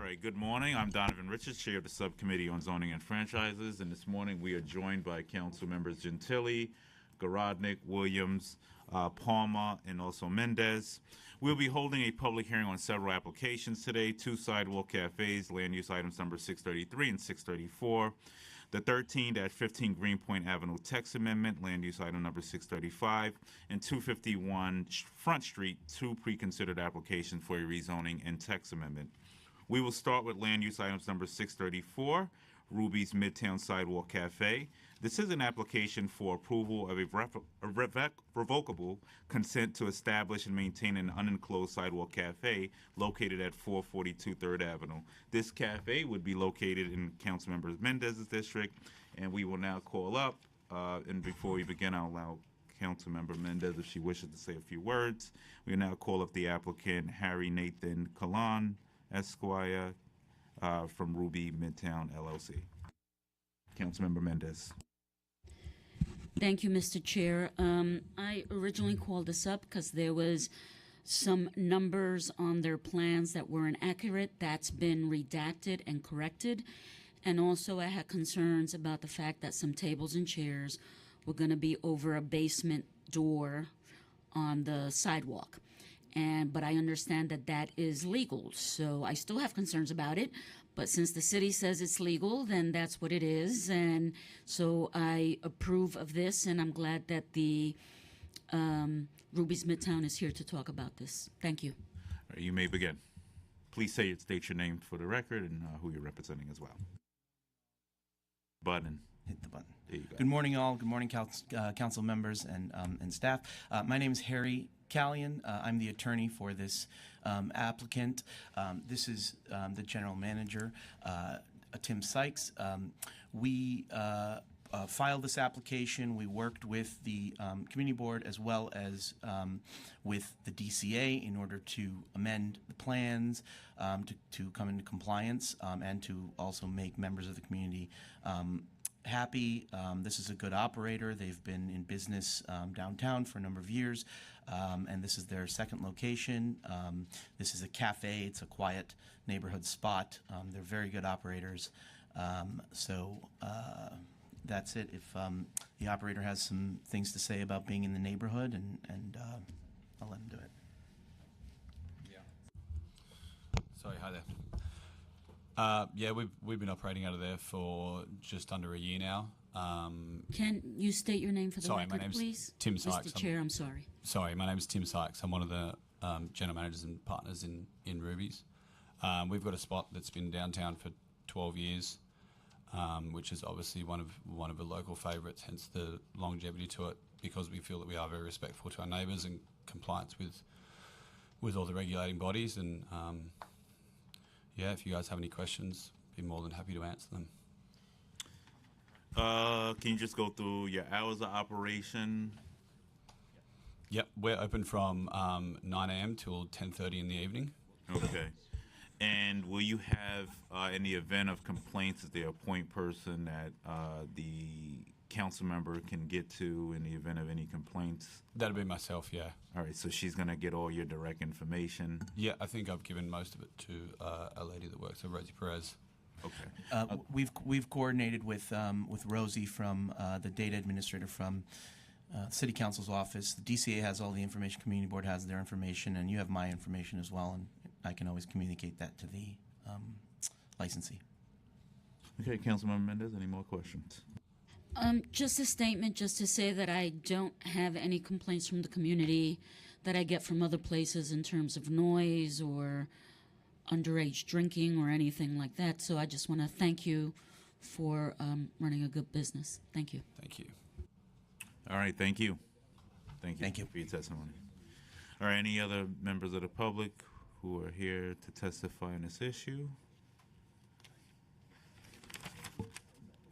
right, good morning. I'm Donovan Richards, Chair of the Subcommittee on Zoning and Franchises, and this morning we are joined by Council Members Gentili, Garodnick, Williams, Palmer, and also Mendez. We'll be holding a public hearing on several applications today, 2 sidewalk cafes, land use items number 633 and 634, the 13-15 Greenpoint Avenue text amendment, land use item number 635, and 251 Front Street, 2 pre-considered applications for a rezoning and text amendment. We will start with land use items number 634, Ruby's Midtown Sidewalk Cafe. This is an application for approval of a revocable consent to establish and maintain an unenclosed sidewalk cafe located at 442 3rd Avenue. This cafe would be located in Councilmember Mendez's district, and we will now call up, and before we begin, I'll allow Councilmember Mendez, if she wishes to say a few words. We will now call up the applicant, Harry Nathan Kalan, Esquire, from Ruby Midtown LLC. Councilmember Mendez. Thank you, Mr. Chair. I originally called this up because there was some numbers on their plans that were inaccurate. That's been redacted and corrected. And also I had concerns about the fact that some tables and chairs were going to be over a basement door on the sidewalk. But I understand that that is legal, so I still have concerns about it. But since the city says it's legal, then that's what it is. And so I approve of this, and I'm glad that the Ruby's Midtown is here to talk about this. Thank you. All right, you may begin. Please state your name for the record and who you're representing as well. Button. Hit the button. There you go. Good morning, all. Good morning, council members and staff. My name is Harry Callion. I'm the attorney for this applicant. This is the general manager, Tim Sykes. We filed this application. We worked with the community board as well as with the DCA in order to amend the plans to come into compliance and to also make members of the community happy. This is a good operator. They've been in business downtown for a number of years, and this is their second location. This is a cafe. It's a quiet neighborhood spot. They're very good operators. That's it. If the operator has some things to say about being in the neighborhood, and I'll let him do it. Yeah. Sorry, hi there. Yeah, we've been operating out of there for just under a year now. Can you state your name for the record, my name's please? Tim Sykes. Mr. Chair, I'm sorry. Sorry, my name's Tim Sykes. I'm one of the general managers and partners in Ruby's. We've got a spot that's been downtown for 12 years, which is obviously one of the local favourites, hence the longevity to it, because we feel that we are very respectful to our neighbours and compliance with all the regulating bodies. And yeah, if you guys have any questions, be more than happy to answer them. Can you just go through your hours of operation? Yep, we're open from 9 a.m. till 10:30 in the evening. Okay. And will you have, in the event of complaints, is there a point person that the council member can get to in the event of any complaints? That'd be myself, yeah. All right, so she's going to get all your direct information? Yeah, I think I've given most of it to a lady that works at Rosie Perez. Okay. We've coordinated with Rosie from the data administrator from City Council's office. The DCA has all the information. Community Board has their information, and you have my information as well. And I can always communicate that to the licensee. Okay, Councilmember Mendez, any more questions? Just a statement just to say that I don't have any complaints from the community that I get from other places in terms of noise or underage drinking or anything like that. So I just want to thank you for running a good business. Thank you. Thank you. All right, thank you. Thank you. Thank you for your testimony. All right, any other members of the public who are here to testify on this issue?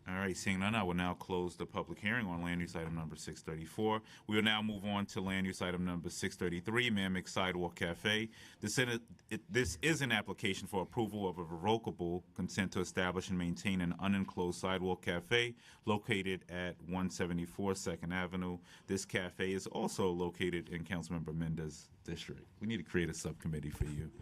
All right, seeing none, I will now close the public hearing on land use item number 634. We will now move on to land use item number 633, Mammoth Sidewalk Cafe. This is an application for approval of a revocable consent to establish and maintain an unenclosed sidewalk cafe located at 174 2nd Avenue. This cafe is also located in Councilmember Mendez's district. We need to create a subcommittee for you.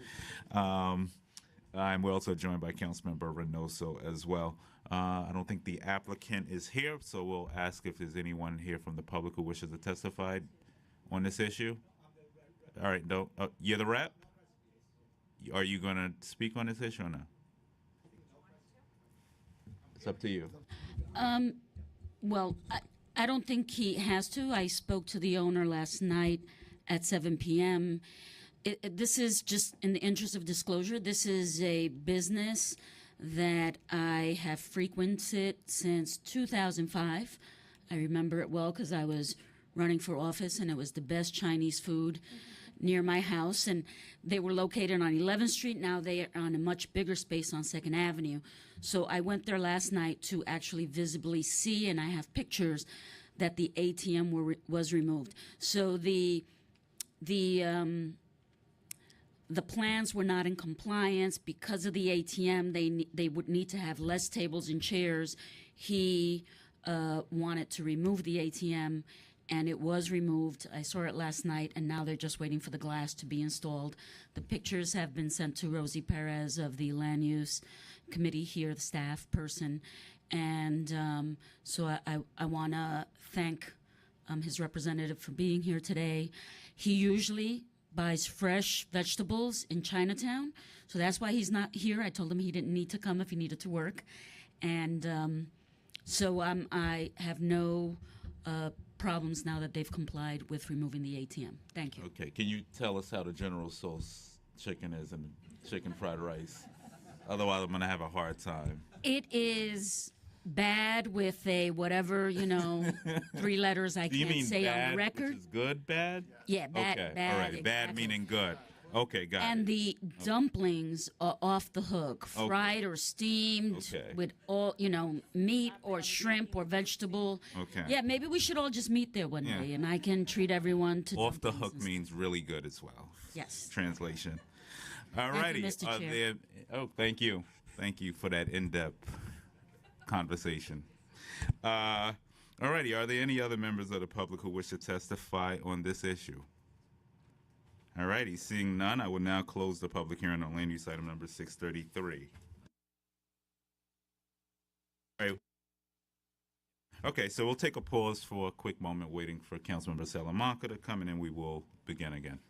And we're also joined by Councilmember Reynoso as well. I don't think the applicant is here, so we'll ask if there's anyone here from the public who wishes to testify on this issue. All right, no, you're the rep? Are you going to speak on this issue or no? It's up to you. Well, I don't think he has to. I spoke to the owner last night at 7 p.m. This is just in the interest of disclosure. This is a business that I have frequented since 2005. I remember it well because I was running for office, and it was the best Chinese food near my house. And they were located on 11th Street. Now they are on a much bigger space on 2nd Avenue. So I went there last night to actually visibly see, and I have pictures that the ATM was removed. So the plans were not in compliance because of the ATM. They would need to have less tables and chairs. He wanted to remove the ATM, and it was removed. I saw it last night, and now they're just waiting for the glass to be installed. The pictures have been sent to Rosie Perez of the Land Use Committee here, the staff person. And so I want to thank his representative for being here today. He usually buys fresh vegetables in Chinatown, so that's why he's not here. I told him he didn't need to come if he needed to work. And so I have no problems now that they've complied with removing the ATM. Thank you. Okay, can you tell us how the General Tso's chicken is and chicken fried rice? Otherwise, I'm going to have a hard time. It is bad with a whatever, 3 letters I Do you can't mean say bad, on record. which is good, bad? Yeah, bad, Okay, bad. all right, bad exactly. meaning good. Okay, got And it. the dumplings are off the hook, fried or steamed Okay. with all, meat or shrimp or vegetable. Okay. Yeah, maybe we should all just meet there one Yeah. day, and I can treat everyone to Off the dumplings hook and means really good as well. Yes. Translation. All righty. Mr. Chair. Thank you. Thank you for that in-depth conversation. All righty. Are there any other members of the public who wish to testify on this issue? All righty. Seeing none, I will now close the public hearing on land use item number 633. All right. Okay, so we'll take a pause for a quick moment waiting for Councilmember Salamanca to come in, and we will begin again.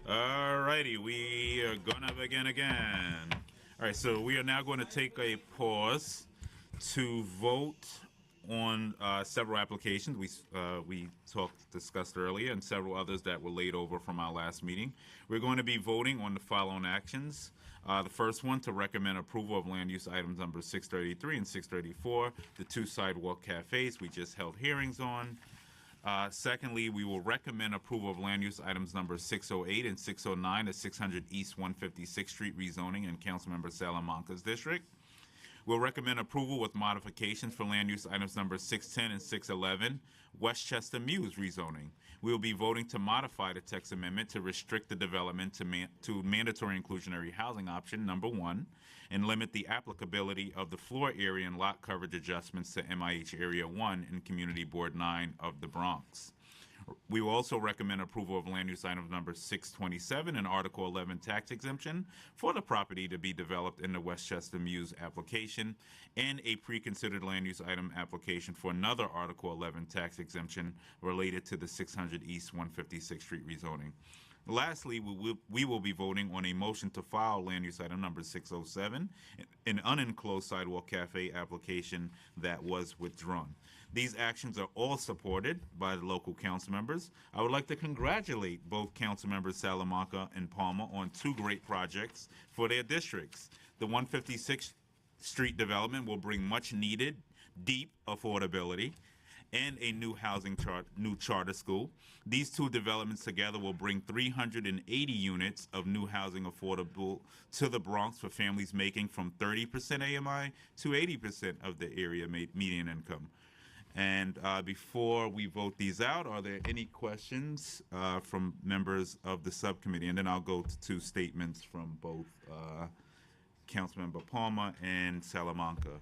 All righty, we are gonna begin again. All right, so we are now going to take a pause to vote on several applications we discussed earlier, and several others that were laid over from our last meeting. We're going to be voting on the following actions. The first one, to recommend approval of land use items number 633 and 634, the two sidewalk cafes we just held hearings on. Secondly, we will recommend approval of land use items number 608 and 609, the 600 East 156th Street rezoning in Councilmember Salamanca's district. We'll recommend approval with modifications for land use items number 610 and 611, Westchester Mews rezoning. We will be voting to modify the text amendment to restrict the development to mandatory inclusionary housing option number 1 and limit the applicability of the floor area and lot coverage adjustments to MIH Area 1 in Community Board 9 of the Bronx. We will also recommend approval of land use item number 627 and Article 11 tax exemption for the property to be developed in the Westchester Mews application, and a pre-considered land use item application for another Article 11 tax exemption related to the 600 East 156th Street rezoning. Lastly, we will be voting on a motion to file land use item number 607, an unenclosed sidewalk cafe application that was withdrawn. These actions are all supported by the local council members. I would like to congratulate both council members Salamanca and Palmer on two great projects for their districts. The 156th Street development will bring much needed, deep affordability and a new new charter school. These two developments together will bring 380 units of new housing affordable to the Bronx for families making from 30% AMI to 80% of the area median income. And before we vote these out, are there any questions from members of the subcommittee? And then I'll go to statements from both Councilmember Palmer and Salamanca.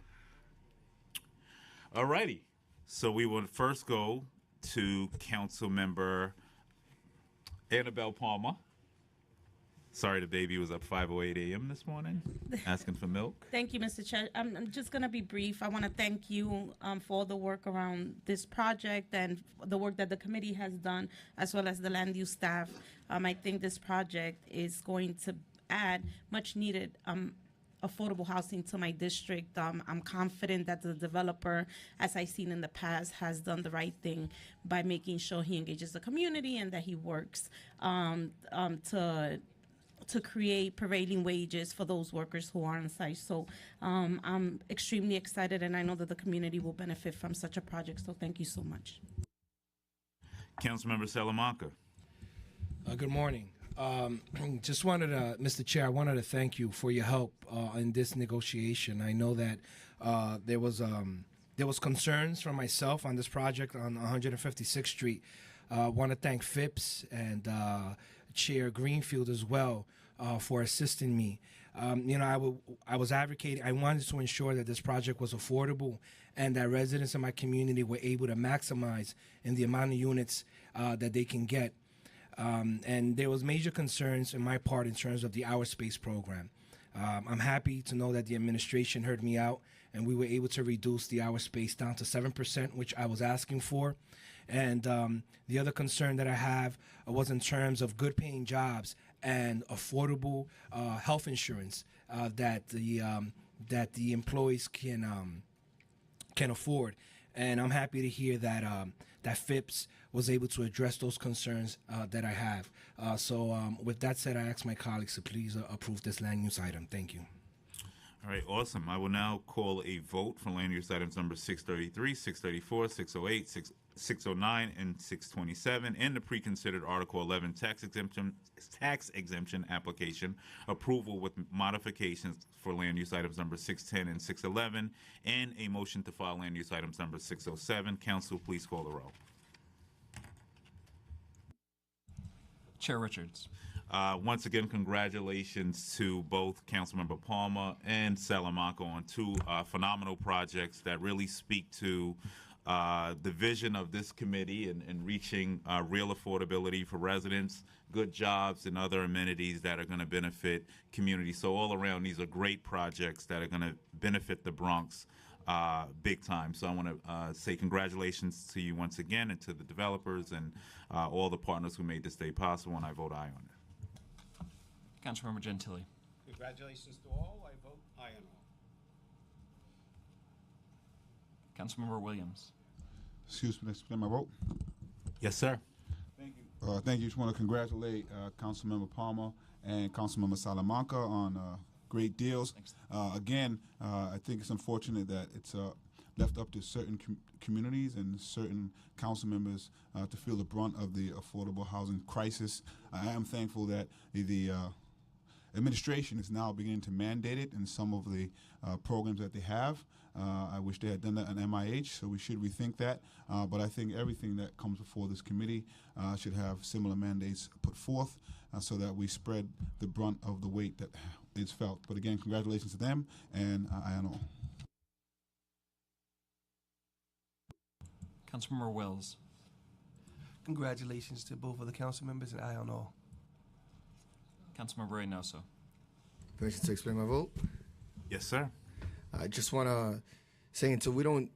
All righty. So we will first go to Councilmember Annabelle Palmer. Sorry, the baby was up 5:08 a.m. this morning, asking for milk. Thank you, Mr. Chair. I'm just going to be brief. I want to thank you for all the work around this project and the work that the committee has done, as well as the land use staff. I think this project is going to add much needed affordable housing to my district. I'm confident that the developer, as I've seen in the past, has done the right thing by making sure he engages the community and that he works to create prevailing wages for those workers who are on site. So I'm extremely excited, and I know that the community will benefit from such a project. So thank you so much. Councilmember Salamanca. Good morning. Just wanted to, Mr. Chair, I wanted to thank you for your help in this negotiation. I know that there was concerns from myself on this project on 156th Street. I want to thank Phipps and Chair Greenfield as well for assisting me. I was advocating. I wanted to ensure that this project was affordable and that residents in my community were able to maximize in the amount of units that they can get. And there was major concerns in my part in terms of the hour space program. I'm happy to know that the administration heard me out and we were able to reduce the hour space down to 7%, which I was asking for. And the other concern that I have was in terms of good paying jobs and affordable health insurance that the employees can afford. And I'm happy to hear that that Phipps was able to address those concerns that I have. So with that said, I ask my colleagues to please approve this land use item. Thank you. All right, awesome. I will now call a vote for land use items number 633, 634, 608, 609, and 627, and the pre-considered Article 11 tax exemption application approval with modifications for land use items number 610 and 611, and a motion to file land use items number 607. Council, please call the roll. Chair Richards. Once again, congratulations to both Councilmember Palmer and Salamanca on two phenomenal projects that really speak to the vision of this committee and reaching real affordability for residents, good jobs, and other amenities that are going to benefit communities. So all around, these are great projects that are going to benefit the Bronx big time. So I want to say congratulations to you once again and to the developers and all the partners who made this day possible, and I vote aye on it. Councilmember Gentili. Congratulations to all. I vote aye on all. Councilmember Williams. Excuse me, explain my vote. Yes, sir. Thank you. Just want to congratulate Councilmember Palmer and Councilmember Salamanca on great deals. Again, I think it's unfortunate that it's left up to certain communities and certain council members to feel the brunt of the affordable housing crisis. I am thankful that the administration is now beginning to mandate it in some of the programs that they have. I wish they had done that on MIH, so we should rethink that. But I think everything that comes before this committee should have similar mandates put forth so that we spread the brunt of the weight that is felt. But again, congratulations to them, and I know. Councilmember Wills. Congratulations to both of the council members, and aye on all. Councilmember Reynoso. Permission to explain my vote? Yes, sir. I just want to say, until we don't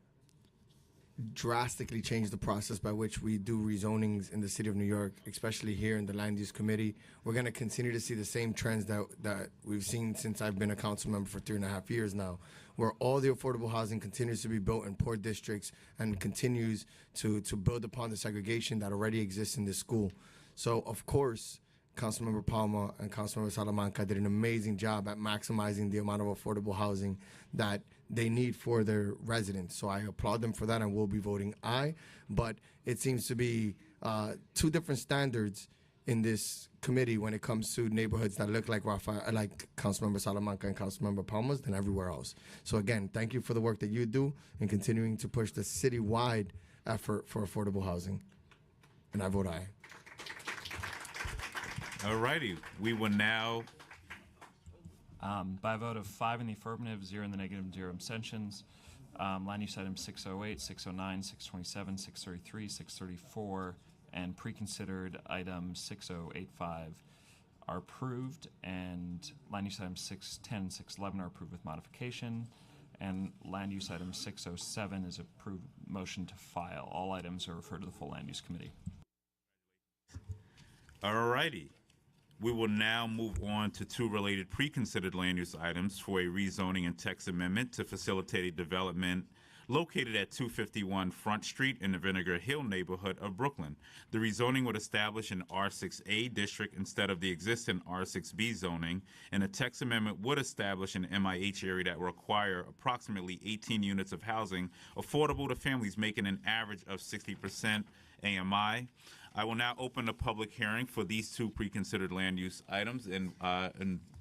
drastically change the process by which we do rezonings in the city of New York, especially here in the Land Use Committee, we're going to continue to see the same trends that we've seen since I've been a council member for 3.5 years now, where all the affordable housing continues to be built in poor districts and continues to build upon the segregation that already exists in this school. So, of course, Councilmember Palma and Councilmember Salamanca did an amazing job at maximizing the amount of affordable housing that they need for their residents. So I applaud them for that and will be voting aye. But it seems to be two different standards in this committee when it comes to neighborhoods that look like Councilmember Salamanca and Councilmember Palma's than everywhere else. So again, thank you for the work that you do in continuing to push the citywide effort for affordable housing. And I vote aye. All righty. We will now. By a vote of 5 in the affirmative, 0 in the negative, and 0 abstentions, land use items 608, 609, 627, 633, 634, and pre-considered item 6085 are approved, and land use items 610, 611 are approved with modification, and land use item 607 is approved motion to file. All items are referred to the full land use committee. All righty. We will now move on to two related pre-considered land use items for a rezoning and text amendment to facilitate a development located at 251 Front Street in the Vinegar Hill neighborhood of Brooklyn. The rezoning would establish an R6A district instead of the existing R6B zoning, and a text amendment would establish an MIH area that will require approximately 18 units of housing affordable to families making an average of 60% AMI. I will now open the public hearing for these two pre-considered land use items, and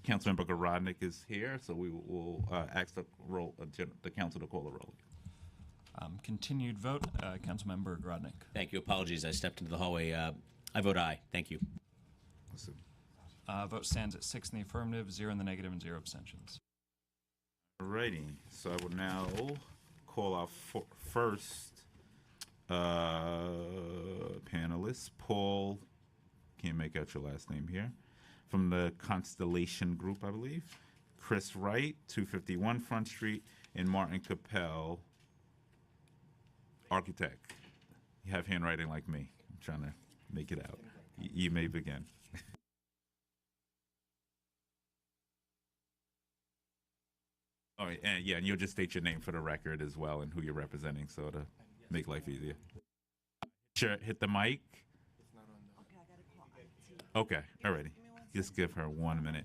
Councilmember Garodnick is here, so we will ask the council to call the roll. Continued vote, Councilmember Garodnick. Thank you. Apologies, I stepped into the hallway. I vote aye. Thank you. Awesome. Vote stands at 6 in the affirmative, 0 in the negative, and 0 abstentions. All righty. So I will now call our first panelist, Paul, can't make out your last name here, from the Constellation Group, I believe. Chris Wright, 251 Front Street, and Martin Capel, architect. You have handwriting like me. I'm trying to make it out. You may begin. All right, and yeah, and you'll just state your name for the record as well and who you're representing, so to make life easier. Sure, hit the mic. Okay, alrighty. Just give her 1 minute.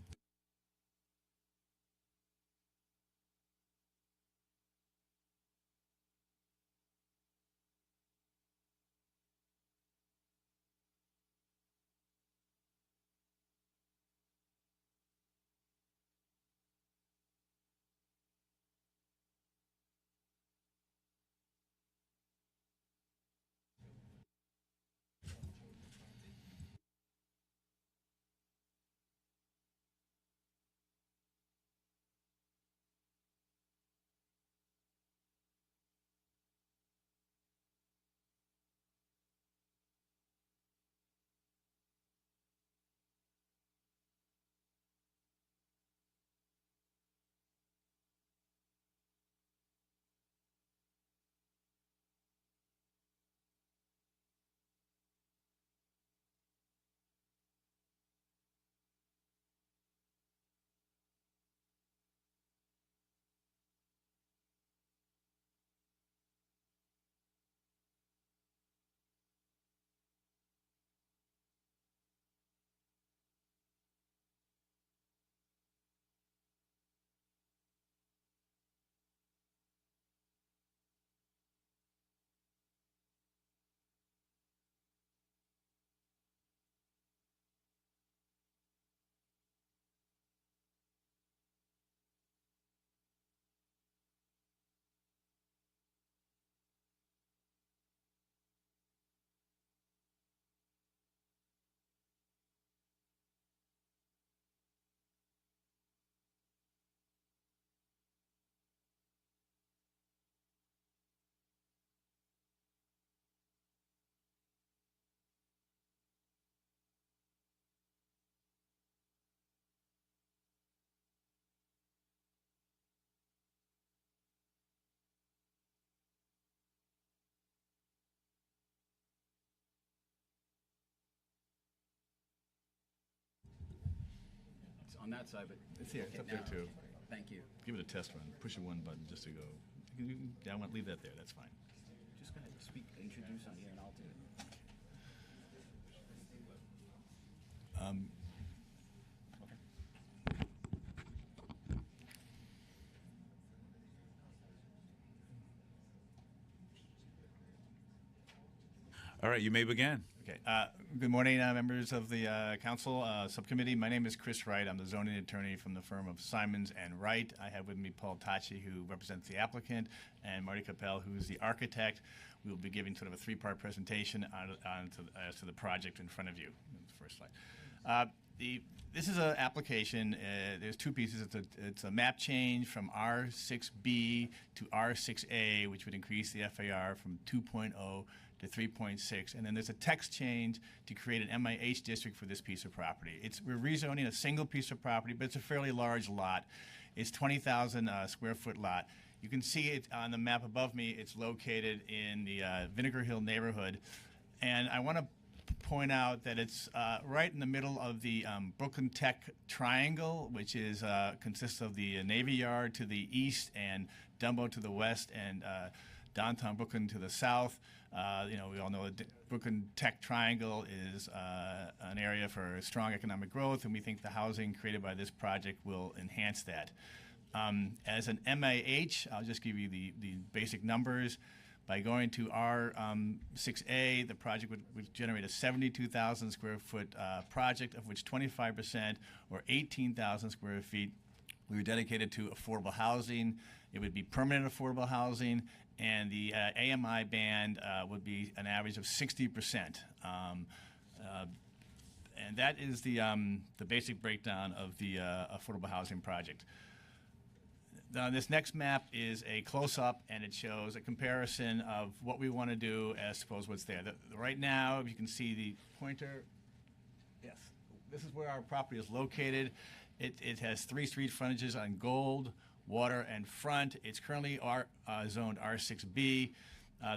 on that side, but it's here. It's up there too. Thank you. Give it a test run. Push the one button just to go. I want to leave that there. That's fine. Just go ahead and speak, introduce on here, and I'll do it. All right, you may begin. Okay. Good morning, members of the council subcommittee. My name is Chris Wright. I'm the zoning attorney from the firm of Simons and Wright. I have with me Paul Tachi, who represents the applicant, and Marty Capel, who's the architect. We will be giving sort of a three-part presentation as to the project in front of you. The first slide. This is an application. There's two pieces. It's a map change from R6B to R6A, which would increase the FAR from 2.0 to 3.6, and then there's a text change to create an MIH district for this piece of property. We're rezoning a single piece of property, but it's a fairly large lot. It's 20,000 square foot lot. You can see it on the map above me. It's located in the Vinegar Hill neighborhood, and I want to point out that it's right in the middle of the Brooklyn Tech Triangle, which is consists of the Navy Yard to the east and Dumbo to the west and downtown Brooklyn to the south. We all know the Brooklyn Tech Triangle is an area for strong economic growth, and we think the housing created by this project will enhance that. As an MIH, I'll just give you the basic numbers. By going to R6A, the project would generate a 72,000 square foot project, of which 25%, or 18,000 square feet, we were dedicated to affordable housing. It would be permanent affordable housing, and the AMI band would be an average of 60%. And that is the basic breakdown of the affordable housing project. This next map is a close-up, and it shows a comparison of what we want to do as suppose what's there. Right now, if you can see the pointer, yes, this is where our property is located. It has 3 street frontages on Gold, Water, and Front. It's currently zoned R6B.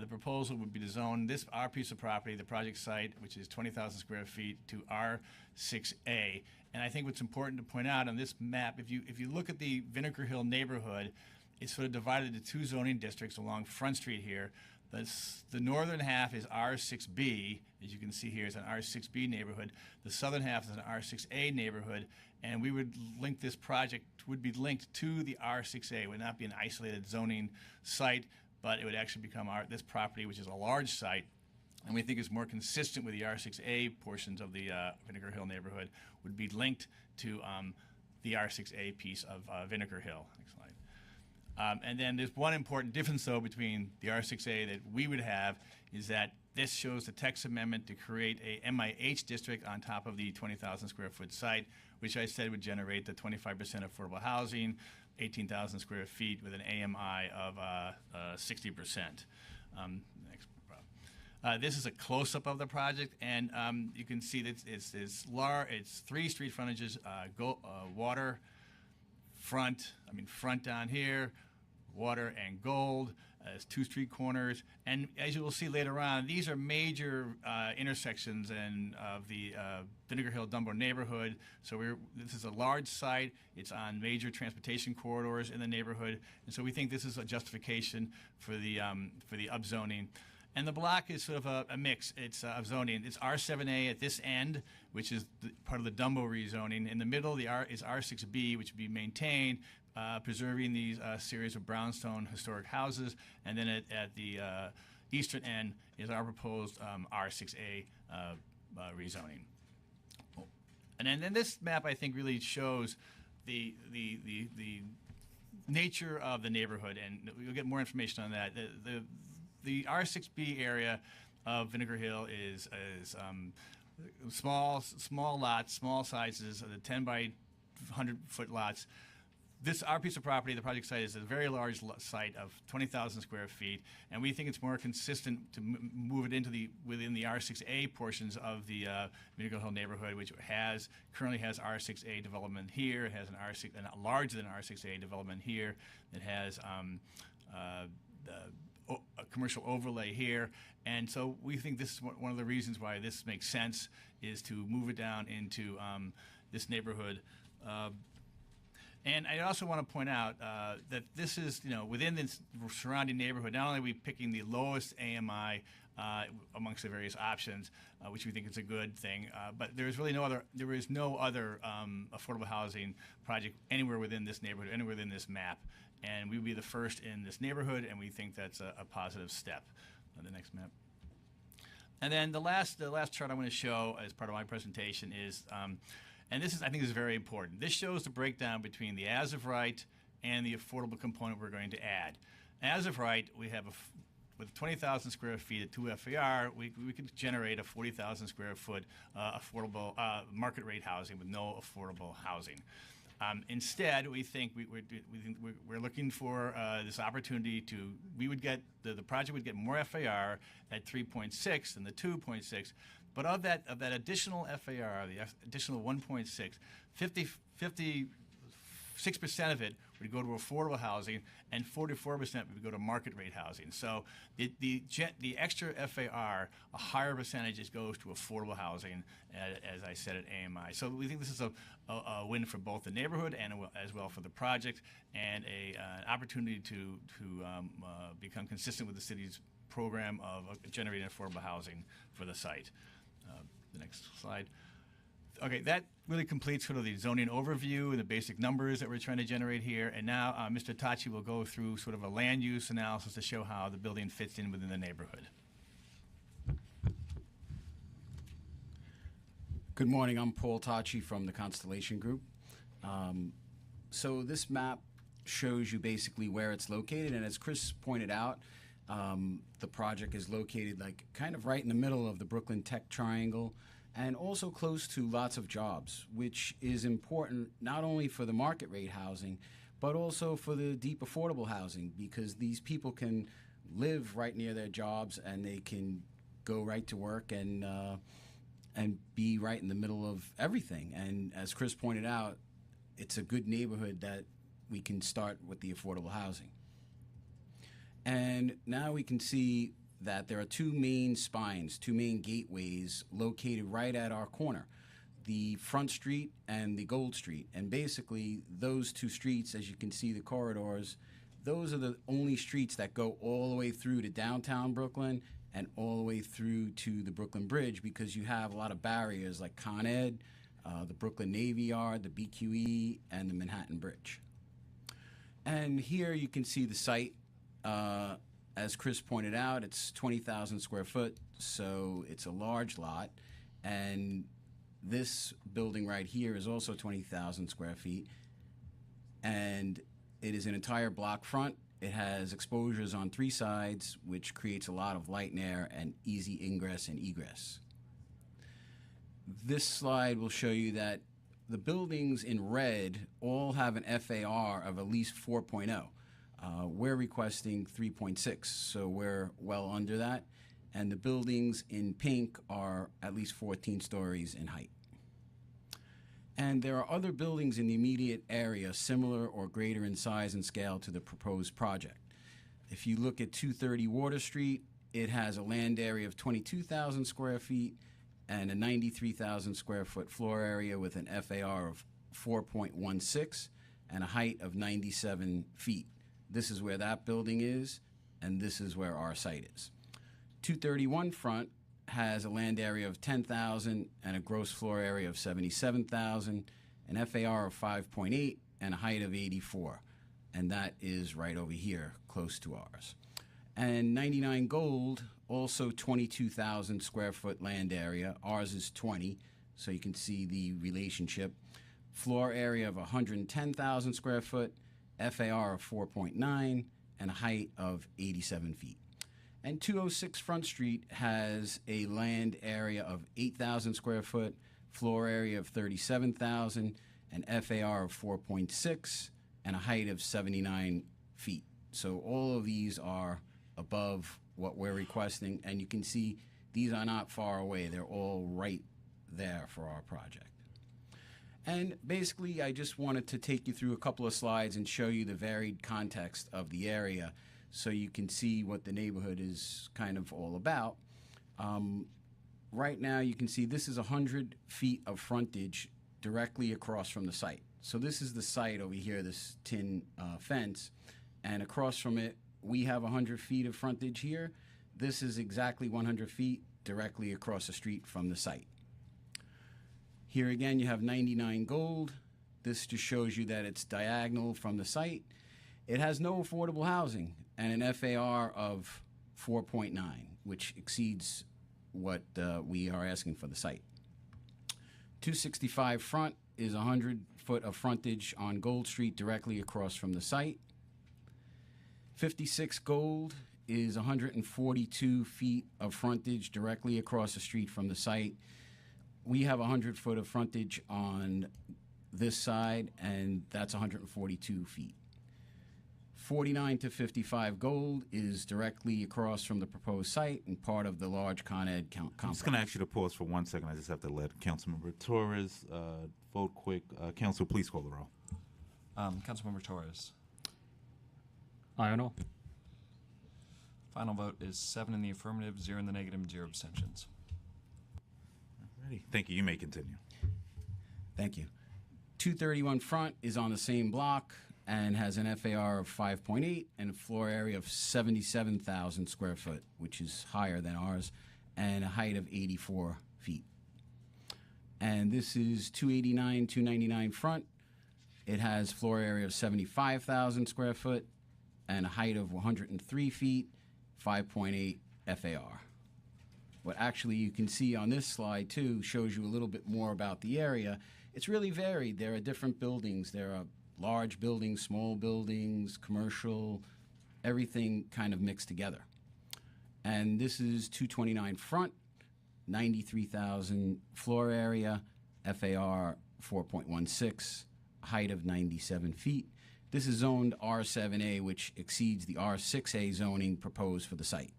The proposal would be to zone our piece of property, the project site, which is 20,000 square feet, to R6A. And I think what's important to point out on this map, if you look at the Vinegar Hill neighborhood, it's sort of divided into 2 zoning districts along Front Street here. The northern half is R6B, as you can see here, it's an R6B neighborhood. The southern half is an R6A neighborhood, and we would link this project, would be linked to the R6A. It would not be an isolated zoning site, but it would actually become this property, which is a large site, and we think is more consistent with the R6A portions of the Vinegar Hill neighborhood, would be linked to the R6A piece of Vinegar Hill. Next slide. And then there's one important difference, though, between the R6A that we would have is that this shows the text amendment to create a MIH district on top of the 20,000 square foot site, which I said would generate the 25% affordable housing, 18,000 square feet with an AMI of 60%. This is a close-up of the project, and you can see that it's 3 street frontages, Water, Front down here, Water and Gold, as 2 street corners, and as you will see later on, these are major intersections of the Vinegar Hill Dumbo neighborhood. So this is a large site. It's on major transportation corridors in the neighborhood, and so we think this is a justification for the upzoning. And the block is sort of a mix. It's of zoning. It's R7A at this end, which is part of the Dumbo rezoning. In the middle, is R6B, which would be maintained, preserving these series of brownstone historic houses. And then at the eastern end is our proposed R6A rezoning. And then this map, I think, really shows the nature of the neighborhood, and you'll get more information on that. The R6B area of Vinegar Hill is small lots, small sizes, the 10 by 100 foot lots. Our piece of property, the project site, is a very large site of 20,000 square feet, and we think it's more consistent to move it within the R6A portions of the Vinegar Hill neighborhood, which currently has R6A development here. It has a larger than R6A development here. It has a commercial overlay here, and so we think this is one of the reasons why this makes sense, is to move it down into this neighborhood And I also want to point out that this is, within this surrounding neighborhood, not only are we picking the lowest AMI amongst the various options, which we think is a good thing, but there is no other affordable housing project anywhere within this neighborhood, anywhere within this map. And we would be the first in this neighborhood, and we think that's a positive step. The next map. And then the last chart I want to show as part of my presentation is, and this is, I think, is very important. This shows the breakdown between the as of right and the affordable component we're going to add. As of right, we have with 20,000 square feet at 2 FAR, we could generate a 40,000 square foot affordable market rate housing with no affordable housing. Instead, we think we're looking for this opportunity we would get, the project would get more FAR at 3.6 than the 2.6, but of that additional FAR, the additional 1.6, 56% of it would go to affordable housing, and 44% would go to market rate housing. So the extra FAR, a higher percentage goes to affordable housing, as I said at AMI. So we think this is a win for both the neighborhood and as well for the project, and an opportunity to become consistent with the city's program of generating affordable housing for the site. The next slide. Okay, that really completes sort of the zoning overview and the basic numbers that we're trying to generate here. And now Mr. Tachi will go through sort of a land use analysis to show how the building fits in within the neighborhood. Good morning. I'm Paul Tachi from the Constellation Group. So this map shows you basically where it's located. And as Chris pointed out, the project is located like kind of right in the middle of the Brooklyn Tech Triangle, and also close to lots of jobs, which is important not only for the market rate housing, but also for the deep affordable housing, because these people can live right near their jobs and they can go right to work and be right in the middle of everything. And as Chris pointed out, it's a good neighborhood that we can start with the affordable housing. And now we can see that there are two main spines, two main gateways located right at our corner, the Front Street and the Gold Street. And basically, those two streets, as you can see the corridors, those are the only streets that go all the way through to downtown Brooklyn and all the way through to the Brooklyn Bridge, because you have a lot of barriers like Con Ed, the Brooklyn Navy Yard, the BQE, and the Manhattan Bridge. And here you can see the site. As Chris pointed out, it's 20,000 square foot, so it's a large lot. And this building right here is also 20,000 square feet. And it is an entire block front. It has exposures on 3 sides, which creates a lot of light and air and easy ingress and egress. This slide will show you that the buildings in red all have an FAR of at least 4.0. We're requesting 3.6, so we're well under that. And the buildings in pink are at least 14 stories in height. And there are other buildings in the immediate area similar or greater in size and scale to the proposed project. If you look at 230 Water Street, it has a land area of 22,000 square feet and a 93,000 square foot floor area with an FAR of 4.16 and a height of 97 feet. This is where that building is, and this is where our site is. 231 Front has a land area of 10,000 and a gross floor area of 77,000, an FAR of 5.8 and a height of 84, and that is right over here, close to ours. And 99 Gold, also 22,000 square foot land area. Ours is 20, so you can see the relationship. Floor area of 110,000 square foot, FAR of 4.9, and a height of 87 feet. And 206 Front Street has a land area of 8,000 square foot, floor area of 37,000, an FAR of 4.6, and a height of 79 feet. So all of these are above what we're requesting, and you can see these are not far away. They're all right there for our project. And basically, I just wanted to take you through a couple of slides and show you the varied context of the area so you can see what the neighborhood is kind of all about. Right now, you can see this is 100 feet of frontage directly across from the site. So this is the site over here, this tin fence, and across from it, we have 100 feet of frontage here. This is exactly 100 feet directly across the street from the site. Here again, you have 99 Gold. This just shows you that it's diagonal from the site. It has no affordable housing and an FAR of 4.9, which exceeds what we are asking for the site. 265 Front is 100 foot of frontage on Gold Street directly across from the site. 56 Gold is 142 feet of frontage directly across the street from the site. We have 100 foot of frontage on this side, and that's 142 feet. 49 to 55 Gold is directly across from the proposed site and part of the large Con Ed complex. I'm just going to ask you to pause for 1 second. I just have to let Councilmember Torres vote quick. Council, please call the roll. Councilmember Torres. Aye on all. Final vote is 7 in the affirmative, 0 in the negative, and 0 abstentions. Alrighty. Thank you. You may continue. Thank you. 231 Front is on the same block and has an FAR of 5.8 and a floor area of 77,000 square foot, which is higher than ours, and a height of 84 feet. And this is 299 Front. It has floor area of 75,000 square foot and a height of 103 feet, 5.8 FAR. What actually you can see on this slide, too, shows you a little bit more about the area. It's really varied. There are different buildings. There are large buildings, small buildings, commercial, everything kind of mixed together. And this is 229 Front, 93,000 floor area, FAR 4.16, height of 97 feet. This is zoned R7A, which exceeds the R6A zoning proposed for the site.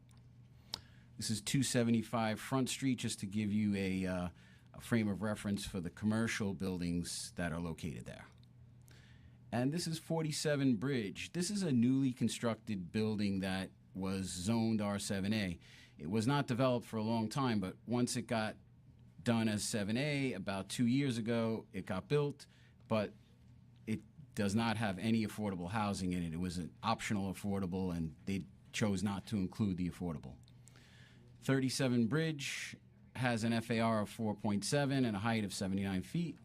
This is 275 Front Street, just to give you a frame of reference for the commercial buildings that are located there. And this is 47 Bridge. This is a newly constructed building that was zoned R7A. It was not developed for a long time, but once it got done as 7A about 2 years ago, it got built, but it does not have any affordable housing in it. It was an optional affordable, and they chose not to include the affordable. 37 Bridge has an FAR of 4.7 and a height of 79 feet.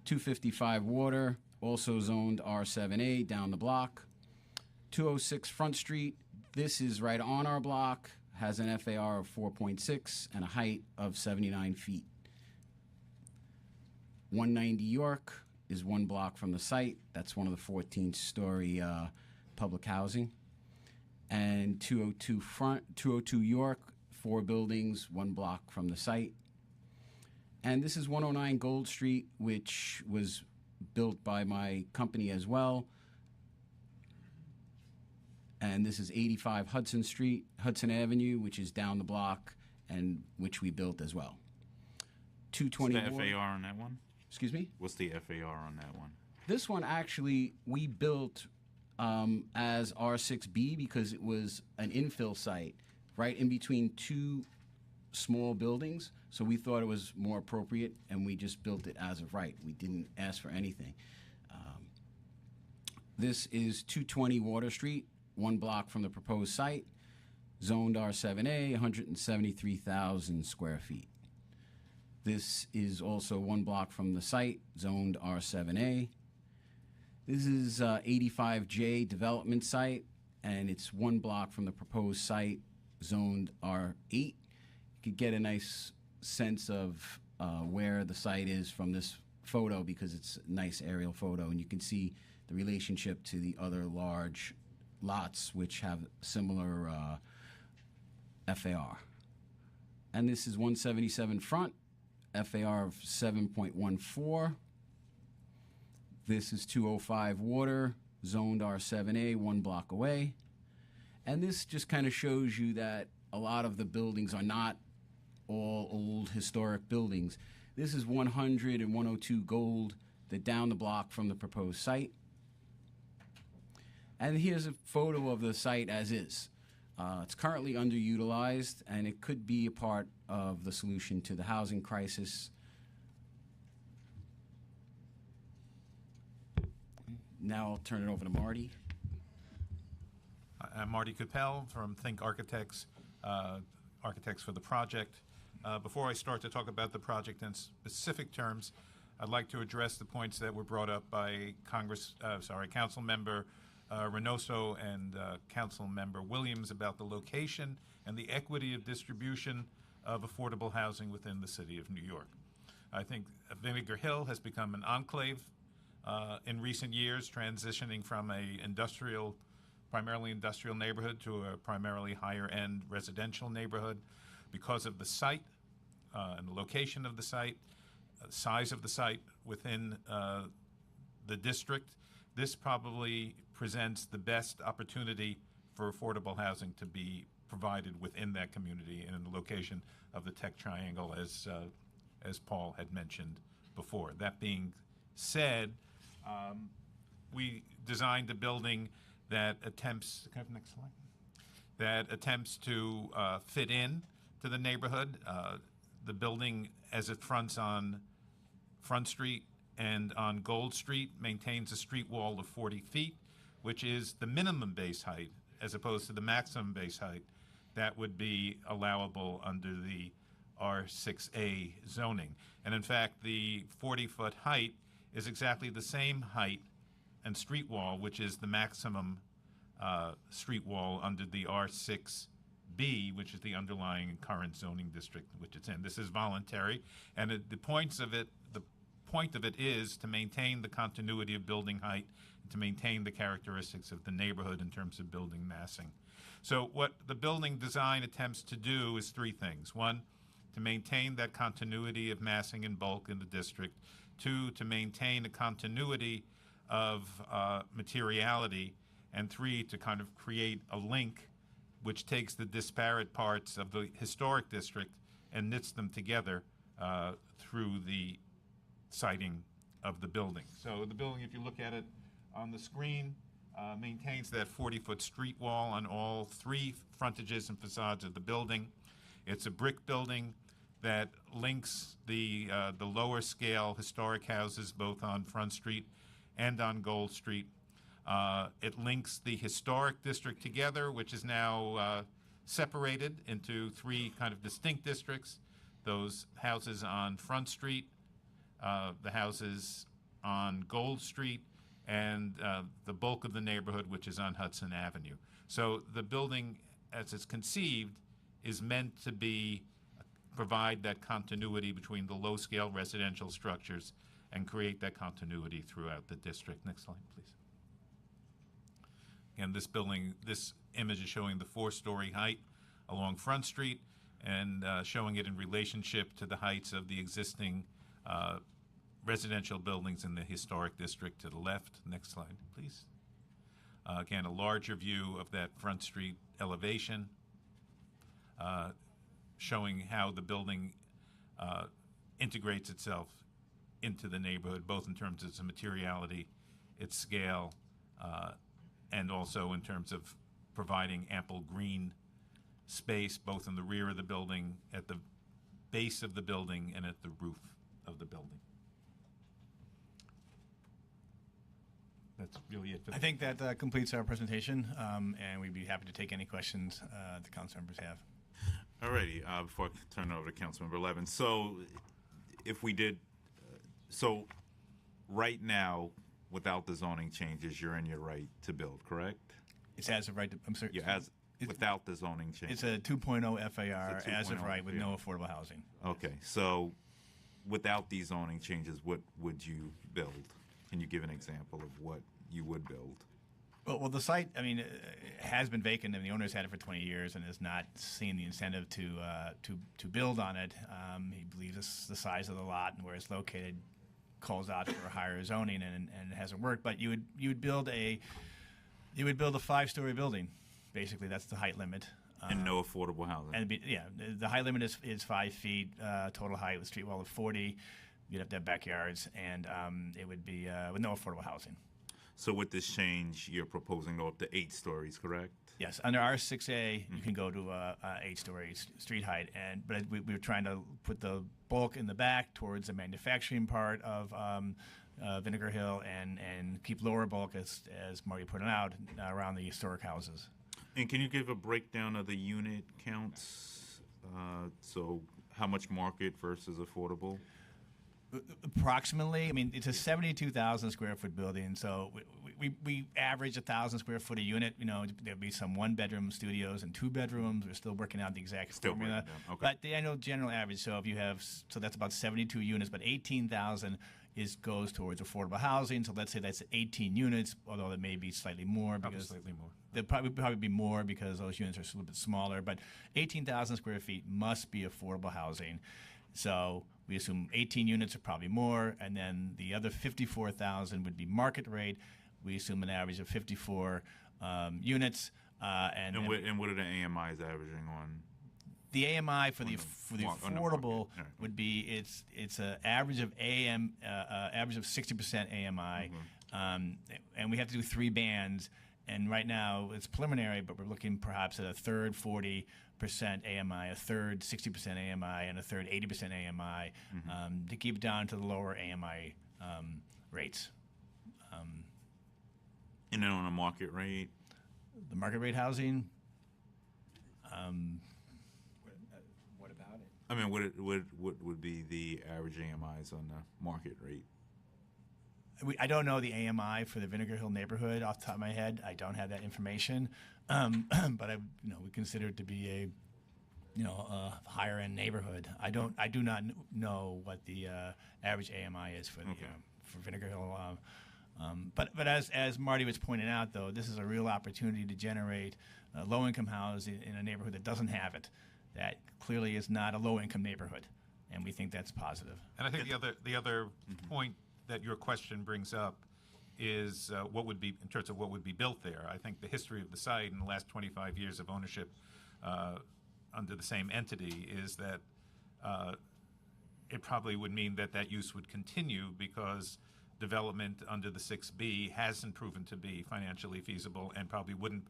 255 Water, also zoned R7A down the block. 206 Front Street, this is right on our block, has an FAR of 4.6 and a height of 79 feet. 190 York is 1 block from the site. That's one of the 14-story public housing. And 202 York, 4 buildings, 1 block from the site. And this is 109 Gold Street, which was built by my company as well. And this is 85 Hudson Avenue, which is down the block, and which we built as well. 220. What's the FAR on that one? Excuse me? What's the FAR on that one? This one actually we built as R6B because it was an infill site right in between 2 small buildings. So we thought it was more appropriate, and we just built it as of right. We didn't ask for anything. This is 220 Water Street, 1 block from the proposed site, zoned R7A, 173,000 square feet. This is also 1 block from the site, zoned R7A. This is 85J development site, and it's 1 block from the proposed site, zoned R8. You could get a nice sense of where the site is from this photo because it's a nice aerial photo, and you can see the relationship to the other large lots which have similar FAR. And this is 177 Front, FAR of 7.14. This is 205 Water, zoned R7A, 1 block away. And this just kind of shows you that a lot of the buildings are not all old historic buildings. This is 100 and 102 Gold, they're down the block from the proposed site. And here's a photo of the site as is. It's currently underutilized, and it could be a part of the solution to the housing crisis. Now I'll turn it over to Marty. I'm Marty Capel from Think Architects, Architects for the Project. Before I start to talk about the project in specific terms, I'd like to address the points that were brought up by Council Member Reynoso and Council Member Williams about the location and the equity of distribution of affordable housing within the city of New York. I think Vinegar Hill has become an enclave in recent years, transitioning from a primarily industrial neighborhood to a primarily higher-end residential neighborhood because of the site and the location of the site, size of the site within the district. This probably presents the best opportunity for affordable housing to be provided within that community and in the location of the Tech Triangle, as Paul had mentioned before. That being said, we designed a building that attempts, can I have the next slide? That attempts to fit in to the neighborhood. The building, as it fronts on Front Street and on Gold Street, maintains a street wall of 40 feet, which is the minimum base height as opposed to the maximum base height that would be allowable under the R6A zoning. And in fact, the 40-foot height is exactly the same height and street wall, which is the maximum street wall under the R6B, which is the underlying current zoning district which it's in. This is voluntary, and the point of it is to maintain the continuity of building height, to maintain the characteristics of the neighborhood in terms of building massing. So what the building design attempts to do is three things. One, to maintain that continuity of massing and bulk in the district. Two, to maintain a continuity of materiality. And three, to kind of create a link which takes the disparate parts of the historic district and knits them together through the siting of the building. So the building, if you look at it on the screen, maintains that 40-foot street wall on all three frontages and facades of the building. It's a brick building that links the lower scale historic houses both on Front Street and on Gold Street. It links the historic district together, which is now separated into three kind of distinct districts. Those houses on Front Street, the houses on Gold Street, and the bulk of the neighborhood, which is on Hudson Avenue. So the building, as it's conceived, is meant to provide that continuity between the low-scale residential structures and create that continuity throughout the district. Next slide, please. And this image is showing the 4-story height along Front Street and showing it in relationship to the heights of the existing residential buildings in the historic district to the left. Next slide, please. Again, a larger view of that Front Street elevation, showing how the building integrates itself into the neighborhood, both in terms of its materiality, its scale, and also in terms of providing ample green space, both in the rear of the building, at the base of the building, and at the roof of the building. That's really it. I think that completes our presentation, and we'd be happy to take any questions the council members have. Alrighty, before I turn it over to Councilmember Levin. So if we did, so right now, without the zoning changes, you're in your right to build, correct? It's as of right to, I'm sorry. Yeah, without the zoning changes. It's a 2.0 FAR It's a as of 2.0 right with FAR. no affordable housing. Okay, so without these zoning changes, what would you build? Can you give an example of what you would build? Well, the site, I mean, has been vacant, and the owner's had it for 20 years and has not seen the incentive to build on it. He believes the size of the lot and where it's located calls out for higher zoning, and it hasn't worked. But you would build a 5-story building. Basically, that's the height limit. And no affordable housing. And the height limit is 5 feet total height with a street wall of 40. You'd have to have backyards, and it would be with no affordable housing. So with this change, you're proposing to go up to 8 stories, correct? Yes, under R6A, you can go to 8-story street height, but we were trying to put the bulk in the back towards the manufacturing part of Vinegar Hill and keep lower bulk, as Marty pointed out, around the historic houses. And can you give a breakdown of the unit counts? So how much market versus affordable? Approximately, I mean, it's a 72,000 square foot building, so we average 1,000 square foot a unit. You know, there'll be some 1-bedroom studios and 2 bedrooms. We're still working out the exact formula. Okay. But the annual general average, so if you have, so that's about 72 units, but 18,000 goes towards affordable housing. So let's say that's 18 units, although there may be slightly more because slightly more. there'll probably be more because those units are a little bit smaller. But 18,000 square feet must be affordable housing. So we assume 18 units are probably more, and then the other 54,000 would be market rate. We assume an average of 54 units. And what are the AMIs averaging on? The AMI for the on the affordable market. would be it's an average of average of 60% AMI, and we have to do 3 bands. And right now it's preliminary, but we're looking perhaps at a third 40% AMI, a third 60% AMI, and a third 80% AMI to keep it down to the lower AMI rates. And then on a market rate? The market rate housing. What about it? I mean, what would be the average AMIs on the market rate? I don't know the AMI for the Vinegar Hill neighborhood off the top of my head. I don't have that information, but we consider it to be a higher end neighborhood. I do not know what the average AMI is for the for Vinegar Hill. But as Marty was pointing out, though, this is a real opportunity to generate low income housing in a neighborhood that doesn't have it. That clearly is not a low income neighborhood, and we think that's positive. And I think the other point that your question brings up is what would be, in terms of what would be built there. I think the history of the site in the last 25 years of ownership under the same entity is that it probably would mean that use would continue because development under the 6B hasn't proven to be financially feasible and probably wouldn't.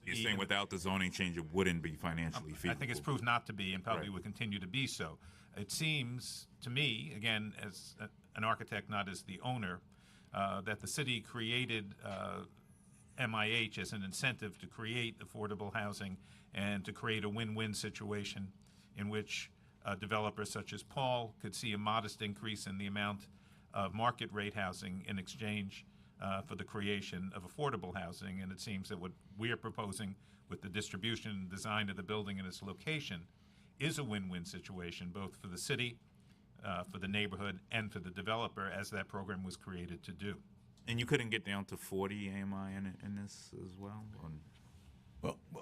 You're saying without the zoning change, it wouldn't be financially feasible? I think it's proved not to be and probably would continue to be so. It seems to me, again, as an architect, not as the owner, that the city created MIH as an incentive to create affordable housing and to create a win-win situation in which developers such as Paul could see a modest increase in the amount of market rate housing in exchange for the creation of affordable housing. And it seems that what we are proposing with the distribution and design of the building and its location is a win-win situation, both for the city, for the neighborhood, and for the developer, as that program was created to do. And you couldn't get down to 40 AMI in this as well?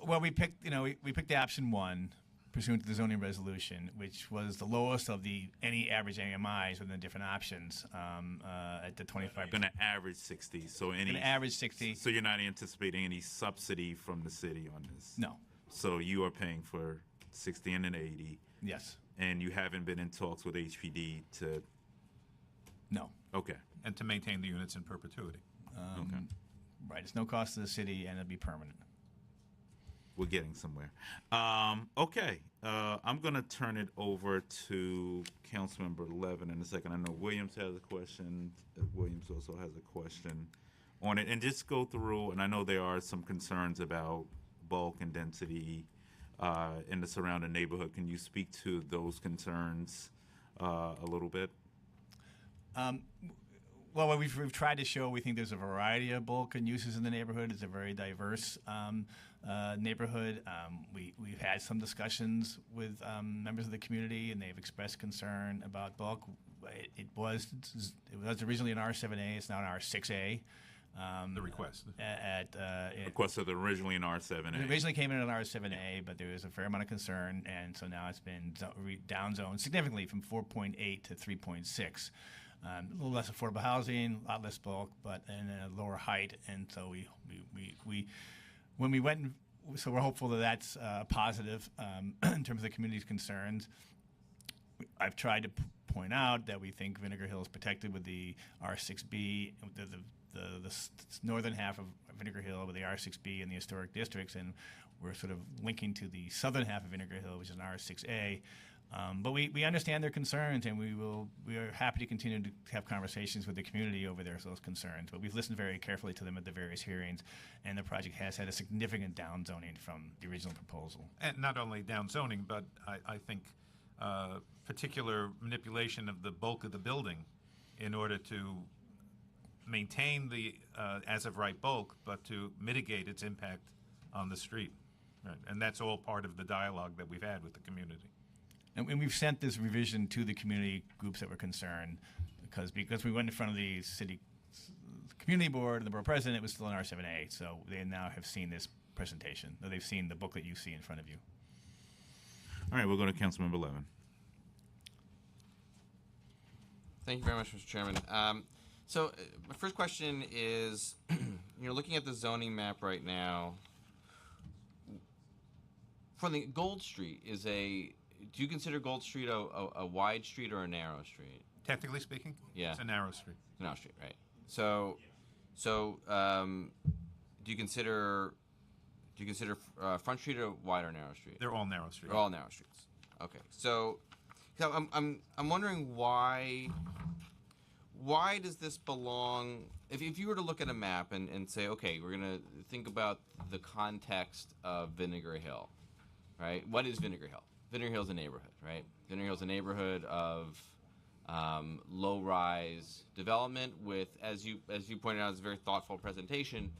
Well, we picked the option 1 pursuant to the zoning resolution, which was the lowest of any average AMIs within the different options at the 25%. Going to average 60. So Going to average 60. So you're not anticipating any subsidy from the city on this? No. So you are paying for 60 and an 80. Yes. And you haven't been in talks with HPD to? No. Okay. And to maintain the units in perpetuity. Okay. Right. It's no cost to the city, and it'll be permanent. We're getting somewhere. Okay. I'm going to turn it over to Councilmember Levin in a second. I know Williams has a question. Williams also has a question on it. And just go through, and I know there are some concerns about bulk and density in the surrounding neighborhood. Can you speak to those concerns a little bit? Well, what we've tried to show, we think there's a variety of bulk and uses in the neighborhood. It's a very diverse neighborhood. We've had some discussions with members of the community, and they've expressed concern about bulk. It was originally an R7A. It's now an R6A. The request. Request was originally an R7A. It originally came in an R7A, but there was a fair amount of concern, and so now it's been downzoned significantly from 4.8 to 3.6. A little less affordable housing, a lot less bulk, but in a lower height. And so when we went, so we're hopeful that that's positive in terms of the community's concerns. I've tried to point out that we think Vinegar Hill is protected with the R6B, the northern half of Vinegar Hill with the R6B and the historic districts, and we're sort of linking to the southern half of Vinegar Hill, which is an R6A. But we understand their concerns, and we are happy to continue to have conversations with the community over those concerns. But we've listened very carefully to them at the various hearings, and the project has had a significant downzoning from the original proposal. And not only downzoning, but I think particular manipulation of the bulk of the building in order to maintain the as-of-right bulk, but to mitigate its impact on the street. Right. And that's all part of the dialogue that we've had with the community. And we've sent this revision to the community groups that were concerned, because we went in front of the city community board and the borough president, it was still in R7A. So they now have seen this presentation. They've seen the booklet you see in front of you. All right, we'll go to Councilmember Levin. Thank you very much, Mr. Chairman. My first question is, you're looking at the zoning map right now. From the Gold Street do you consider Gold Street a wide street or a narrow street? Technically speaking, yeah, it's a narrow street. It's a narrow street, right? So, do you consider Front Street a wide or narrow street? They're all narrow streets. They're all narrow streets. Okay, so I'm wondering why does this belong? If you were to look at a map and say, okay, we're gonna think about the context of Vinegar Hill, right? What is Vinegar Hill? Vinegar Hill is a neighborhood, right? Vinegar Hill is a neighborhood of low-rise development with, as you pointed out, it's a very thoughtful presentation.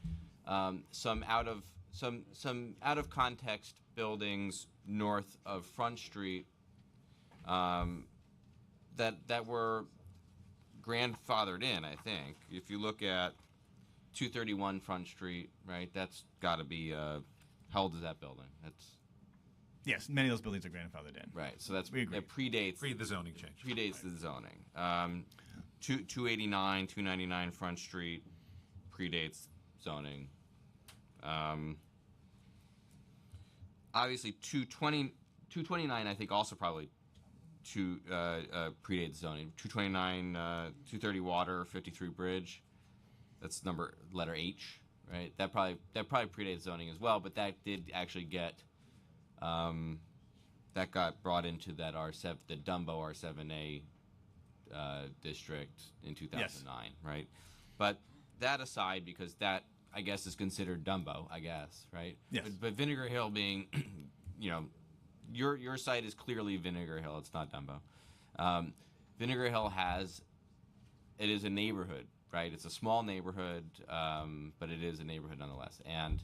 Some out of context buildings north of Front Street that were grandfathered in. I think if you look at 231 Front Street, right, that's got to be how old is that building? Yes, many of those buildings are grandfathered in. Right, so that predates the zoning change. Predates the zoning. 289, 299 Front Street predates zoning. Obviously, 229, I think, also probably predates zoning. 229, 230 Water, 53 Bridge. That's letter H, right? That probably predates zoning as well, but that did actually get. That got brought into that the Dumbo R7A district in 2009, yes. Right? But that aside, because that, I guess, is considered Dumbo, I guess, right? Yes. But Vinegar Hill being, your site is clearly Vinegar Hill. It's not Dumbo. Vinegar Hill it is a neighborhood, right? It's a small neighborhood, but it is a neighborhood nonetheless. And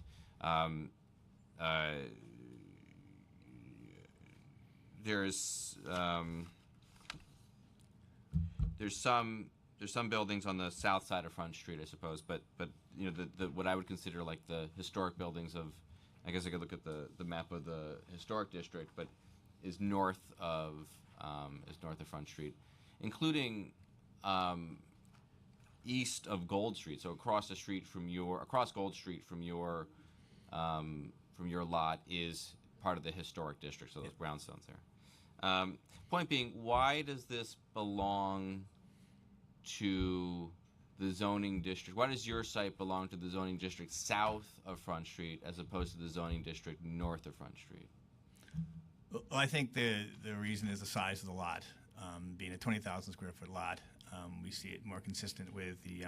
there's some buildings on the south side of Front Street, I suppose, but the what I would consider like the historic buildings of, I guess I could look at the map of the historic district, but is north of Front Street, including east of Gold Street, so across Gold Street from your lot is part of the historic district, so those brownstones there. Point being, why does this belong to the zoning district? Why does your site belong to the zoning district south of Front Street as opposed to the zoning district north of Front Street? Well, I think the reason is the size of the lot. Being a 20,000 square foot lot, we see it more consistent with the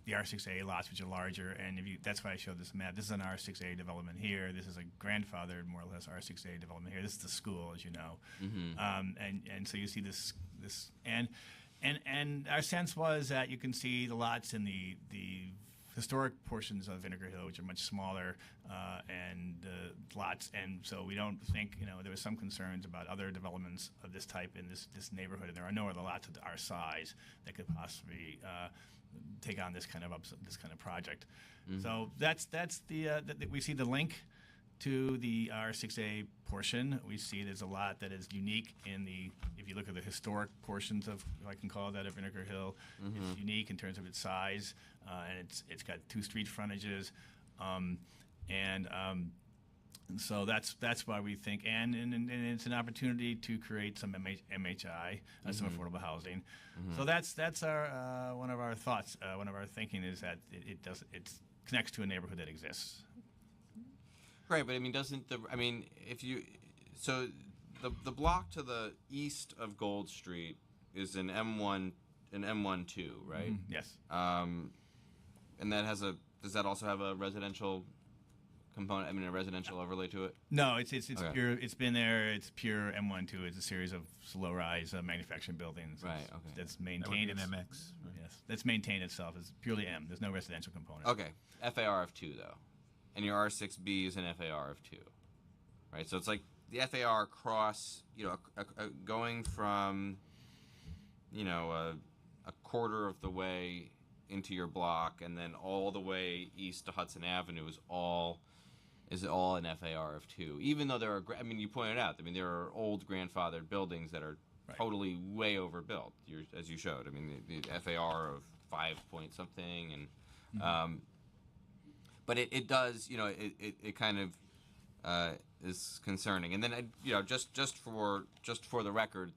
R6A lots, which are larger, and that's why I showed this map. This is an R6A development here. This is a grandfathered, more or less, R6A development here. This is the school, as you know, and so you see this and our sense was that you can see the lots in the historic portions of Vinegar Hill, which are much smaller, and lots, and so we don't think, there was some concerns about other developments of this type in this neighborhood, and there are no other lots of our size that could possibly take on this kind of project. Mm-hmm. So that's we see the link to the R6A portion. We see there's a lot that is unique if you look at the historic portions of, if I can call that, of Vinegar Hill, mm-hmm. It's unique in terms of its size, and it's got 2 street frontages, and so that's why we think, and it's an opportunity to create some MHI, some affordable housing. Mm-hmm. So that's our one of our thoughts, one of our thinking is that it connects to a neighborhood that exists. Right, but the block to the east of Gold Street is an M1, an M12, right? Yes. And that has a. Does that also have a residential component? I mean, a residential overlay to it? No, it's Okay. pure. It's been there. It's pure M12. It's a series of low-rise manufacturing buildings. Right. It's- Okay. That's That would maintained. be an its- MX. Right. Yes. That's maintained itself. It's purely M. There's no residential component. Okay. FAR of 2 though, and your R6B is an FAR of 2, right? So it's like the FAR across, going from, a quarter of the way into your block and then all the way east to Hudson Avenue is all an FAR of 2. Even though there are, you pointed out, there are old grandfathered buildings that are totally way overbuilt. As you showed, the FAR of 5 point something, and but it does, it kind of is concerning. And then just for the record,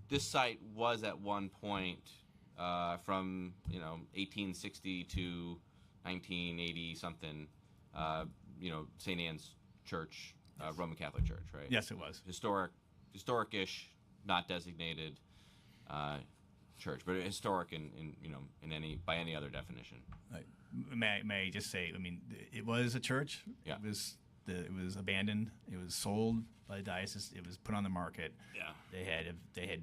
this site was at one point from 1860 to 1980 something. St. Anne's Church, Roman Catholic Church, right? Yes, it was. Historic-ish, not designated church, but historic by any other definition. Right. May I just say? It was a church. Yeah. It was abandoned. It was sold by the diocese. It was put on the market. Yeah. They had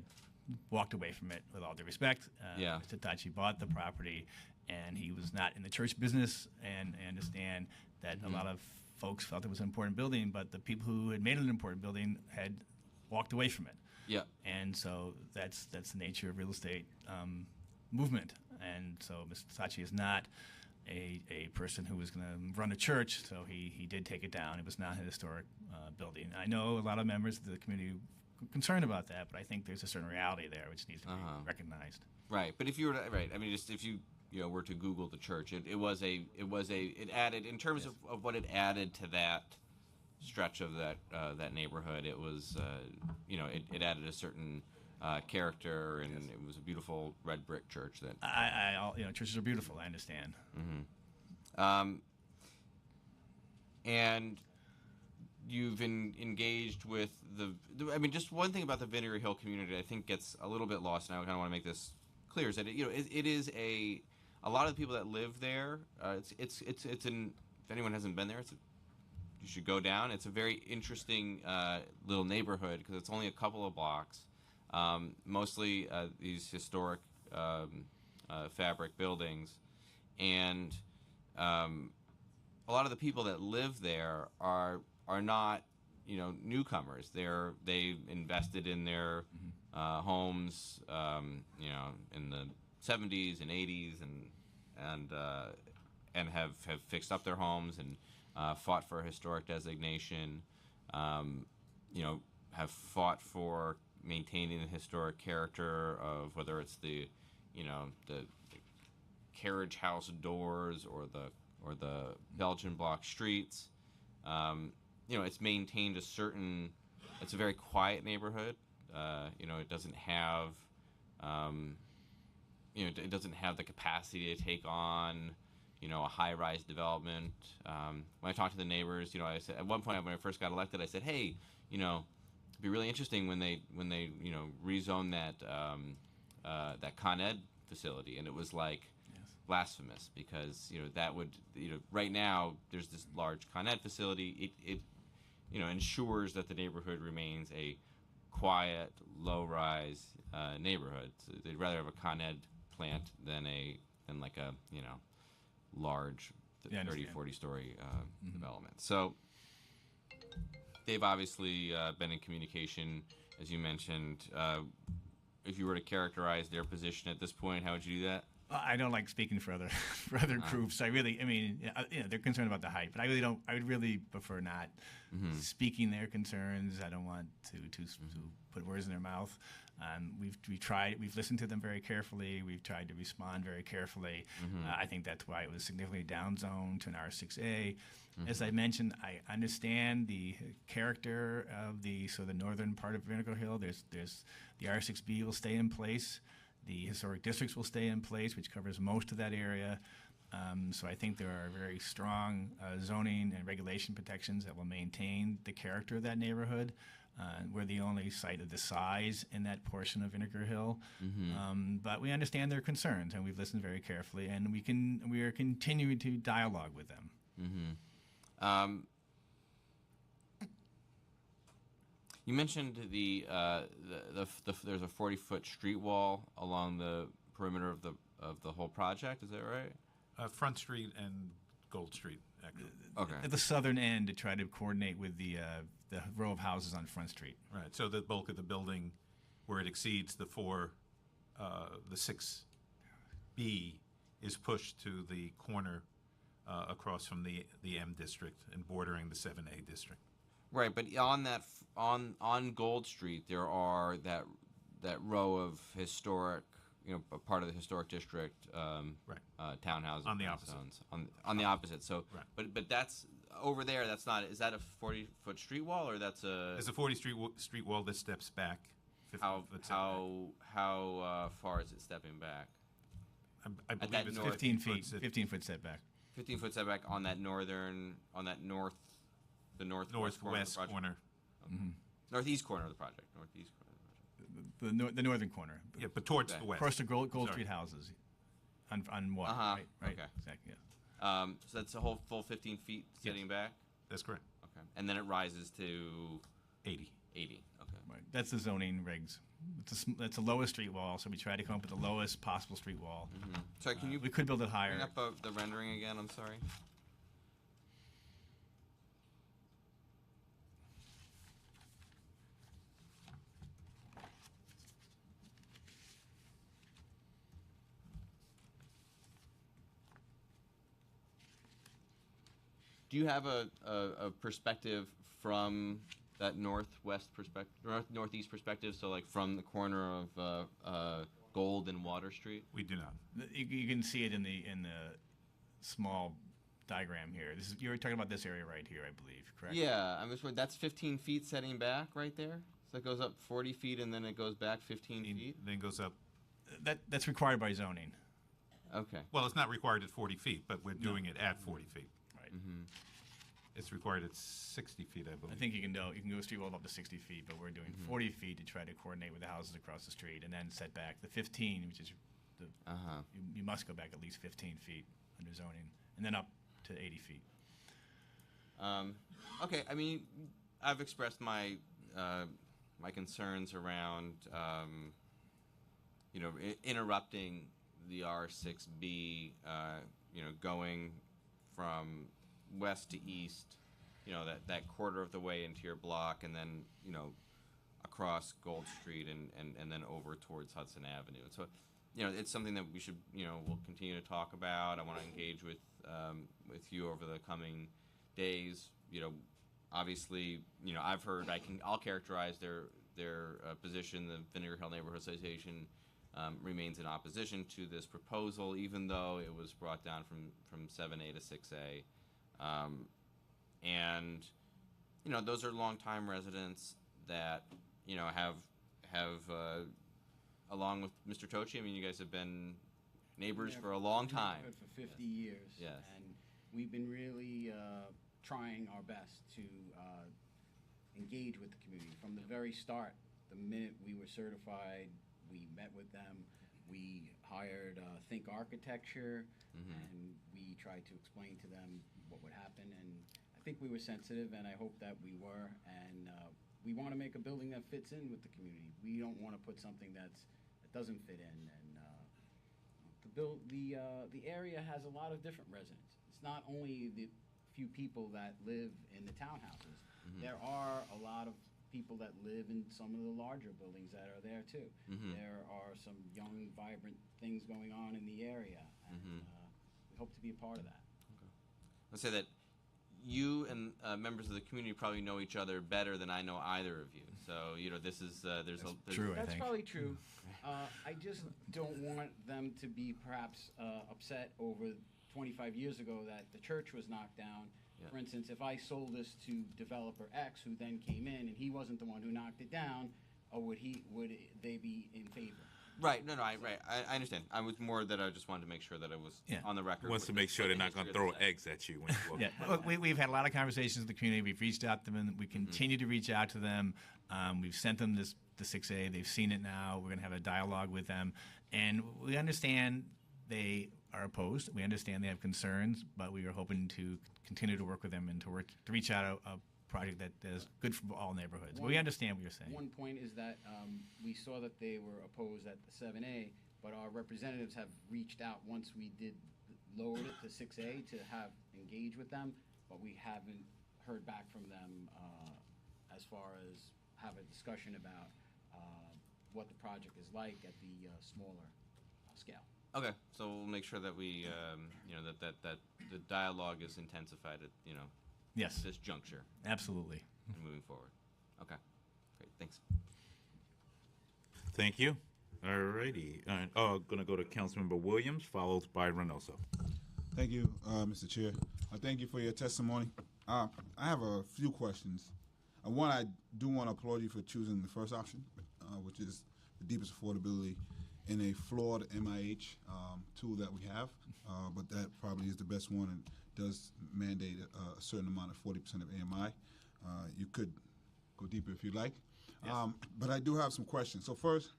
walked away from it with all due respect. Yeah. Mr. Tachi bought the property, and he was not in the church business. And I understand that a lot of folks felt it was an important building, but the people who had made it an important building had walked away from it. Yeah. And so that's the nature of real estate movement. And so Mr. Tachi is not a person who was going to run a church, so he did take it down. It was not a historic building. I know a lot of members of the community were concerned about that, but I think there's a certain reality there which needs to be recognized. Right, but if you were to, just if you were to Google the church, it added in terms of what it added to that stretch of that neighborhood. It was it added a certain character, and it was a beautiful red brick church. That churches are beautiful. I understand. Mm-hmm. And you've engaged with just one thing about the Vinery Hill community I think gets a little bit lost, and I kind of want to make this clear, is that it is a lot of the people that live there. If anyone hasn't been there, you should go down. It's a very interesting little neighborhood because it's only a couple of blocks, mostly these historic fabric buildings, and a lot of the people that live there are not newcomers. They invested in their homes in the 70s and 80s and have fixed up their homes and fought for a historic designation, have fought for maintaining the historic character of whether it's the carriage house doors or the Belgian block streets. It's maintained it's a very quiet neighborhood. It doesn't have it doesn't have the capacity to take on a high-rise development. When I talked to the neighbors, I said at one point when I first got elected, I said, hey, it'd be really interesting when they rezone that Con Ed facility, and it was like blasphemous because that would right now there's this large Con Ed facility. It ensures that the neighborhood remains a quiet, low-rise neighborhood. So they'd rather have a Con Ed plant than like a large 30, 40-story development. So they've obviously been in communication, as you mentioned. If you were to characterize their position at this point, how would you do that? I don't like speaking for other groups. They're concerned about the height, but I really don't. I would really prefer not speaking their concerns. I don't want to put words in their mouth. We've tried. We've listened to them very carefully. We've tried to respond very carefully. I think that's why it was significantly downzoned to an R6A. As I mentioned, I understand the character of the northern part of Vinegar Hill. There's the R6B will stay in place. The historic districts will stay in place, which covers most of that area. So I think there are very strong zoning and regulation protections that will maintain the character of that neighborhood. We're the only site of the size in that portion of Vinegar Hill. But we understand their concerns, and we've listened very carefully, and we are continuing to dialogue with them. You mentioned there's a 40-foot street wall along the perimeter of the whole project. Is that right? Front Street and Gold Street, actually. Okay. At the southern end to try to coordinate with the row of houses on Front Street. Right. So the bulk of the building, where it exceeds the 6B, is pushed to the corner across from the M district and bordering the 7A district. Right, but on Gold Street there are that row of historic, part of the historic district, townhouses On the opposite. zones, on the opposite. So, Right. but that's over there. That's not. Is that a 40-foot street wall, or that's a? There's a 40 street wall that steps back. 15 How foot setback. how far is it stepping back? I At believe that it's north- 15 foot feet, set- 15-foot setback. 15-foot setback on that northwest corner. Northeast corner of the project. Northeast corner of the project. The northern corner. Yeah, but towards Okay. the west. Across the Gold Sorry. Street houses. On what? Uh-huh. Right. Okay. Exactly. Yeah. So that's a whole full 15 feet setting back. That's correct. Okay, and then it rises to 80. 80. Okay. Right. That's the zoning regs. That's the lowest street wall, so we try to come up with the lowest possible street wall. Sorry, can you We could build it higher. bring up the rendering again? I'm sorry. Do you have a perspective from that northwest perspective, northeast perspective? So like from the corner of Gold and Water Street? We do not. You can see it in the small diagram here. You're talking about this area right here, I believe, correct? Yeah, I'm just that's 15 feet setting back right there. So it goes up 40 feet and then it goes back 15 feet. Then goes up. That's required by zoning. Okay. Well, it's not required at 40 feet, but we're doing it at 40 feet. Right. It's required at 60 feet, I believe. I think you can go a street wall up to 60 feet, but we're doing 40 feet to try to coordinate with the houses across the street, and then set back the 15, which is you must go back at least 15 feet under zoning, and then up to 80 feet. Okay, I mean, I've expressed my my concerns around interrupting the R6B, going from west to east, that quarter of the way into your block, and then across Gold Street and then over towards Hudson Avenue. So, it's something that we should we'll continue to talk about. I want to engage with you over the coming days. Obviously, I've heard I'll characterize their position. The Vinegar Hill Neighborhood Association remains in opposition to this proposal, even though it was brought down from 7A to 6A. And those are longtime residents that have along with Mr. Tochi. I mean, you guys have been neighbors for a long time. For 50 years. Yes. And we've been really trying our best to engage with the community from the very start. The minute we were certified, we met with them. We hired Think Architecture, and we tried to explain to them what would happen. And I think we were sensitive, and I hope that we were. And we want to make a building that fits in with the community. We don't want to put something that doesn't fit in. And the area has a lot of different residents. It's not only the few people that live in the townhouses. There are a lot of people that live in some of the larger buildings that are there too. There are some young, vibrant things going on in the area, and we hope to be a part of that. Let's say that you and members of the community probably know each other better than I know either of you. So this is there's true. That's probably true. I just don't want them to be perhaps upset over 25 years ago that the church was knocked down. Yeah. For instance, if I sold this to developer X, who then came in and he wasn't the one who knocked it down, or would they be in favor? Right. No. I understand. I was more that I just wanted to make sure that I was on the record. Wants to make sure they're not going to throw eggs at you when you walk. Yeah, look, we've had a lot of conversations with the community. We've reached out to them. We continue to reach out to them. We've sent them the 6A. They've seen it now. We're going to have a dialogue with them. And we understand they are opposed. We understand they have concerns, but we are hoping to continue to work with them and to reach out a project that is good for all neighborhoods. But we understand what you're saying. One point is that we saw that they were opposed at the 7A, but our representatives have reached out once we did lowered it to 6A to have engage with them, but we haven't heard back from them as far as have a discussion about what the project is like at the smaller scale. Okay, so we'll make sure that we, that the dialogue is intensified at, Yes. this juncture. Absolutely. And moving forward. Okay, great, thanks. Thank you. All righty. Going to go to Councilmember Williams, followed by Reynoso. Thank you, Mr. Chair. Thank you for your testimony. I have a few questions. One, I do want to applaud you for choosing the first option, which is the deepest affordability in a flawed MIH tool that we have, but that probably is the best one and does mandate a certain amount of 40% of AMI. You could go deeper if you like. Yes. But I do have some questions. So first,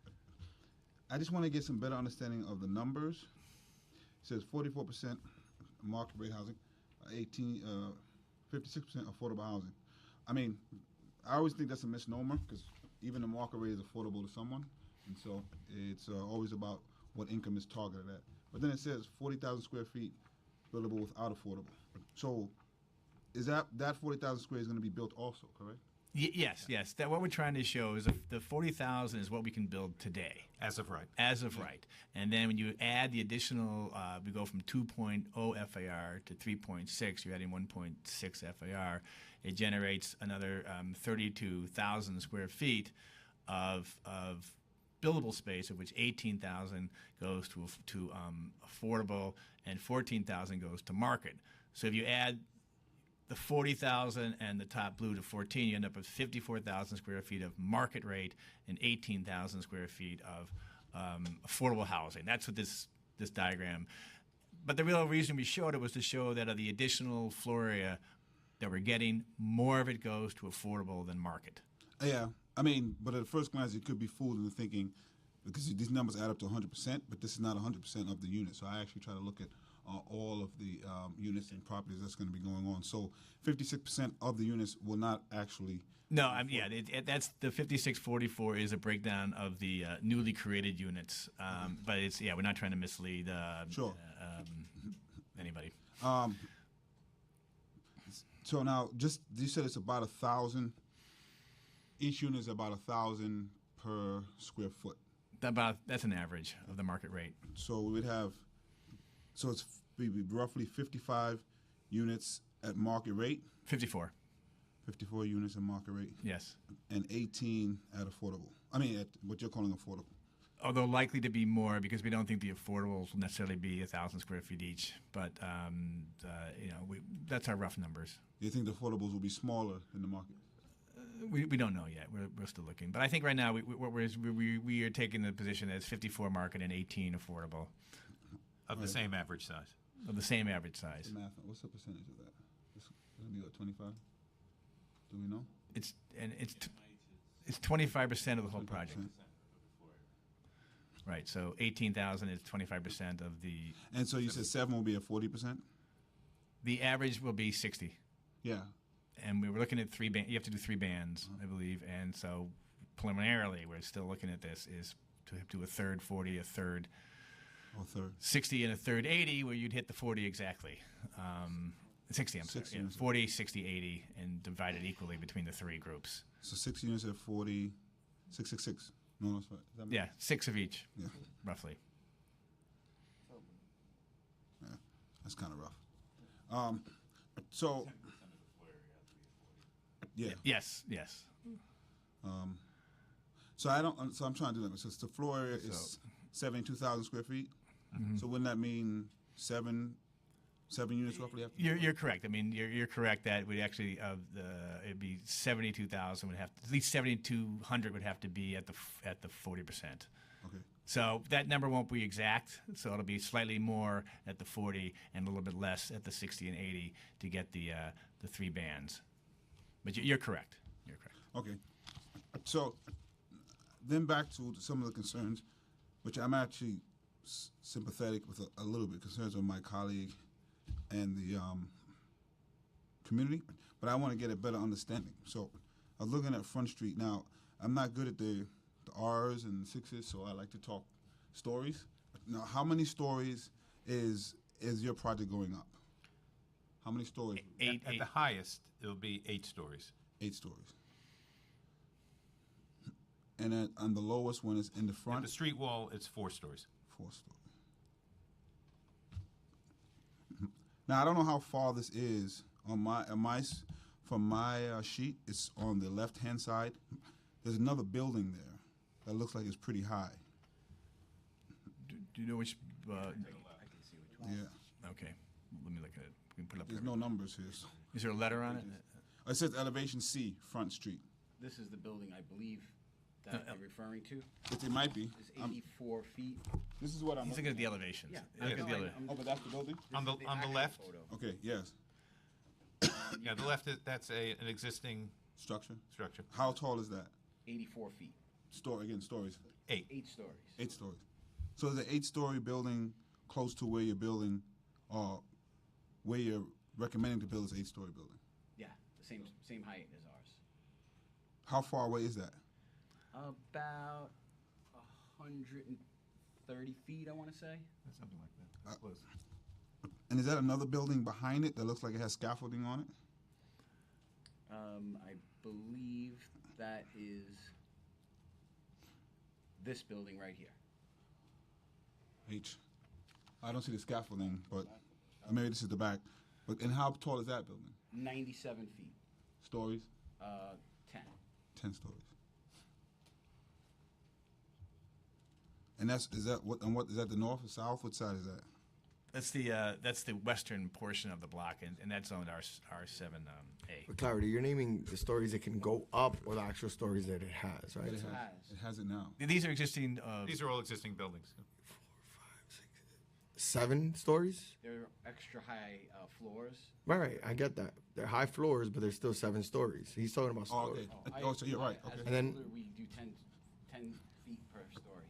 I just want to get some better understanding of the numbers. It says 44% market rate housing, 56% affordable housing. I mean, I always think that's a misnomer because even the market rate is affordable to someone. And so it's always about what income is targeted at. But then it says 40,000 square feet buildable without affordable. So is that 40,000 square is going to be built also, correct? Yes. That what we're trying to show is the 40,000 is what we can build today. As of right. As of right. And then when you add the additional, we go from 2.0 FAR to 3.6, you're adding 1.6 FAR. It generates another 32,000 square feet of buildable space, of which 18,000 goes to affordable and 14,000 goes to market. So if you add the 40,000 and the top blue to 14, you end up with 54,000 square feet of market rate and 18,000 square feet of affordable housing. That's what this diagram. But the real reason we showed it was to show that of the additional floor area that we're getting, more of it goes to affordable than market. Yeah, I mean, but at first glance, you could be fooled into thinking, because these numbers add up to 100%, but this is not 100% of the unit. So I actually try to look at all of the units and properties that's going to be going on. So 56% of the units will not actually. No, that's the 5644 is a breakdown of the newly created units, but it's we're not trying to mislead anybody. So now, you said it's about 1,000. Each unit is about 1,000 per square foot. That's an average of the market rate. So we would have. So it's roughly 55 units at market rate. 54. 54 units at market rate. Yes. And 18 at affordable. I mean, at what you're calling affordable. Although likely to be more because we don't think the affordables will necessarily be 1,000 square feet each. But that's our rough numbers. Do you think the affordables will be smaller than the market? We don't know yet. We're still looking. But I think right now we are taking the position as 54 market and 18 affordable. Of the same average size. Of the same average size. The math. What's the percentage of that? It's going to be what, 25? Do we know? It's 25% of the whole project. Right. So 18,000 is 25% of the. And so you said 7 will be at 40%. The average will be 60. Yeah. And we were looking at 3 bands. You have to do 3 bands, I believe. And so preliminarily, we're still looking at this is to do a third 40, a third. 60 and a third 80, where you'd hit the 40 exactly. 60, I'm sorry. 40, 60, 80, and divide it equally between the 3 groups. So 6 units at 40, 666. No, that's right. Yeah, 6 of each, roughly. Yeah, that's kind of rough. So, yeah. Yes. So I'm trying to do that. So the floor area is 72,000 square feet. Mm-hmm. So wouldn't that mean seven units roughly? You're correct. I mean, you're correct that we actually it'd be 72,000 would have to, at least 7,200 would have to be at the 40%. Okay. So that number won't be exact. So it'll be slightly more at the 40 and a little bit less at the 60 and 80 to get the 3 bands. But you're correct. You're correct. Okay. So then back to some of the concerns, which I'm actually sympathetic with a little bit, concerns of my colleague and the community, but I want to get a better understanding. So I was looking at Front Street. Now, I'm not good at the R's and the Sixes, so I like to talk stories. Now, how many stories is your project going up? How many stories? At the highest, it'll be 8 stories. 8 stories. And on the lowest one is in the front? At the street wall, it's 4 stories. 4 stories. Now, I don't know how far this is on from my sheet. It's on the left-hand side. There's another building there that looks like it's pretty high. Do you know which? I can see which one. Yeah. Okay. Let me look at it. We can put it up There's there. no numbers here. So. Is there a letter on it? It says elevation C, Front Street. This is the building, I believe, that you're referring to. It might be. It's 84 feet. This is what I'm He's looking at the elevation. Yeah. Look at the elevation. Oh, but that's the building? On the left. Okay, yes. Yeah, the left, that's an existing Structure? structure. How tall is that? 84 feet. Stories. 8. 8 stories. 8 stories. So is the 8-story building close to where you're building, or where you're recommending to build this 8-story building? Yeah, the same height as ours. How far away is that? About 130 feet, I want to say. Something like that. That's close. And is that another building behind it that looks like it has scaffolding on it? I believe that is this building right here. H. I don't see the scaffolding, but maybe this is the back. And how tall is that building? 97 feet. Stories? 10. 10 stories. And is that the north or south? What side is that? That's the western portion of the block, and that's on R7A. For clarity, you're naming the stories that can go up or the actual stories that it has, right? It has it now. These are existing. These are all existing buildings. 7 stories? They're extra high floors. Right, I get that. They're high floors, but they're still 7 stories. He's talking about stories. Okay. So you're right. As Okay. a And then- builder, we do 10 feet per story.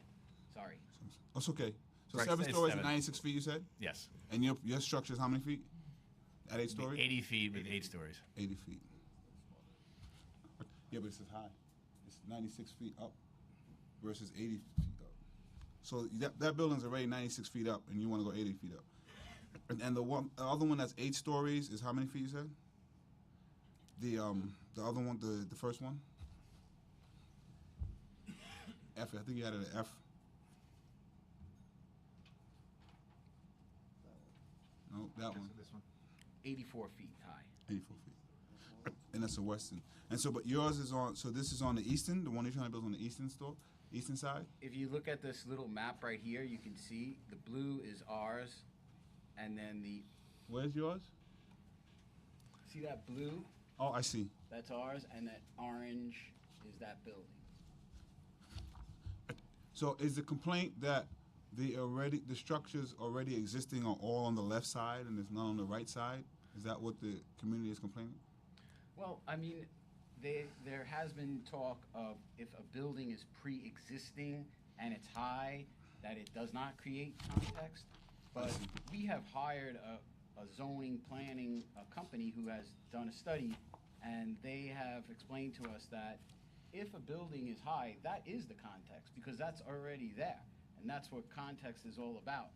Sorry. That's okay. So Right, 7 it's stories 7. and 96 feet, you said? Yes. And your structure is how many feet? At 8 stories? 80 feet with 8 stories. 80 feet. Yeah, but it's high. It's 96 feet up versus 80 feet up. So that building's already 96 feet up, and you want to go 80 feet up. And the other one that's 8 stories is how many feet, you said? The other one, the first one? F, I think you had it at F. No, that one. This one. 84 feet high. 84 feet. And that's the western. And so, but yours is on, so this is on the eastern, the one you're trying to build on the eastern side? If you look at this little map right here, you can see the blue is ours, and then Where's yours? see that blue? Oh, I see. That's ours, and that orange is that building. So is the complaint that the structures already existing are all on the left side and there's none on the right side? Is that what the community is complaining? Well, I mean, there has been talk of if a building is pre-existing and it's high, that it does not create context. But we have hired a zoning planning company who has done a study, and they have explained to us that if a building is high, that is the context, because that's already there. And that's what context is all about.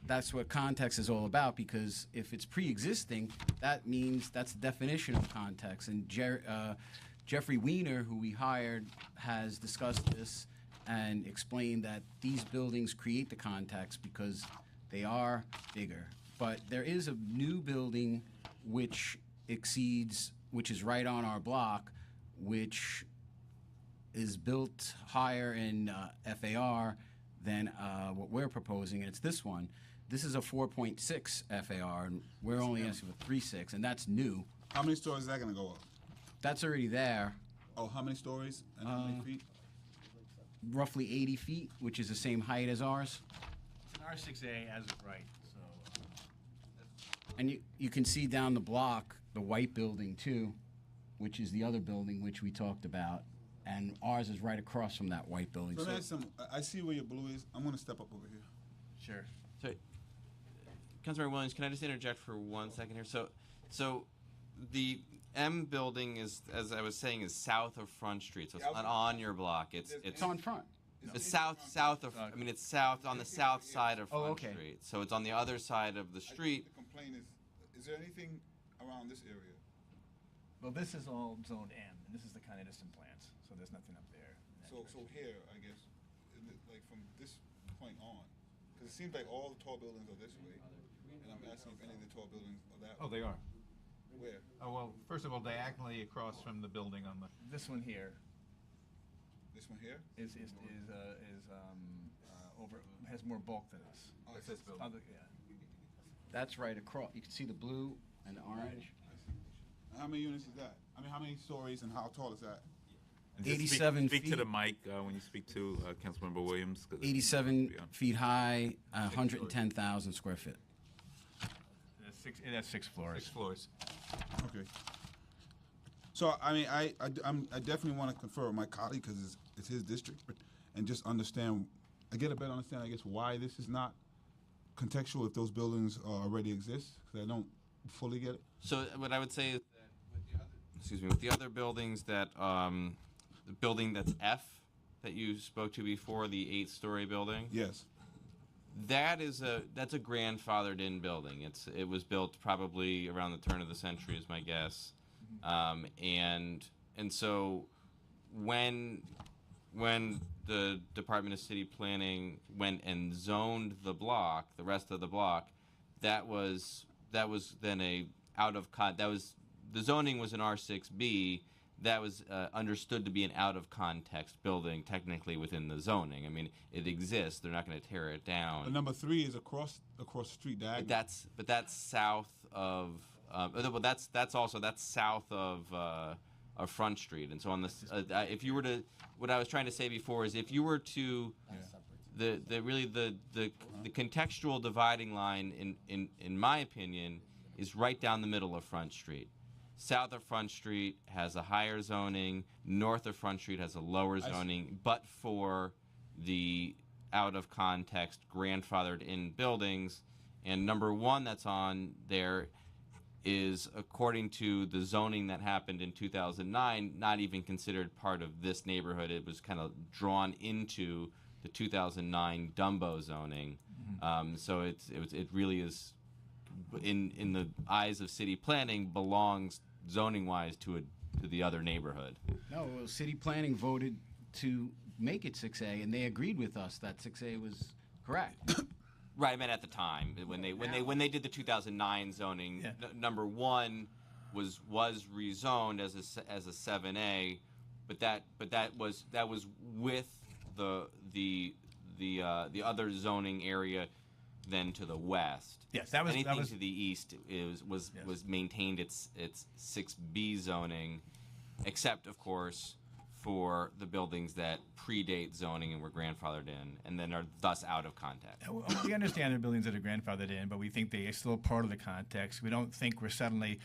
That's what context is all about, because if it's pre-existing, that means that's the definition of context. And Jeffrey Weiner, who we hired, has discussed this and explained that these buildings create the context because they are bigger. But there is a new building which is right on our block, which is built higher in FAR than what we're proposing, and it's this one. This is a 4.6 FAR, and we're only asking for 3.6, and that's new. How many stories is that going to go up? That's already there. Oh, how many stories and how many feet? roughly 80 feet, which is the same height as ours. It's an R6A as of right, so. And you can see down the block, the white building too, which is the other building which we talked about. And ours is right across from that white building. So there's some. I see where your blue is. I'm going to step up over here. Sure. So, Councilmember Williams, can I just interject for 1 second here? So the M building is, as I was saying, is south of Front Street, so it's not on your block. It's on front. It's south of. I mean, it's south on the south side of Front okay. Street. So it's on the other side of the street. The complaint is there anything around this area? Well, this is all zoned M, and this is the kind of distant plants, so there's nothing up there. So here, I guess, isn't it like from this point on, because it seems like all the tall buildings are this way, and I'm asking if any of the tall buildings are that way. Oh, they are. Where? Oh, well, first of all, diagonally across from the building on the. This one here This one here? is over, has more bulk than us. Oh, That's this building. Yeah. That's right across. You can see the blue and the orange. How many units is that? I mean, how many stories and how tall is that? And just 87 speak to feet. the mic when you speak to Councilmember Williams. 'cause 87 yeah. feet high, 110,000 square feet. It has 6 floors. 6 floors. Okay. So I mean, I definitely want to confer with my colleague because it's his district, and just understand. I get a better understanding, I guess, why this is not contextual if those buildings already exist. Because I don't fully get it. So what I would say is that with the other buildings that the building that's F that you spoke to before, the 8-story building. Yes. That's a grandfathered in building. It was built probably around the turn of the century, is my guess. And so when the Department of City Planning went and zoned the block, the rest of the block, that was then the zoning was an R6B. That was understood to be an out of context building, technically within the zoning. I mean, it exists. They're not going to tear it down. But number 3 is across the street diagonal. But that's south of. That's south of Front Street, and so on this. If you were to, what I was trying to say before is, if you were to, the contextual dividing line in my opinion is right down the middle of Front Street. South of Front Street has a higher zoning. North of Front Street has a lower zoning, but for the out of context grandfathered in buildings. And number 1 that's on there is, according to the zoning that happened in 2009, not even considered part of this neighborhood. It was kind of drawn into the 2009 Dumbo zoning. So it really is, in the eyes of city planning, belongs zoning-wise to the other neighborhood. No, well, city planning voted to make it 6A, and they agreed with us that 6A was correct. Right, I meant at the time when they did the 2009 zoning. Number 1 was rezoned as a 7A, but that was with the other zoning area then to the west. Yes, that was anything to the east was maintained its 6B zoning, except of course for the buildings that predate zoning and were grandfathered in, and then are thus out of context. We understand the buildings that are grandfathered in, but we think they are still part of the context. We don't think we're suddenly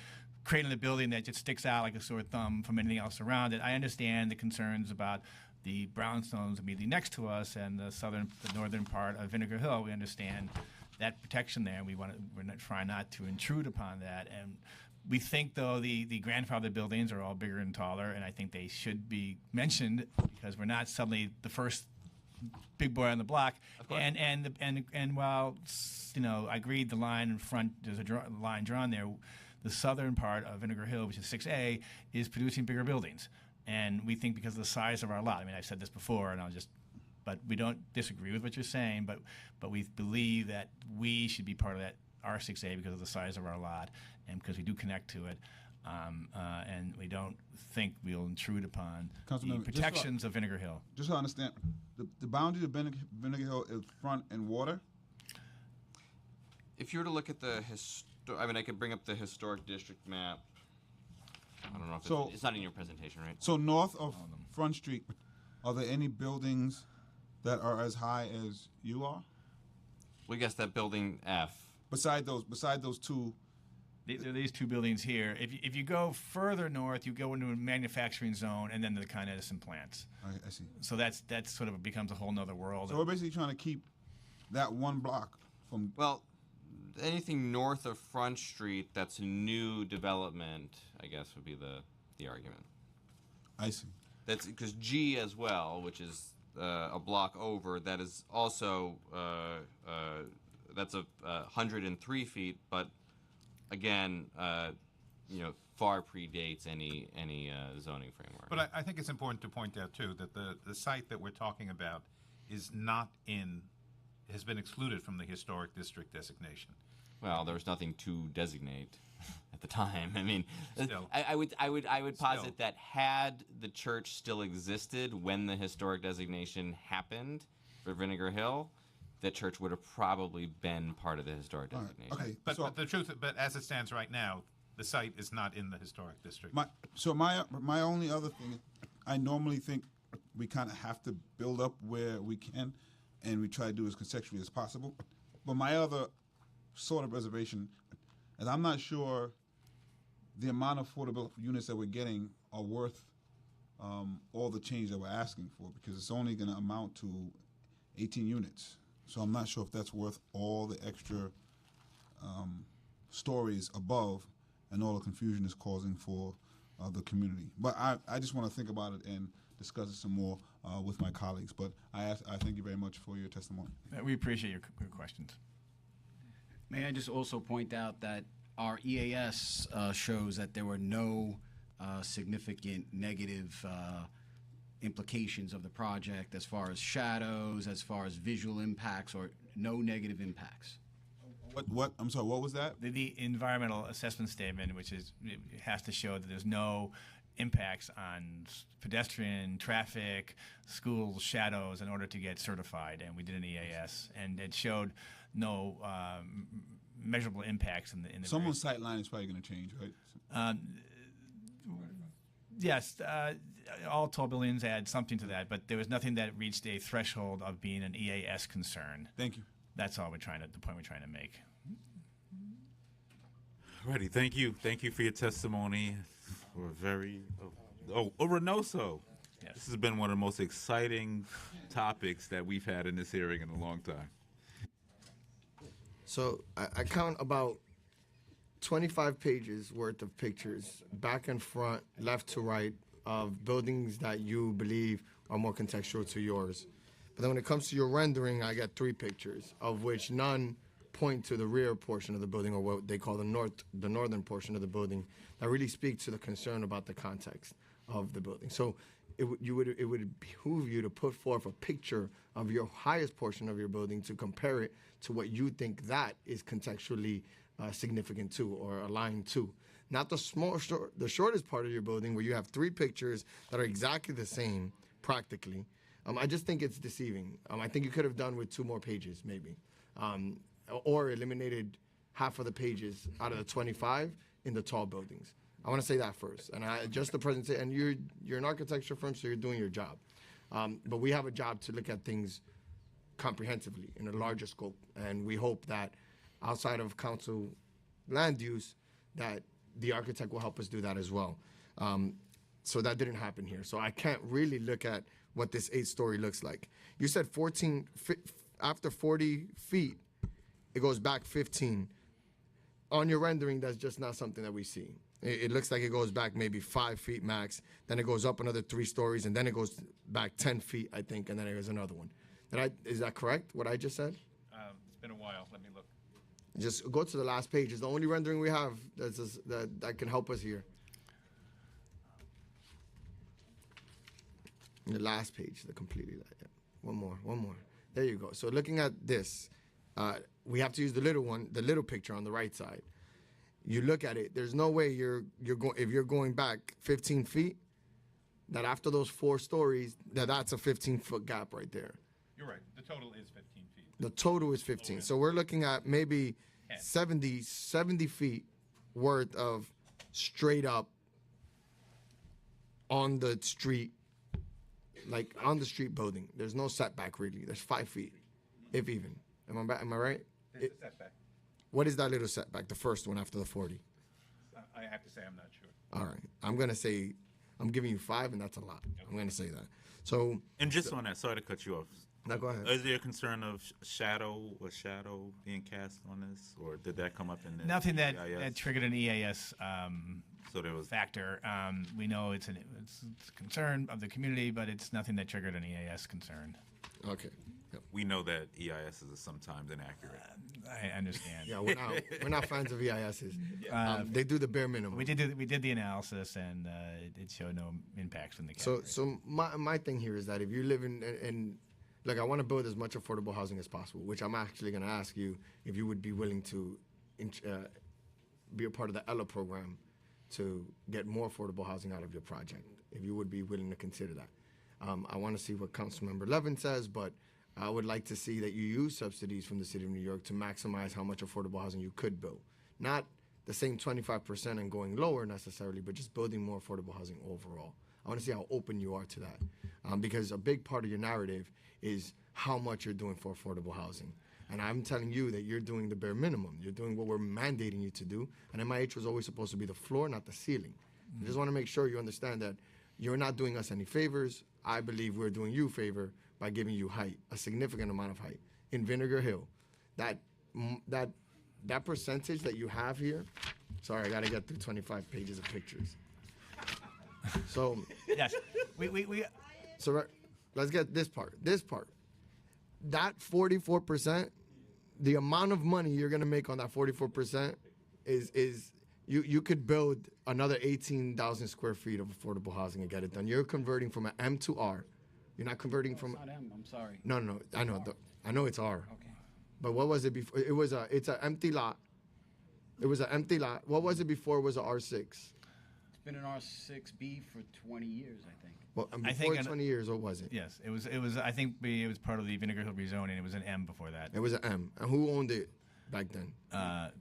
creating a building that just sticks out like a sore thumb from anything else around it. I understand the concerns about the brownstones immediately next to us and the northern part of Vinegar Hill. We understand that protection there, and we're not trying not to intrude upon that. And we think, though, the grandfather buildings are all bigger and taller, and I think they should be mentioned because we're not suddenly the first big boy on the block. And while I agreed the line in front, there's a line drawn there. The southern part of Vinegar Hill, which is 6A, is producing bigger buildings, and we think because of the size of our lot. I mean, I've said this before, and but we don't disagree with what you're saying, but we believe that we should be part of that R6A because of the size of our lot and because we do connect to it, and we don't think we'll intrude upon the protections of Vinegar Hill. Just so I understand, the boundary of Vinegar Hill is front and water? If you were to look at I could bring up the historic district map. I don't know if it's not in your presentation, right? So north of Front Street, are there any buildings that are as high as you are? We guess that building F. Beside those two. These two buildings here. If you go further north, you go into a manufacturing zone, and then the kind Edison plants. I see. So that's sort of becomes a whole nother world. So we're basically trying to keep that one block from. Well, anything north of Front Street that's new development, I guess, would be the argument. I see. That's because G as well, which is a block over. That is also that's 103 feet, but again, far predates any zoning framework. But I think it's important to point out too that the site that we're talking about is has been excluded from the historic district designation. Well, there was nothing to designate at the time. I mean, Still. I would posit Still. that had the church still existed when the historic designation happened for Vinegar Hill, that church would have probably been part of the historic designation. Okay, But the truth, but as it stands right now, the site is not in the historic district. My only other thing, I normally think we kind of have to build up where we can, and we try to do as conceptually as possible. But my other sort of reservation is I'm not sure the amount of affordable units that we're getting are worth all the change that we're asking for, because it's only going to amount to 18 units. So I'm not sure if that's worth all the extra stories above and all the confusion it's causing for the community. But I just want to think about it and discuss it some more with my colleagues. But I thank you very much for your testimony. We appreciate your questions. May I just also point out that our EAS shows that there were no significant negative implications of the project as far as shadows, as far as visual impacts, or no negative impacts. What? I'm sorry, what was that? The environmental assessment statement, which it has to show that there's no impacts on pedestrian, traffic, school shadows in order to get certified, and we did an EAS, and it showed no measurable impacts in the. Someone's sight line is probably going to change, right? Yes, all tall buildings add something to that, but there was nothing that reached a threshold of being an EAS concern. Thank you. That's all the point we're trying to make. Alrighty, thank you. Thank you for your testimony. We're very Reynoso. Yes. This has been one of the most exciting topics that we've had in this hearing in a long time. So I count about 25 pages worth of pictures, back and front, left to right, of buildings that you believe are more contextual to yours. But then when it comes to your rendering, I get 3 pictures, of which none point to the rear portion of the building, or what they call the northern portion of the building, that really speak to the concern about the context of the building. So it would behoove you to put forth a picture of your highest portion of your building to compare it to what you think that is contextually significant to or aligned to. Not the the shortest part of your building where you have 3 pictures that are exactly the same practically. I just think it's deceiving. I think you could have done with 2 more pages maybe, or eliminated half of the pages out of the 25 in the tall buildings. I want to say that first. And just the presentation, and you're an architecture firm, so you're doing your job. But we have a job to look at things comprehensively in a larger scope, and we hope that outside of council land use, that the architect will help us do that as well. So that didn't happen here. So I can't really look at what this 8-story looks like. You said 14, after 40 feet, it goes back 15. On your rendering, that's just not something that we see. It looks like it goes back maybe 5 feet max, then it goes up another 3 stories, and then it goes back 10 feet, I think, and then there's another one. Is that correct, what I just said? It's been a while. Let me look. Just go to the last page. It's the only rendering we have that can help us here. The last page, the completely. Yeah. One more. There you go. So looking at this, we have to use the little picture on the right side. You look at it. There's no way if you're going back 15 feet, that after those 4 stories, that's a 15-foot gap right there. You're right. The total is 15 feet. The total is 15. So we're looking at maybe 70 feet worth of straight up on the street like on the street building. There's no setback really. There's 5 feet, if even. Am I right? There's a setback. What is that little setback? The first one after the 40. I have to say I'm not sure. All right. I'm gonna say, I'm giving you 5, and that's a lot. I'm gonna say that. So. And just on that, sorry to cut you off. No, go ahead. Is there a concern of shadow being cast on this, or did that come up in the Nothing that EIS? triggered an EAS So there was factor. We know it's a concern of the community, but it's nothing that triggered an EAS concern. Okay. We know that EISs are sometimes inaccurate. I understand. Yeah, we're not fans of EISs. They do the bare minimum. We did the analysis, and it showed no impacts from the category. So my thing here is that if you live in look, I want to build as much affordable housing as possible, which I'm actually going to ask you if you would be willing to be a part of the ELA program to get more affordable housing out of your project, if you would be willing to consider that. I want to see what Councilmember Levin says, but I would like to see that you use subsidies from the City of New York to maximize how much affordable housing you could build. Not the same 25% and going lower necessarily, but just building more affordable housing overall. I want to see how open you are to that, because a big part of your narrative is how much you're doing for affordable housing. And I'm telling you that you're doing the bare minimum. You're doing what we're mandating you to do. And MIH was always supposed to be the floor, not the ceiling. I just want to make sure you understand that you're not doing us any favors. I believe we're doing you a favor by giving you height, a significant amount of height. In Vinegar Hill, that percentage that you have here, sorry, I got to get through 25 pages of pictures. So yes, we so let's get this part. That 44%, the amount of money you're gonna make on that 44% is you could build another 18,000 square feet of affordable housing and get it done. You're converting from an M to R. You're not converting from. It's not M. I'm sorry. No. I know. I know it's R. Okay. But what was it before? It's an empty lot. It was an empty lot. What was it before? It was an R6. It's been an R6B for 20 years, I think. Well, I before think 20 years, what was it? Yes, it was. I think it was part of the Vinegar Hill rezoning. It was an M before that. It was an M. And who owned it back then?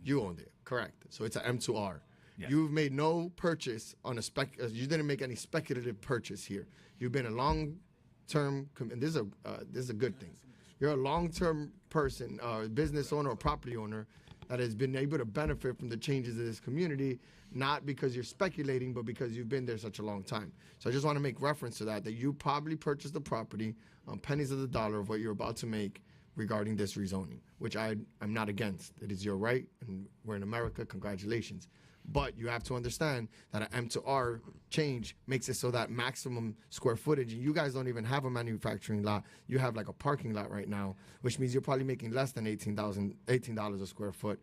You owned it, correct. So it's an M to R. Yes. You've made no purchase on a you didn't make any speculative purchase here. You've been a long-term, and this is a good thing. You're a long-term person, business owner or property owner that has been able to benefit from the changes of this community, not because you're speculating, but because you've been there such a long time. So I just want to make reference to that you probably purchased the property on pennies of the dollar of what you're about to make regarding this rezoning, which I'm not against. It is your right, and we're in America, congratulations. But you have to understand that an M to R change makes it so that maximum square footage, and you guys don't even have a manufacturing lot. You have like a parking lot right now, which means you're probably making less than $18 a square foot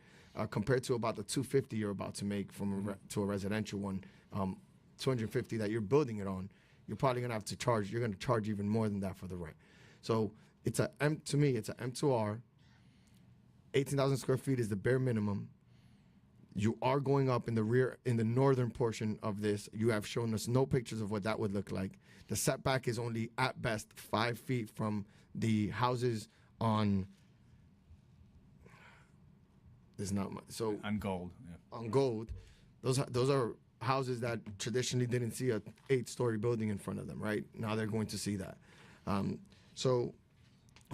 compared to about the $250 you're about to make from to a residential one, $250 that you're building it on. You're probably gonna have to charge. You're gonna charge even more than that for the rent. So it's a M to me. It's an M to R. 18,000 square feet is the bare minimum. You are going up in the northern portion of this. You have shown us no pictures of what that would look like. The setback is only at best 5 feet from the houses on. There's not much. So on Gold. Yeah. On Gold, those are houses that traditionally didn't see a 8-story building in front of them. Right now they're going to see that. So,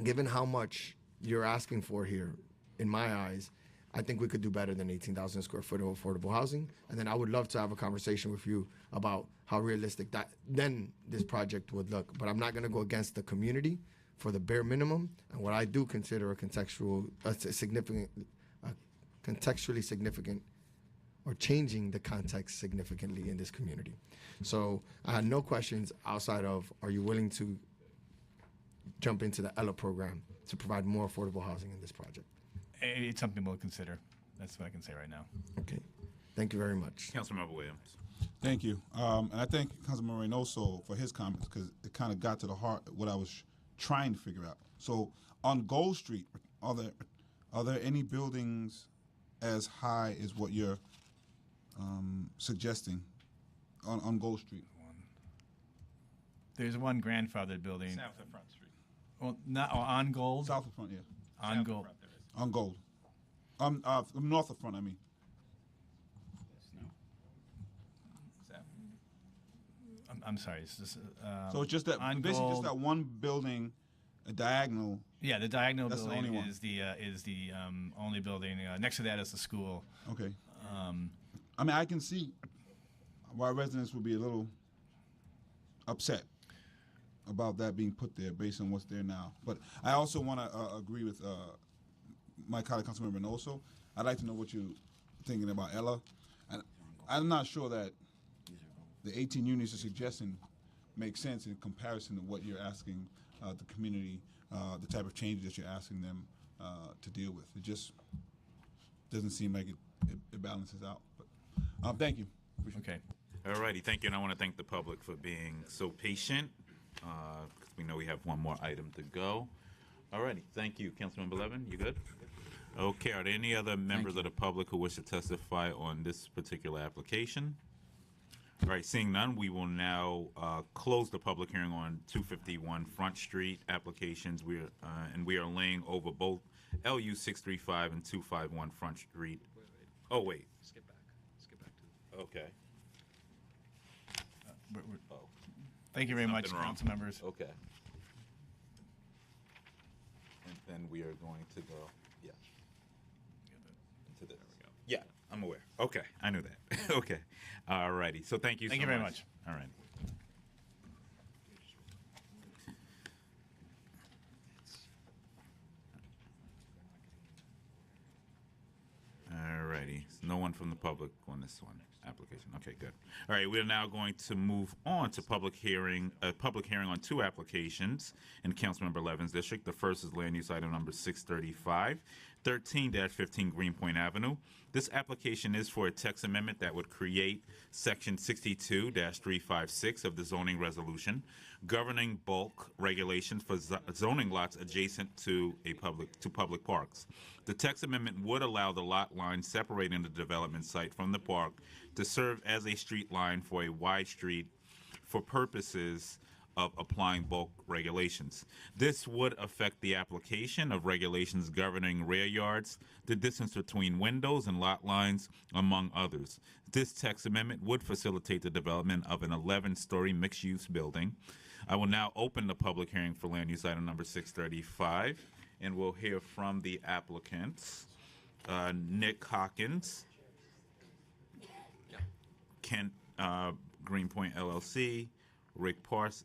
given how much you're asking for here, in my eyes, I think we could do better than 18,000 square foot of affordable housing. And then I would love to have a conversation with you about how realistic then this project would look. But I'm not going to go against the community for the bare minimum and what I do consider contextually significant, or changing the context significantly in this community. So I had no questions outside of, are you willing to jump into the ELA program to provide more affordable housing in this project? It's something we'll consider. That's what I can say right now. Okay. Thank you very much. Councilmember Williams. Thank you. And I thank Councilman Reynoso for his comments, because it kind of got to the heart of what I was trying to figure out. So on Gold Street, are there any buildings as high as what you're suggesting on Gold Street? There's one grandfathered building. South of Front Street. Well, not on Gold. South of Front, yeah. On South of Gold. Front, there is. On Gold. North of Front, I mean. I'm sorry. It's just, So it's just that on basically just Gold- that one building, a diagonal. Yeah, the diagonal That's the building only one. is the only building. Next to that is the school. Okay. I mean, I can see why residents would be a little upset about that being put there based on what's there now. But I also want to agree with my colleague, Councilmember Noso. I'd like to know what you're thinking about Ella. And I'm not sure that the 18 units you're suggesting makes sense in comparison to what you're asking the community, the type of changes that you're asking them to deal with. It just doesn't seem like it balances out. But thank you. Okay. All righty, thank you, and I want to thank the public for being so patient, because we know we have one more item to go. All righty, thank you. Councilmember Levin, you good? Okay, are there any other members of the public who wish to testify on this particular application? All right, seeing none, we will now close the public hearing on 251 Front Street applications. We are laying over both LU 635 and 251 Front Street. Oh, wait. Skip back to. Okay. Thank you very much, Something wrong. council members. Okay. And then we are going to go, yeah. Into this. There we go. Yeah, I'm aware. Okay, I knew that. Okay. All righty. So thank you Thank so you very much. much. All right. All righty. No one from the public on this one application. Okay, good. All right, we are now going to move on to public hearing on two applications in Councilmember Levin's district. The first is land use item number 635, 13-15 Greenpoint Avenue. This application is for a text amendment that would create section 62-356 of the zoning resolution governing bulk regulations for zoning lots adjacent to public parks. The text amendment would allow the lot line separating the development site from the park to serve as a street line for a wide street for purposes of applying bulk regulations. This would affect the application of regulations governing rear yards, the distance between windows and lot lines, among others. This text amendment would facilitate the development of an 11-story mixed-use building. I will now open the public hearing for land use item number 635, and we'll hear from the applicants. Nick Hawkins, Kent Greenpoint LLC, Rick Paris,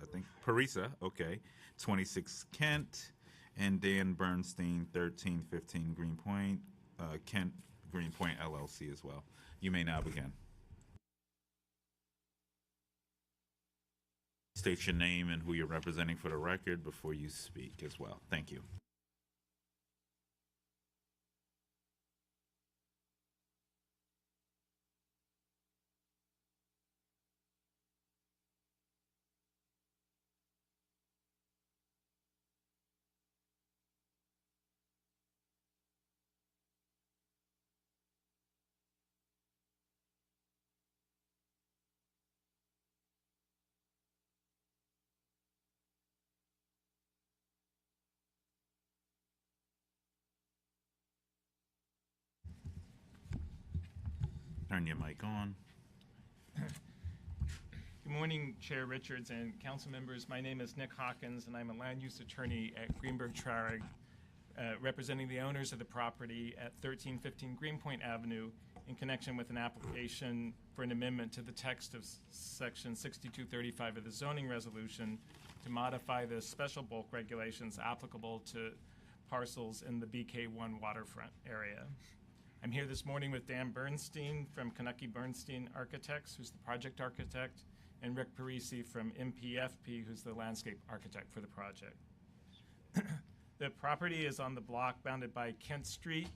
I think, Parisa, okay, 26 Kent, and Dan Bernstein, 1315 Greenpoint, Kent Greenpoint LLC as well. You may now begin. State your name and who you're representing for the record before you speak as well. Thank you. Turn your mic on. Good morning, Chair Richards and council members. My name is Nick Hawkins, and I'm a land use attorney at Greenberg Traurig, representing the owners of the property at 1315 Greenpoint Avenue in connection with an application for an amendment to the text of section 6235 of the zoning resolution to modify the special bulk regulations applicable to parcels in the BK1 waterfront area. I'm here this morning with Dan Bernstein from Kanucky Bernstein Architects, who's the project architect, and Rick Parisi from MPFP, who's the landscape architect for the project. The property is on the block bounded by Kent Street,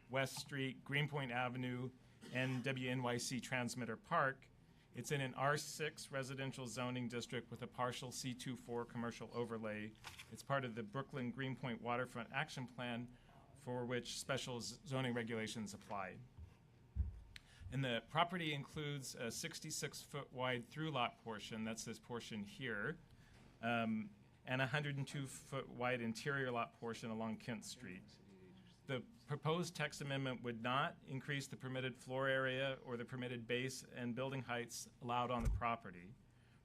West Street, Greenpoint Avenue, and WNYC Transmitter Park. It's in an R6 residential zoning district with a partial C24 commercial overlay. It's part of the Brooklyn Greenpoint Waterfront Action Plan, for which special zoning regulations apply. And the property includes a 66-foot wide through lot portion, that's this portion here, and a 102-foot wide interior lot portion along Kent Street. The proposed text amendment would not increase the permitted floor area or the permitted base and building heights allowed on the property.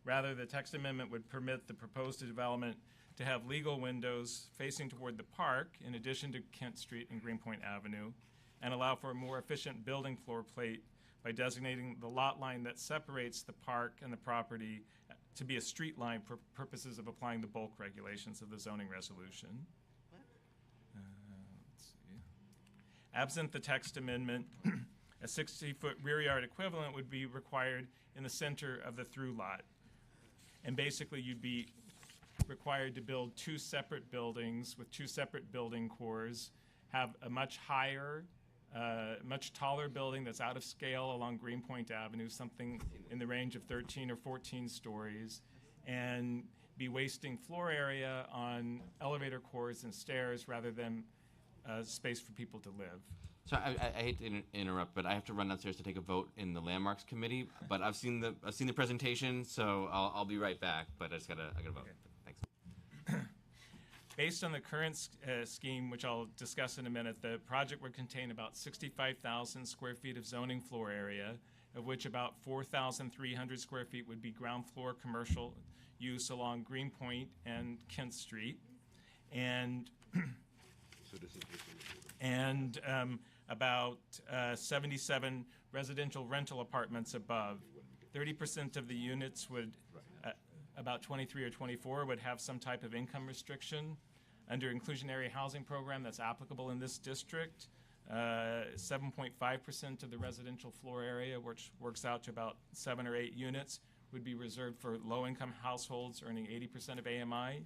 Rather, the text amendment would permit the proposed development to have legal windows facing toward the park in addition to Kent Street and Greenpoint Avenue, and allow for a more efficient building floor plate by designating the lot line that separates the park and the property to be a street line for purposes of applying the bulk regulations of the zoning resolution. Let's see. Absent the text amendment, a 60-foot rear yard equivalent would be required in the center of the through lot. And basically, you'd be required to build two separate buildings with two separate building cores, have a much higher, much taller building that's out of scale along Greenpoint Avenue, something in the range of 13 or 14 stories, and be wasting floor area on elevator cores and stairs rather than space for people to live. So I hate to interrupt, but I have to run downstairs to take a vote in the Landmarks Committee. But I've seen the presentation, so I'll be right back. But I gotta vote. Okay. Thanks. Based on the current scheme, which I'll discuss in a minute, the project would contain about 65,000 square feet of zoning floor area, of which about 4,300 square feet would be ground floor commercial use along Greenpoint and Kent Street, and about 77 residential rental apartments above. 30% of the units would, about 23 or 24, would have some type of income restriction under inclusionary housing program that's applicable in this district. 7.5% of the residential floor area, which works out to about 7 or 8 units, would be reserved for low-income households earning 80% of AMI.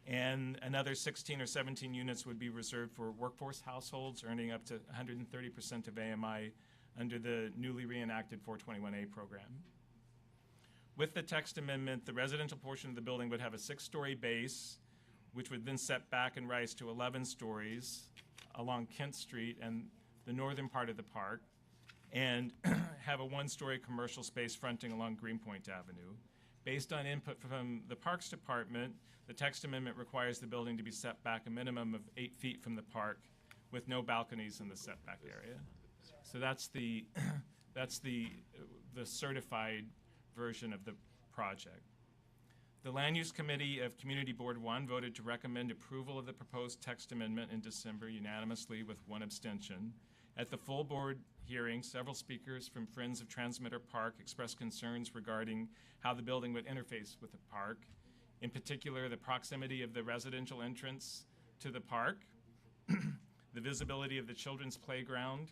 And another 16 or 17 units would be reserved for workforce households earning up to 130% of AMI under the newly reenacted 421A program. With the text amendment, the residential portion of the building would have a 6-story base, which would then set back and rise to 11 stories along Kent Street and the northern part of the park, and have a 1-story commercial space fronting along Greenpoint Avenue. Based on input from the Parks Department, the text amendment requires the building to be set back a minimum of 8 feet from the park with no balconies in the setback area. So that's the certified version of the project. The Land Use Committee of Community Board 1 voted to recommend approval of the proposed text amendment in December unanimously with 1 abstention. At the full board hearing, several speakers from Friends of Transmitter Park expressed concerns regarding how the building would interface with the park. In particular, the proximity of the residential entrance to the park, the visibility of the children's playground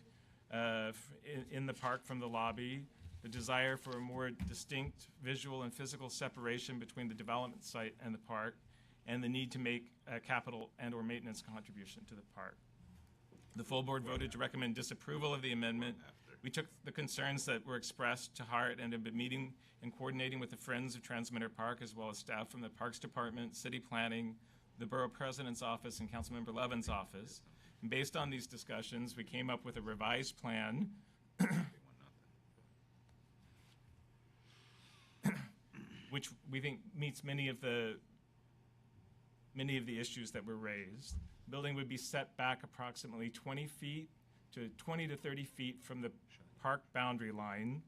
in the park from the lobby, the desire for a more distinct visual and physical separation between the development site and the park, and the need to make a capital and/or maintenance contribution to the park. The full board voted to recommend disapproval of the amendment. We took the concerns that were expressed to heart and have been meeting and coordinating with the Friends of Transmitter Park, as well as staff from the Parks Department, City Planning, the Borough President's Office, and Councilmember Levin's office. And based on these discussions, we came up with a revised plan which we think meets many of the issues that were raised. The building would be set back approximately 20 to 30 feet from the park boundary line.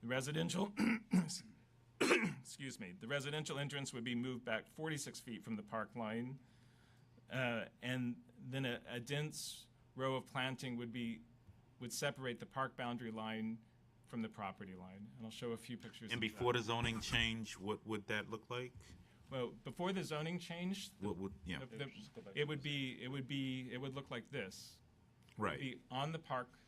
The residential, excuse me, the residential entrance would be moved back 46 feet from the park line, and then a dense row of planting would separate the park boundary line from the property line. And I'll show a few pictures. And before the zoning change, what would that look like? Well, before the zoning change, What would, yeah. it would look like this. Right. It would be on the park.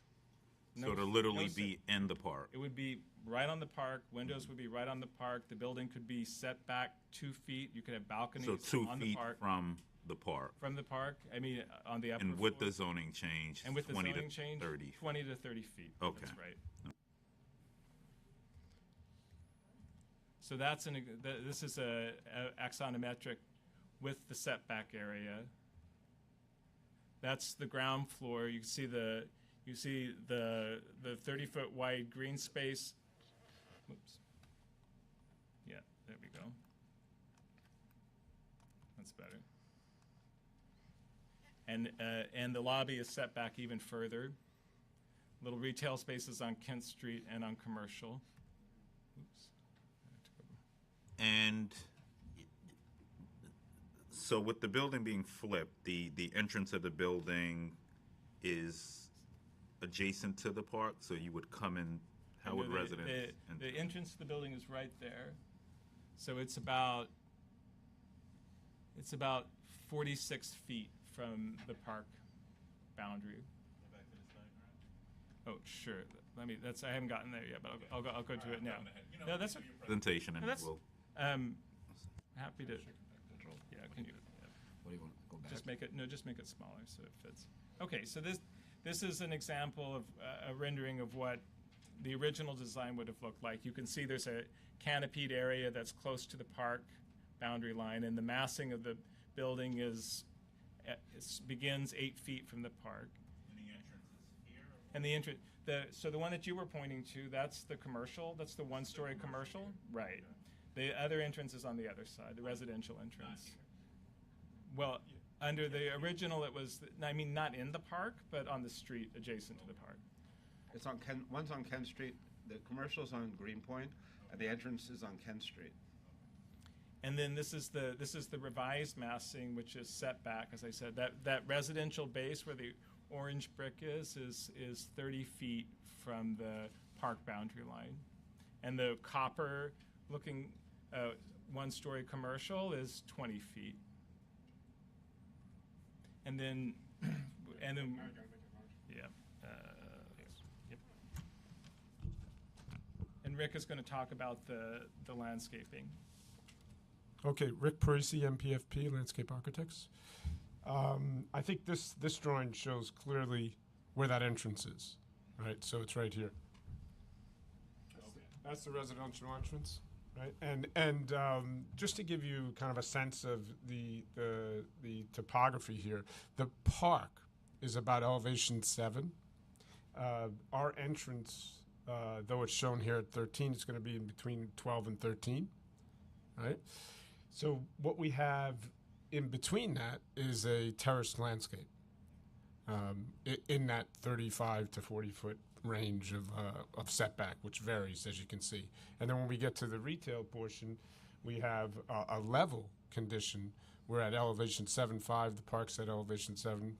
So it'll literally be in the park. It would be right on the park. Windows would be right on the park. The building could be set back 2 feet. You could have balconies So 2 on feet the park. from the park. From the park. I mean, on the upper And with floor. the zoning change, And with the 20 zoning to change, 30. 20 to 30 feet. Okay. That's right. So this is a axonometric with the setback area. That's the ground floor. You see the 30-foot wide green space. Oops. Yeah, there we go. That's better. and the lobby is set back even further. Little retail spaces on Kent Street and on Commercial. Oops. And so with the building being flipped, the entrance of the building is adjacent to the park, so you would come in, how would residents? The entrance to the building is right there. So it's about 46 feet from the park boundary. Oh, sure. I haven't gotten there yet, but I'll go to it now. No, that's presentation, and we'll. Happy to. Yeah, can you? Yeah. What do you want? Go back? Just make it smaller so it fits. Okay, so this is an example of a rendering of what the original design would have looked like. You can see there's a canopied area that's close to the park boundary line, and the massing of the building begins 8 feet from the park. And the entrance, so the one that you were pointing to, that's the commercial. That's the one-story commercial, right? The other entrance is on the other side, the residential entrance. Well, under the original, it was, not in the park, but on the street adjacent to the park. It's on one's on Kent Street, the commercial's on Greenpoint, and the entrance is on Kent Street. And then this is the revised massing, which is set back, as I said. That residential base where the orange brick is 30 feet from the park boundary line. And the copper looking one-story commercial is 20 feet. And then yeah. Yep. And Rick is going to talk about the landscaping. Okay, Rick Parisi, MPFP, Landscape Architects. I think this drawing shows clearly where that entrance is, right? So it's right here. That's the residential entrance, right? And just to give you kind of a sense of the topography here, the park is about elevation 7. Our entrance, though it's shown here at 13, it's going to be in between 12 and 13, right? So what we have in between that is a terraced landscape in that 35 to 40 foot range of setback, which varies, as you can see. And then when we get to the retail portion, we have a level condition. We're at elevation 7.5, the park's at elevation 7,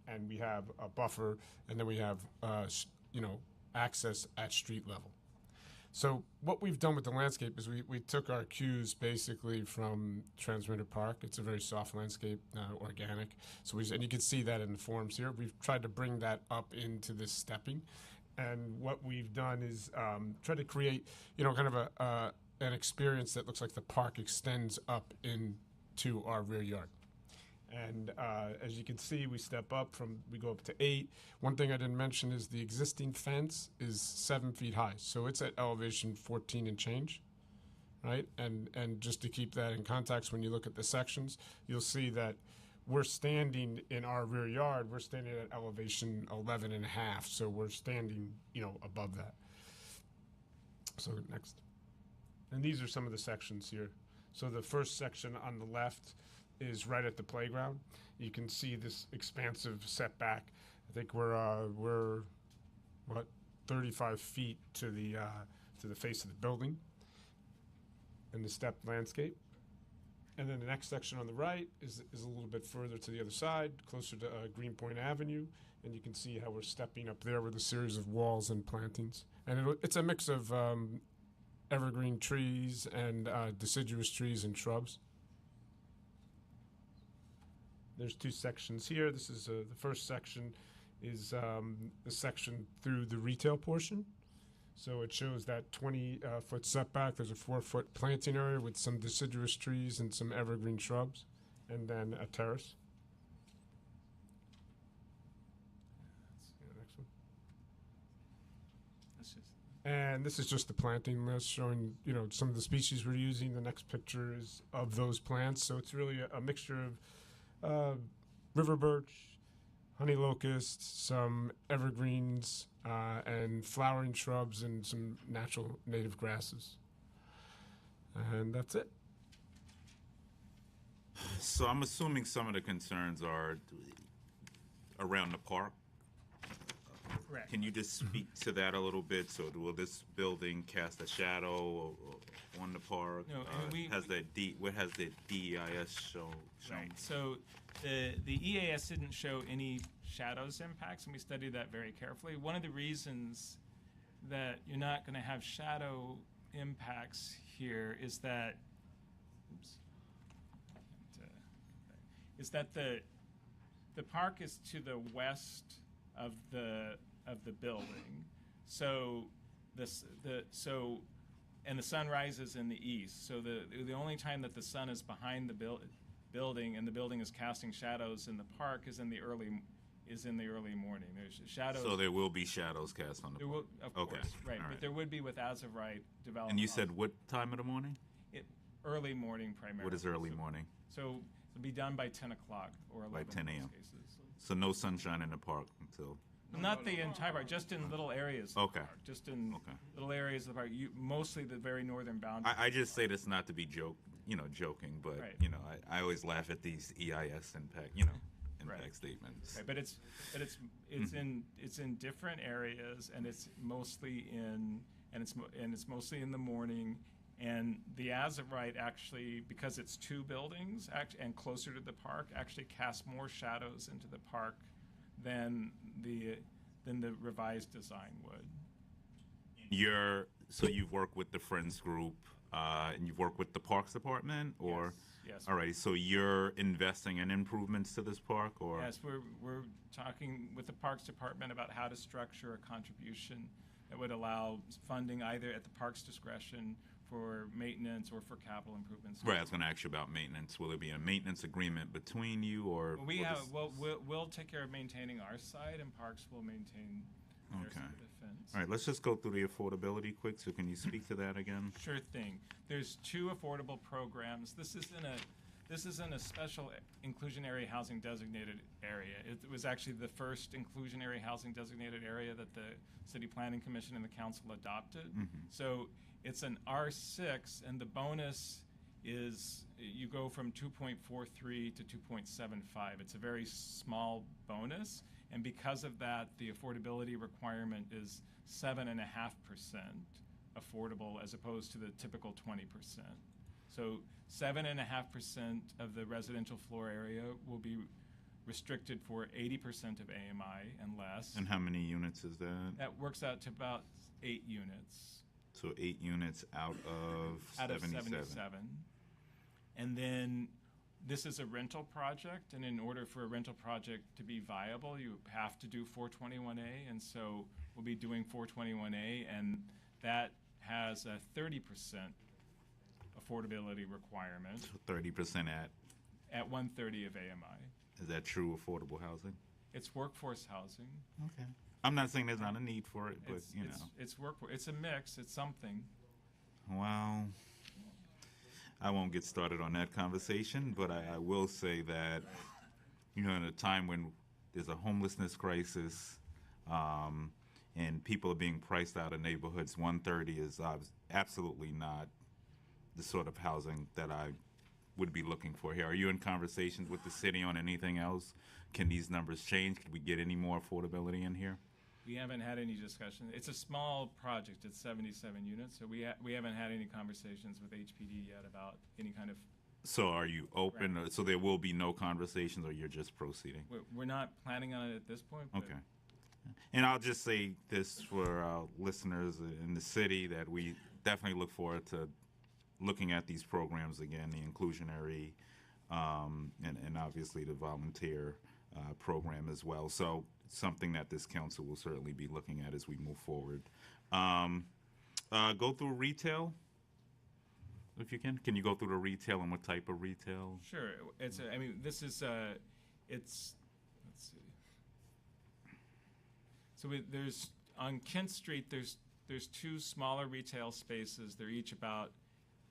and we have a buffer, and then we have access at street level. So what we've done with the landscape is we took our cues basically from Transmitter Park. It's a very soft landscape, organic. So and you can see that in the forms here. We've tried to bring that up into this stepping. And what we've done is try to create, kind of an experience that looks like the park extends up into our rear yard. And as you can see, we go up to 8. One thing I didn't mention is the existing fence is 7 feet high. So it's at elevation 14 and change, right? And just to keep that in context, when you look at the sections, you'll see that we're standing in our rear yard, we're standing at elevation 11 and a half. So we're standing, above that. So next. And these are some of the sections here. So the first section on the left is right at the playground. You can see this expansive setback. I think we're 35 feet to the face of the building in the stepped landscape. And then the next section on the right is a little bit further to the other side, closer to Greenpoint Avenue, and you can see how we're stepping up there with a series of walls and plantings. And it's a mix of evergreen trees and deciduous trees and shrubs. There's 2 sections here. This is the first section is the section through the retail portion. So it shows that 20-foot setback. There's a 4-foot planting area with some deciduous trees and some evergreen shrubs, and then a terrace. Next one. And this is just the planting list showing, some of the species we're using. The next picture is of those plants. So it's really a mixture of river birch, honey locust, some evergreens, and flowering shrubs, and some natural native grasses. And that's it. So I'm assuming some of the concerns are around the park. Correct. Can you just speak to that a little bit? So will this building cast a shadow on the park? No, what has the DEIS shown? Right. So the EAS didn't show any shadows impacts, and we studied that very carefully. One of the reasons that you're not going to have shadow impacts here is that the park is to the west of the building, so and the sun rises in the east. So the only time that the sun is behind the building and the building is casting shadows in the park is in the early morning. There's shadows. So there will be shadows cast on the park. Of course, right. All But there would be with as-of-right development. And you said what time of the morning? Early morning primarily. What is early morning? So it'll be done by 10 o'clock or 11 By 10 in a.m. most cases. So no sunshine in the park until. Not the entire park, just in little areas. Of the park, just in little areas of the park. Mostly the very northern boundary. I just say this not to be joking, but Right. I always laugh at these EIS impact statements. Right, but it's in different areas, and it's mostly in the morning. And the as-of-right actually, because it's two buildings and closer to the park, actually casts more shadows into the park than the revised design would. So you've worked with the Friends Group, and you've worked with the Parks Department, or? Yes. All right. So you're investing in improvements to this park, or? Yes, we're talking with the Parks Department about how to structure a contribution that would allow funding either at the park's discretion for maintenance or for capital improvements. Right. I was going to ask you about maintenance. Will there be a maintenance agreement between you, or? We'll take care of maintaining our side, and Parks will maintain their side of the fence. All right. Let's just go through the affordability quick. So can you speak to that again? Sure thing. There's two affordable programs. This is in a special inclusionary housing designated area. It was actually the first inclusionary housing designated area that the City Planning Commission and the Council adopted. So it's an R6, and the bonus is you go from 2.43 to 2.75. It's a very small bonus, and because of that, the affordability requirement is 7.5% affordable as opposed to the typical 20%. So 7.5% of the residential floor area will be restricted for 80% of AMI and less. And how many units is that? That works out to about 8 units. So 8 units out of 77. And then this is a rental project, and in order for a rental project to be viable, you have to do 421A, and so we'll be doing 421A, and that has a 30% affordability requirement. So 30% at 130 of AMI. Is that true affordable housing? It's workforce housing. Okay. I'm not saying there's not a need for it, but it's it's a mix. It's something. Well, I won't get started on that conversation, but I will say that in a time when there's a homelessness crisis, and people are being priced out of neighborhoods, 130 is absolutely not the sort of housing that I would be looking for here. Are you in conversations with the city on anything else? Can these numbers change? Could we get any more affordability in here? We haven't had any discussion. It's a small project. It's 77 units, so we haven't had any conversations with HPD yet about any kind of. So are you open? Right. So there will be no conversations, or you're just proceeding? We're not planning on it at this point. Okay. And I'll just say this for our listeners in the city, that we definitely look forward to looking at these programs again, the inclusionary and obviously the volunteer program as well. So something that this council will certainly be looking at as we move forward. Go through retail, if you can. Can you go through the retail and what type of retail? Sure. Let's see. So there's on Kent Street. There's two smaller retail spaces. They're each about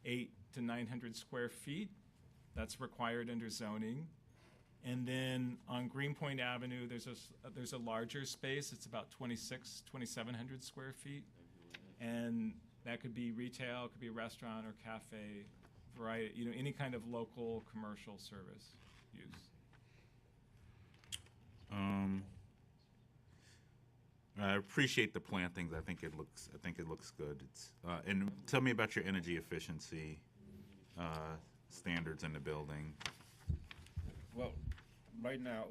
800 to 900 square feet. That's required under zoning. And then on Greenpoint Avenue, there's a larger space. It's about 2,700 square feet. And that could be retail, it could be a restaurant or cafe. variety, any kind of local commercial service use. I appreciate the plantings. I think it looks good. And tell me about your energy efficiency standards in the building. Well, right now,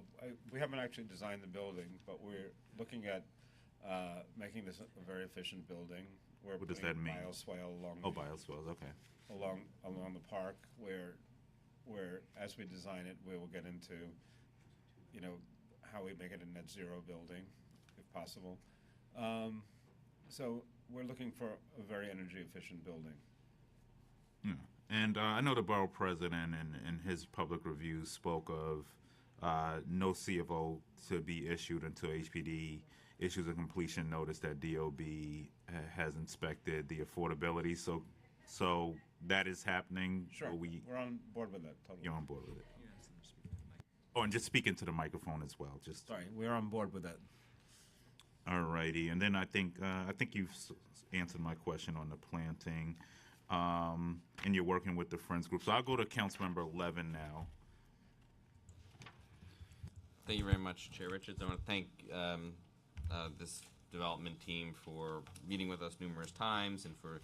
we haven't actually designed the building, but we're looking at making this a very efficient building. We're What does that mean? Bioswale along. Bioswales, okay. Along the park, where as we design it, we will get into, how we make it a net zero building, if possible. So we're looking for a very energy efficient building. Yeah. And I know the borough president in his public reviews spoke of no CFO to be issued until HPD issues a completion notice that DOB has inspected the affordability. So that is happening. Sure. We're on board with that. Totally. You're on board with it. Oh, and just speak into the microphone as well. Sorry, we're on board with that. All righty, and then I think you've answered my question on the planting, and you're working with the Friends Group. So I'll go to Councilmember 11 now. Thank you very much, Chair Richards. I want to thank this development team for meeting with us numerous times and for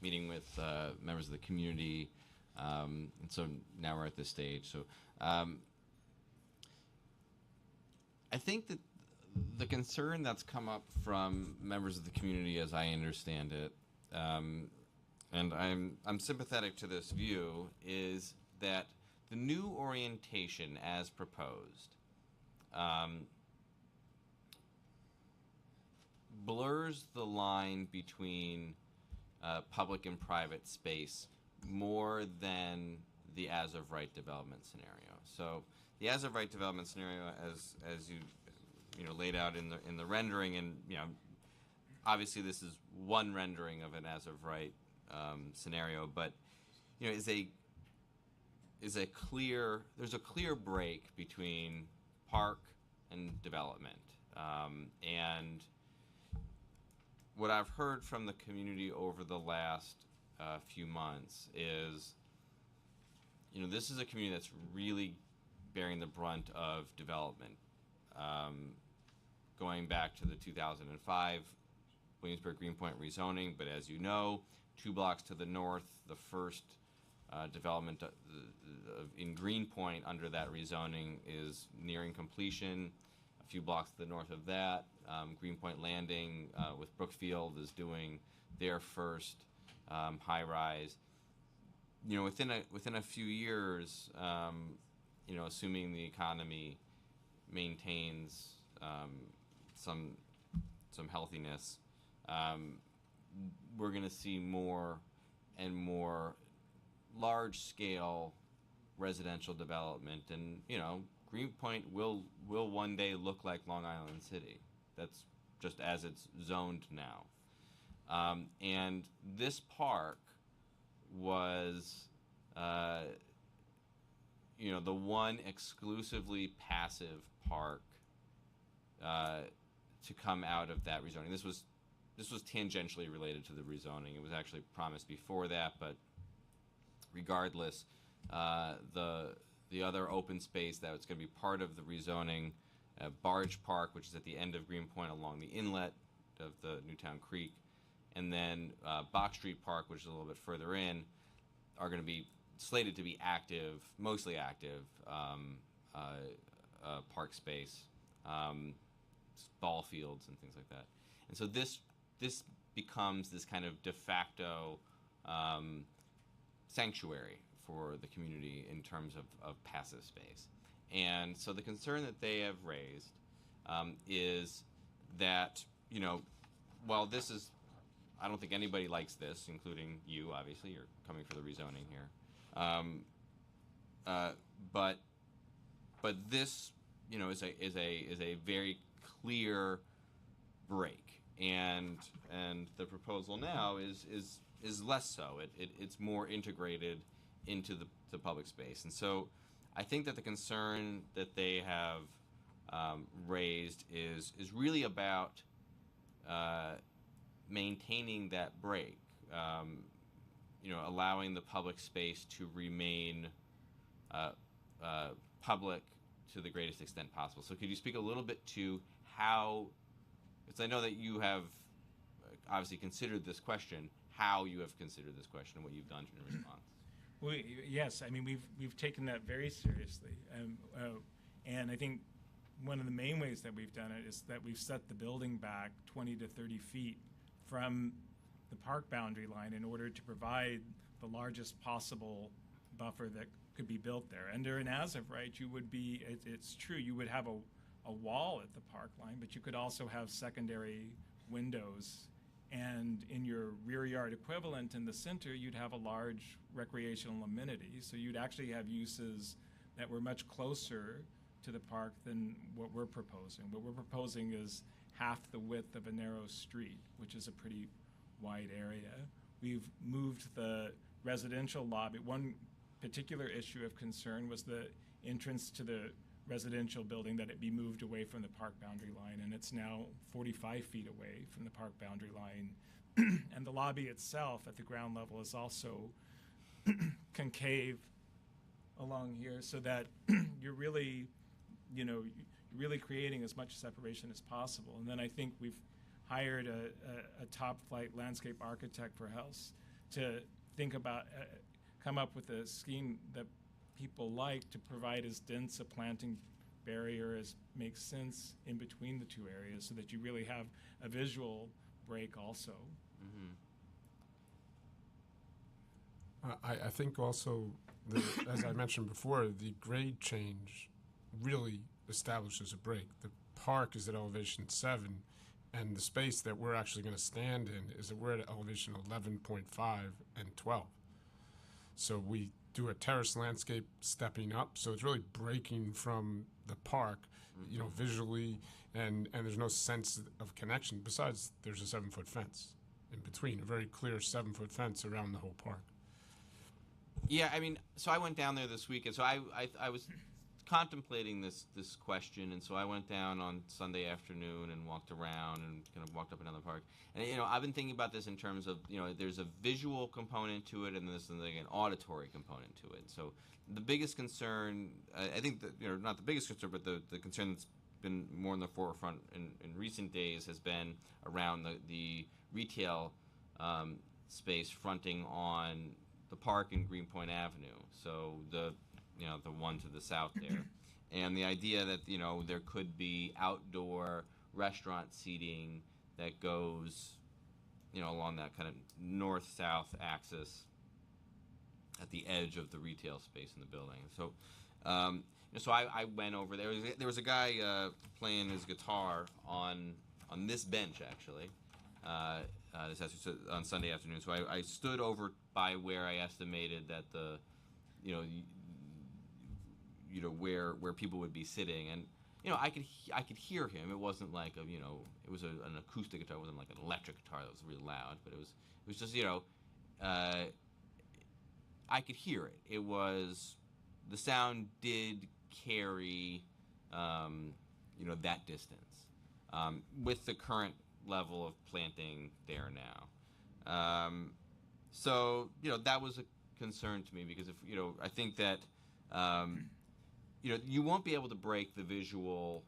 meeting with members of the community. And so now we're at this stage. So I think that the concern that's come up from members of the community, as I understand it, and I'm sympathetic to this view, is that the new orientation as proposed blurs the line between public and private space more than the as-of-right development scenario. So the as-of-right development scenario, as you laid out in the rendering, and obviously this is one rendering of an as-of-right scenario, but there's a clear break between park and development, and what I've heard from the community over the last few months is, this is a community that's really bearing the brunt of development. Going back to the 2005 Williamsburg Greenpoint rezoning, but as you know, 2 blocks to the north, the first development in Greenpoint under that rezoning is nearing completion. A few blocks to the north of that, Greenpoint Landing with Brookfield is doing their first high-rise. Within a few years, assuming the economy maintains some healthiness, we're going to see more and more large-scale residential development, and Greenpoint will one day look like Long Island City. That's just as it's zoned now, and this park was the one exclusively passive park to come out of that rezoning. This was tangentially related to the rezoning. It was actually promised before that, but regardless, the other open space that was going to be part of the rezoning, Barge Park, which is at the end of Greenpoint along the inlet of the Newtown Creek, and then Box Street Park, which is a little bit further in, are going to be slated to be active, mostly active park space, ball fields and things like that. And so this becomes this kind of de facto sanctuary for the community in terms of passive space. And so the concern that they have raised is that, while this is, I don't think anybody likes this, including you, obviously, you're coming for the rezoning here. But this, is a very clear break, and the proposal now is less so. It's more integrated into the public space, and so I think that the concern that they have raised is really about maintaining that break. allowing the public space to remain public to the greatest extent possible. So could you speak a little bit to how, because I know that you have obviously considered this question, how you have considered this question and what you've done in response? Well, yes, I mean we've taken that very seriously, and I think one of the main ways that we've done it is that we've set the building back 20 to 30 feet from the park boundary line in order to provide the largest possible buffer that could be built there. Under an as-of right, you would be, it's true, you would have a wall at the park line, but you could also have secondary windows. And in your rear yard equivalent in the center, you'd have a large recreational amenity. So you'd actually have uses that were much closer to the park than what we're proposing. What we're proposing is half the width of a narrow street, which is a pretty wide area. We've moved the residential lobby. One particular issue of concern was the entrance to the residential building, that it be moved away from the park boundary line, and it's now 45 feet away from the park boundary line. And the lobby itself at the ground level is also concave along here, so that you're really, really creating as much separation as possible. And then I think we've hired a top flight landscape architect for house to think about, come up with a scheme that people like to provide as dense a planting barrier as makes sense in between the two areas, so that you really have a visual break also. I think also, as I mentioned before, the grade change really establishes a break. The park is at elevation 7, and the space that we're actually going to stand in is that we're at elevation 11.5 and 12. So we do a terrace landscape stepping up, so it's really breaking from the park, visually, and there's no sense of connection. Besides, there's a 7-foot fence in between, a very clear 7-foot fence around the whole park. Yeah, I mean, so I went down there this week, and so I was contemplating this question, and so I went down on Sunday afternoon and walked around and kind of walked up and down the park. And I've been thinking about this in terms of there's a visual component to it, and there's like an auditory component to it. So the biggest concern, I think that not the biggest concern, but the concern that's been more in the forefront in recent days has been around the retail space fronting on the park and Greenpoint Avenue. So the one to the south there, and the idea that there could be outdoor restaurant seating that goes along that kind of north-south axis at the edge of the retail space in the building. So so I went over there. There was a guy playing his guitar on this bench actually on Sunday afternoon. So I stood over by where I estimated that the where people would be sitting, and I could hear him. It wasn't like it was an acoustic guitar. It wasn't like an electric guitar that was really loud, but it was just I could hear it. It was, the sound did carry that distance with the current level of planting there now. So that was a concern to me, because if I think that you won't be able to break the visual.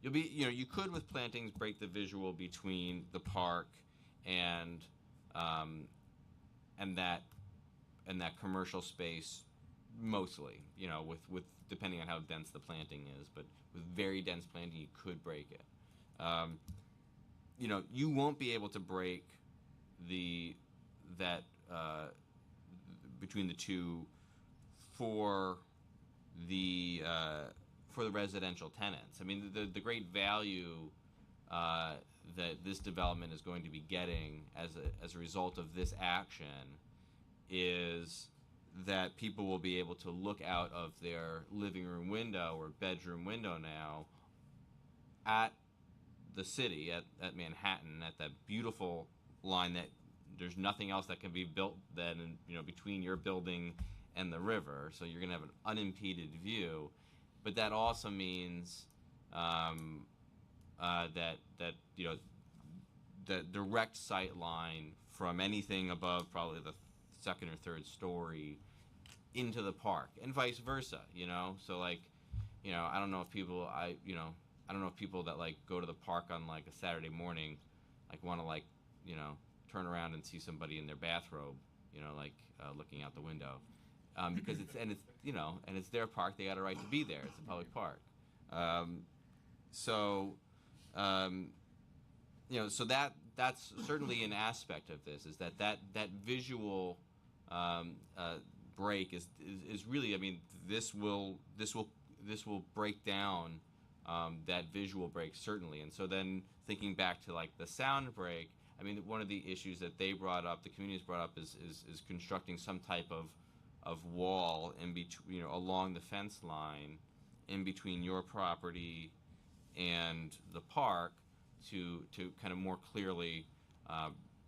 You'll be, you could with plantings break the visual between the park and that commercial space, mostly. With depending on how dense the planting is, but with very dense planting, you could break it. You won't be able to break that between the two for the residential tenants. I mean, the great value that this development is going to be getting as a result of this action is that people will be able to look out of their living room window or bedroom window now at the city, at Manhattan, at that beautiful line that there's nothing else that can be built then, between your building and the river. So you're going to have an unimpeded view, but that also means that the direct sight line from anything above probably the second or third story into the park, and vice versa. So like, I don't know if people that like go to the park on like a Saturday morning, like want to like turn around and see somebody in their bathrobe, looking out the window, because it's their park. They got a right to be there. It's a public park. So that's certainly an aspect of this, is that visual break is really, I mean, this will break down that visual break, certainly. And so then thinking back to like the sound break, I mean, one of the issues that they brought up, the community's brought up, is constructing some type of wall in between, along the fence line in between your property and the park to kind of more clearly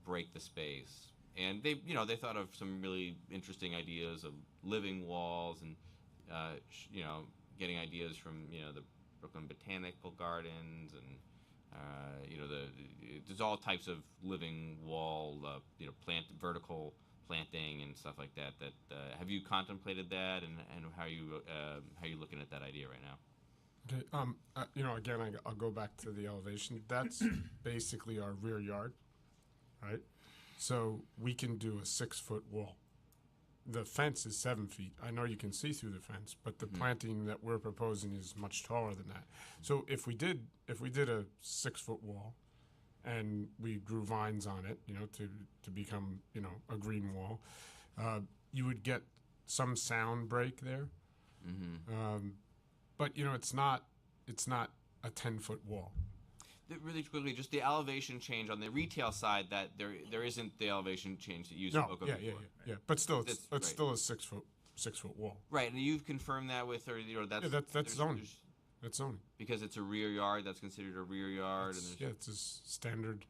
break the space. And they thought of some really interesting ideas of living walls, and getting ideas from the Brooklyn Botanical Gardens, and there's all types of living wall, vertical planting and stuff like that. Have you contemplated that, and how are you looking at that idea right now? Okay. Again, I'll go back to the elevation. That's basically our rear yard, right? So we can do a 6-foot wall. The fence is 7 feet. I know you can see through the fence, but the planting that we're proposing is much taller than that. So if we did a 6-foot wall, and we grew vines on it, to become a green wall, you would get some sound break there. But it's not a 10-foot wall. Really quickly, just the elevation change on the retail side, that there isn't the elevation change that you spoke of before. Yeah. But still, it's still a 6-foot wall. Right, and you've confirmed that with, or that's zoning. That's zoning. Because it's a rear yard, that's considered a rear yard. It's a standard.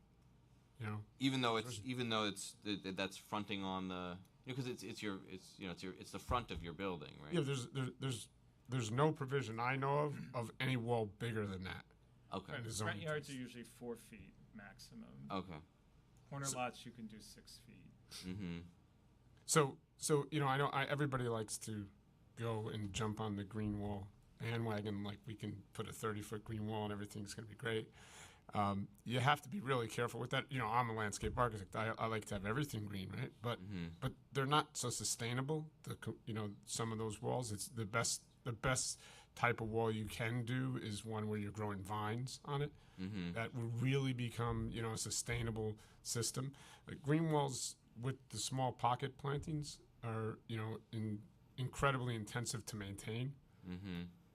Even though it's that's fronting on the, because it's the front of your building, right? Yeah, there's no provision I know of any wall bigger than that. Okay. Right, front yards are usually 4 feet maximum. Okay. Corner lots you can do 6 feet. Mm-hmm. So I know everybody likes to go and jump on the green wall bandwagon, like we can put a 30-foot green wall and everything's going to be great. You have to be really careful with that. I'm a landscape architect. I like to have everything green, right? But they're not so sustainable. Some of those walls, it's the best type of wall you can do is one where you're growing vines on it. That will really become a sustainable system. Green walls with the small pocket plantings are incredibly intensive to maintain,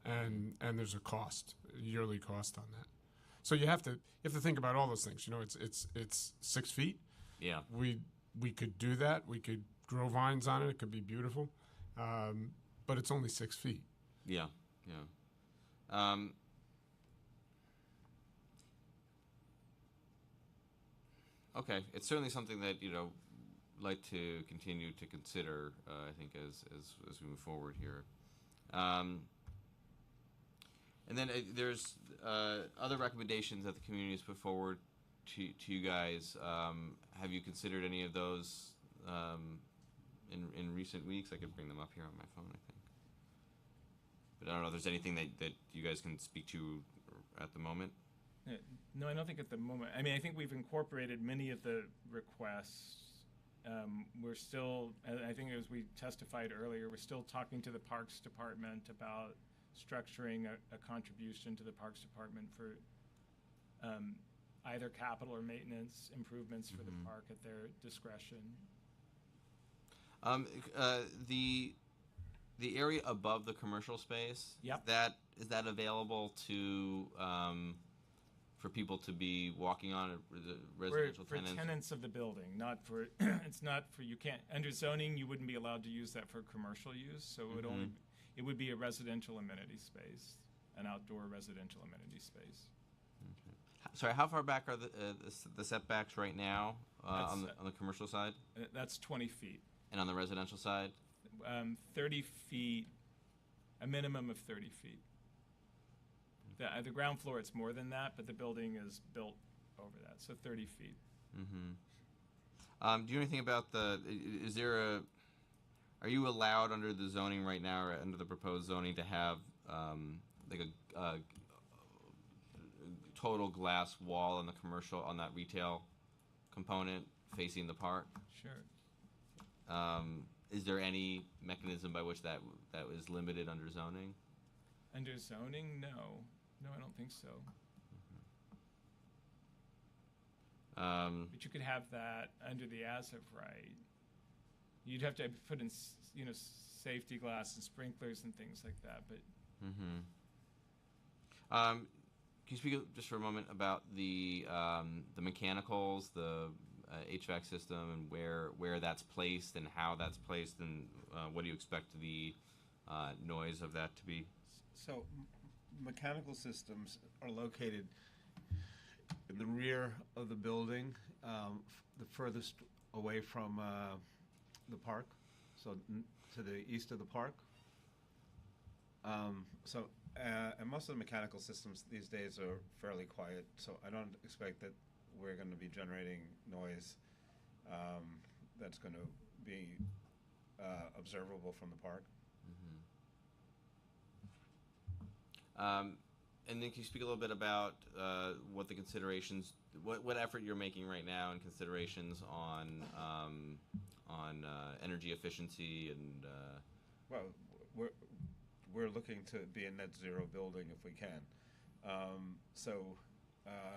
and there's a yearly cost on that. So you have to think about all those things. It's 6 feet. Yeah. We could do that. We could grow vines on it. It could be beautiful, but it's only 6 feet. Yeah. Okay, it's certainly something that like to continue to consider. I think as we move forward here, and then there's other recommendations that the community has put forward to you guys. Have you considered any of those in recent weeks? I could bring them up here on my phone, I think. But I don't know if there's anything that you guys can speak to at the moment. No, I don't think at the moment. I mean, I think we've incorporated many of the requests. We're still, I think as we testified earlier, we're still talking to the Parks Department about structuring a contribution to the Parks Department for either capital or maintenance improvements for the park at their discretion. The area above the commercial space, yep. Is that available to for people to be walking on, residential for tenants of the building, not for it's not for, you can't, under zoning you wouldn't be allowed to use that for commercial use, so it would be a residential amenity space, an outdoor residential amenity space. Sorry, how far back are the setbacks right now on the commercial side? That's 20 feet. And on the residential side? 30 feet, a minimum of 30 feet. The ground floor, it's more than that, but the building is built over that, so 30 feet. Do you know anything about is there are you allowed under the zoning right now, or under the proposed zoning, to have like a total glass wall on the commercial, on that retail component facing the park? Sure. Is there any mechanism by which that is limited under zoning? Under zoning, no. No, I don't think so. But you could have that under the as of right. You'd have to put in, safety glass and sprinklers and things like that. But can you speak just for a moment about the mechanicals, the HVAC system, and where that's placed and how that's placed, and what do you expect the noise of that to be? So, mechanical systems are located in the rear of the building, the furthest away from the park, so to the east of the park. And most of the mechanical systems these days are fairly quiet, so I don't expect that we're going to be generating noise that's going to be observable from the park. And then can you speak a little bit about what the considerations, what effort you're making right now, and considerations on energy efficiency and? Well, we're looking to be a net zero building if we can.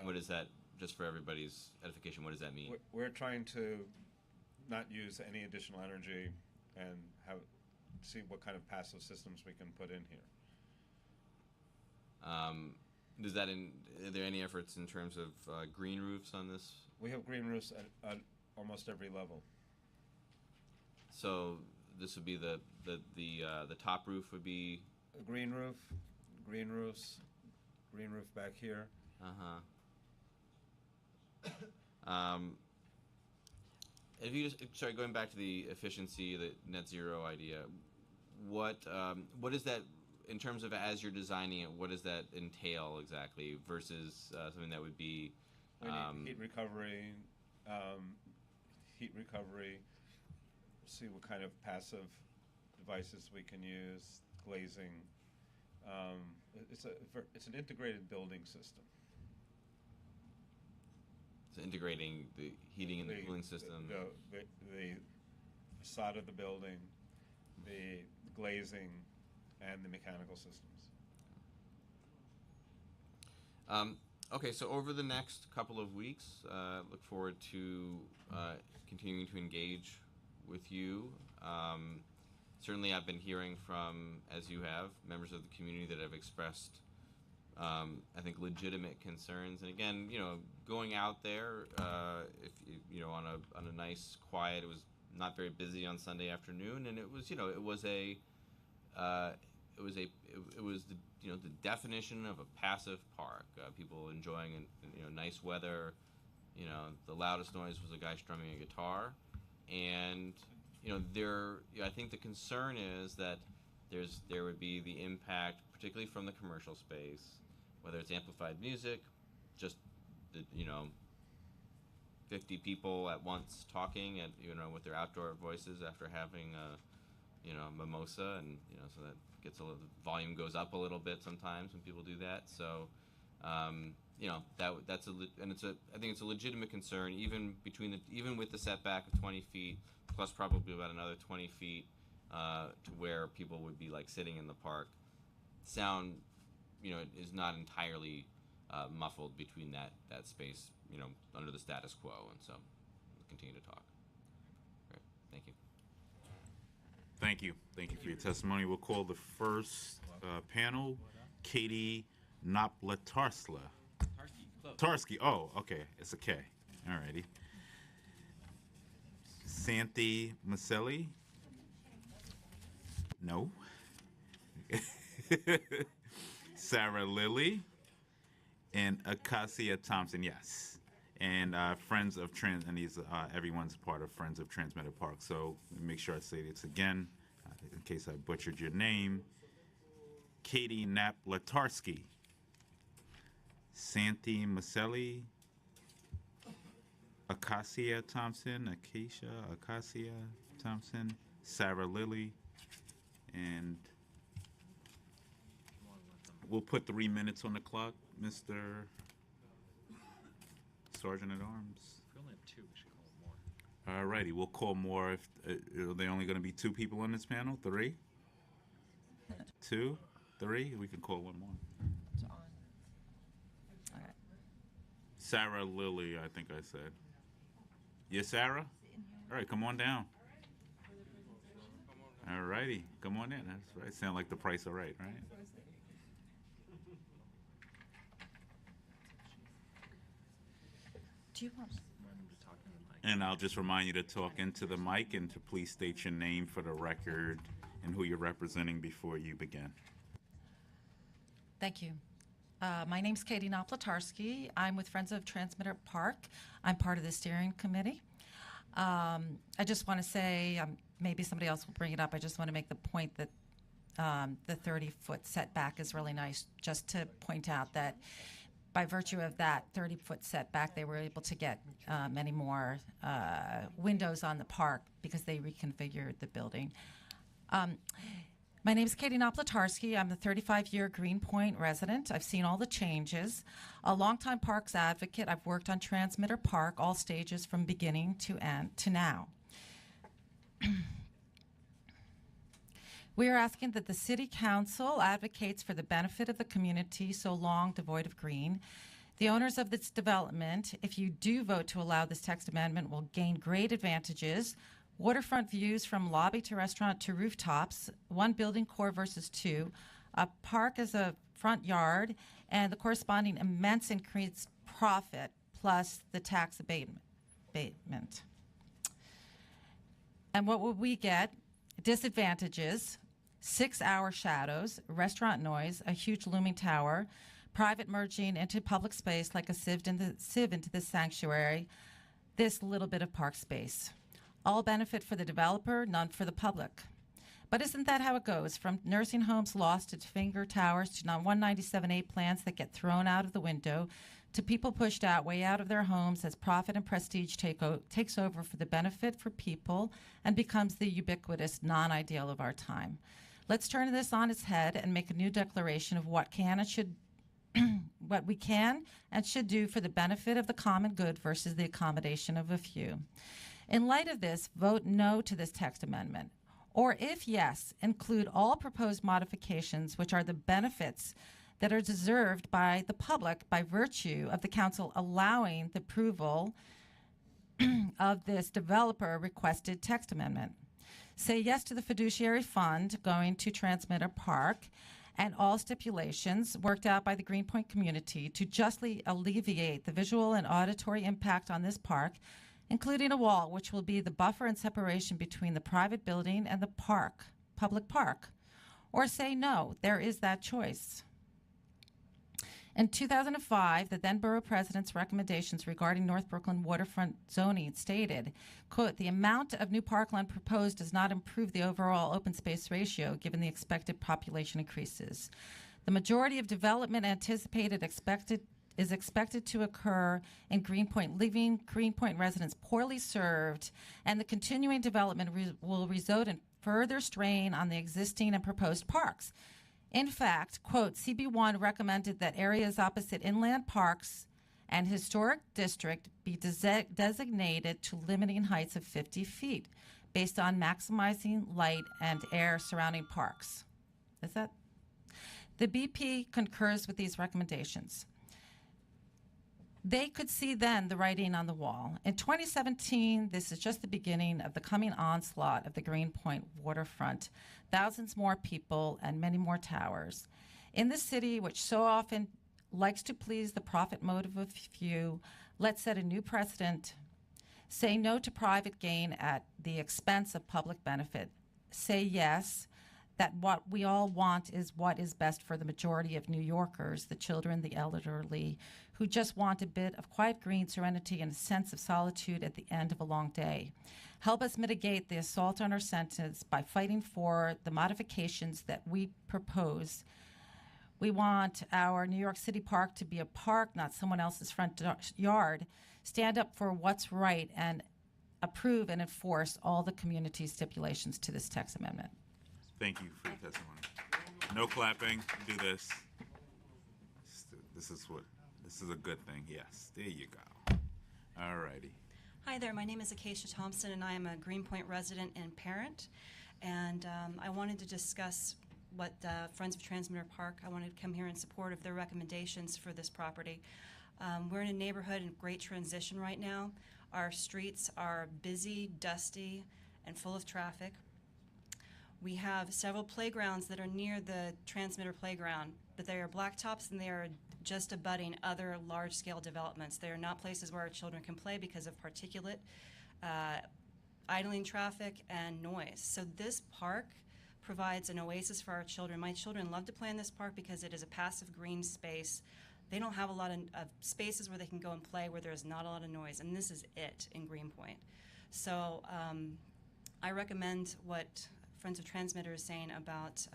What is that? Just for everybody's edification, what does that mean? We're trying to not use any additional energy and see what kind of passive systems we can put in here. Are there any efforts in terms of green roofs on this? We have green roofs at almost every level. So this would be the top roof would be a green roof, green roofs, green roof back here. If you just going back to the efficiency, the net zero idea, what is that in terms of, as you're designing it, what does that entail exactly versus something that would be heat recovery, see what kind of passive devices we can use, glazing. It's an integrated building system. So integrating the heating and the cooling system. The facade of the building, the glazing, and the mechanical systems. Okay, so over the next couple of weeks, look forward to continuing to engage with you. Certainly I've been hearing from, as you have, members of the community that have expressed, I think, legitimate concerns. And again, going out there, if on a nice, quiet, it was not very busy on Sunday afternoon, and it was, it was the definition of a passive park. People enjoying nice weather. The loudest noise was a guy strumming a guitar, and I think the concern is that there would be the impact, particularly from the commercial space, whether it's amplified music, just 50 people at once talking at with their outdoor voices after having mimosa, and so that gets the volume goes up a little bit sometimes when people do that. So that's I think it's a legitimate concern, even with the setback of 20 feet plus probably about another 20 feet to where people would be like sitting in the park. Sound is not entirely muffled between that space under the status quo, and so we'll continue to talk. Great. Thank you. Thank you for your testimony. We'll call the first panel, Katie Noplatarsla. Tarsky. Oh, okay. It's a K. All righty. Santi Maselli. No. Sarah Lilly. And Acacia Thompson. Yes. And Friends of and these everyone's part of Friends of Transmitter Park. So make sure I say this again, in case I butchered your name. Katie Naplatarsky, Santi Maselli, Acacia Thompson, Sarah Lilly, and we'll put 3 minutes on the clock, Mr. Sergeant at Arms. If we only have two, we should call more. All righty, we'll call more. If are there only going to be 2 people on this panel? 3? 2? 3? We can call one more. It's on. All right. Sarah Lilly, I think I said. Yes, Sarah? All right, come on down. All righty, come on in. That's right. Sound like the price are right, right? Do you want? And I'll just remind you to talk into the mic and to please state your name for the record and who you're representing before you begin. Thank you. My name's Katie Noplatarski. I'm with Friends of Transmitter Park. I'm part of the steering committee. I just want to say, maybe somebody else will bring it up. I just want to make the point that the 30-foot setback is really nice, just to point out that by virtue of that 30-foot setback, they were able to get many more windows on the park because they reconfigured the building. My name is Katie Noplatarski. I'm the 35-year Greenpoint resident. I've seen all the changes. A longtime parks advocate. I've worked on Transmitter Park, all stages from beginning to end to now. We are asking that the City Council advocates for the benefit of the community so long devoid of green. The owners of this development, if you do vote to allow this text amendment, will gain great advantages. Waterfront views from lobby to restaurant to rooftops, 1 building core versus 2, a park as a front yard, and the corresponding immense increased profit plus the tax abatement. And what will we get? Disadvantages: 6-hour shadows, restaurant noise, a huge looming tower, private merging into public space like a sieve into the sanctuary, this little bit of park space. All benefit for the developer, none for the public. But isn't that how it goes? From nursing homes lost to finger towers to 197A plans that get thrown out of the window to people pushed out way out of their homes as profit and prestige takes over for the benefit for people and becomes the ubiquitous non-ideal of our time. Let's turn this on its head and make a new declaration of what what we can and should do for the benefit of the common good versus the accommodation of a few. In light of this, vote no to this text amendment. Or if yes, include all proposed modifications which are the benefits that are deserved by the public by virtue of the council allowing the approval of this developer requested text amendment. Say yes to the fiduciary fund going to Transmitter Park and all stipulations worked out by the Greenpoint community to justly alleviate the visual and auditory impact on this park, including a wall which will be the buffer and separation between the private building and the park, public park. Or say no, there is that choice. In 2005, the then borough president's recommendations regarding North Brooklyn waterfront zoning stated, quote, the amount of new parkland proposed does not improve the overall open space ratio given the expected population increases. The majority of development anticipated is expected to occur in Greenpoint, leaving Greenpoint residents poorly served, and the continuing development will result in further strain on the existing and proposed parks. In fact, quote, CB1 recommended that areas opposite inland parks and historic district be designated to limiting heights of 50 feet based on maximizing light and air surrounding parks. Is that? The BP concurs with these recommendations. They could see then the writing on the wall. In 2017, this is just the beginning of the coming onslaught of the Greenpoint waterfront. Thousands more people and many more towers. In the city, which so often likes to please the profit motive of few, let's set a new precedent. Say no to private gain at the expense of public benefit. Say yes, that what we all want is what is best for the majority of New Yorkers, the children, the elderly, who just want a bit of quiet green serenity and a sense of solitude at the end of a long day. Help us mitigate the assault on our senses by fighting for the modifications that we propose. We want our New York City park to be a park, not someone else's front yard. Stand up for what's right and approve and enforce all the community stipulations to this text amendment. Thank you for your testimony. No clapping. Do this. This is a good thing. Yes. There you go. All righty. Hi there. My name is Acacia Thompson, and I am a Greenpoint resident and parent. And I wanted to discuss what Friends of Transmitter Park, I wanted to come here in support of their recommendations for this property. We're in a neighborhood in great transition right now. Our streets are busy, dusty, and full of traffic. We have several playgrounds that are near the transmitter playground, but they are blacktops and they are just abutting other large-scale developments. They are not places where our children can play because of particulate, idling traffic, and noise. So this park provides an oasis for our children. My children love to play in this park because it is a passive green space. They don't have a lot of spaces where they can go and play where there's not a lot of noise, and this is it in Greenpoint. So I recommend what Friends of Transmitter is saying about,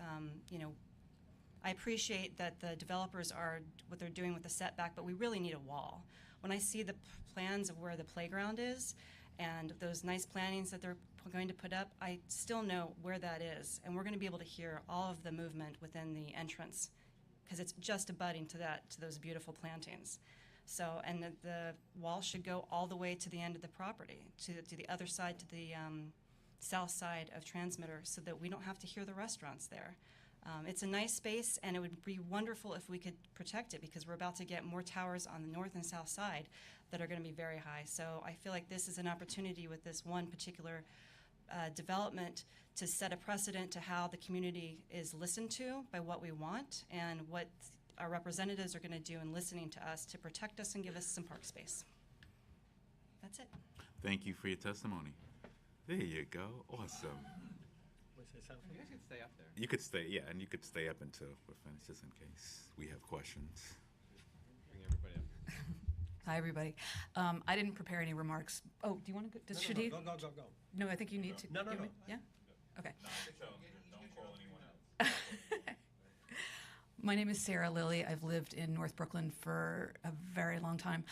I appreciate that the developers are what they're doing with the setback, but we really need a wall. When I see the plans of where the playground is and those nice plantings that they're going to put up, I still know where that is, and we're going to be able to hear all of the movement within the entrance because it's just abutting to those beautiful plantings. So, and the wall should go all the way to the end of the property, to the other side, to the south side of Transmitter, so that we don't have to hear the restaurants there. It's a nice space, and it would be wonderful if we could protect it because we're about to get more towers on the north and south side that are going to be very high. So I feel like this is an opportunity with this one particular development to set a precedent to how the community is listened to by what we want and what our representatives are going to do in listening to us to protect us and give us some park space. That's it. Thank you for your testimony. There you go. Awesome. You guys can stay up there. You could stay, yeah, and you could stay up until we're finished, just in case we have questions. Bring everybody up. Hi, everybody. I didn't prepare any remarks. Oh, do you want to go? Should he? Go. No, I think you need to. No. Yeah? Okay. Don't call anyone else. My name is Sarah Lilly. I've lived in North Brooklyn for a very long time.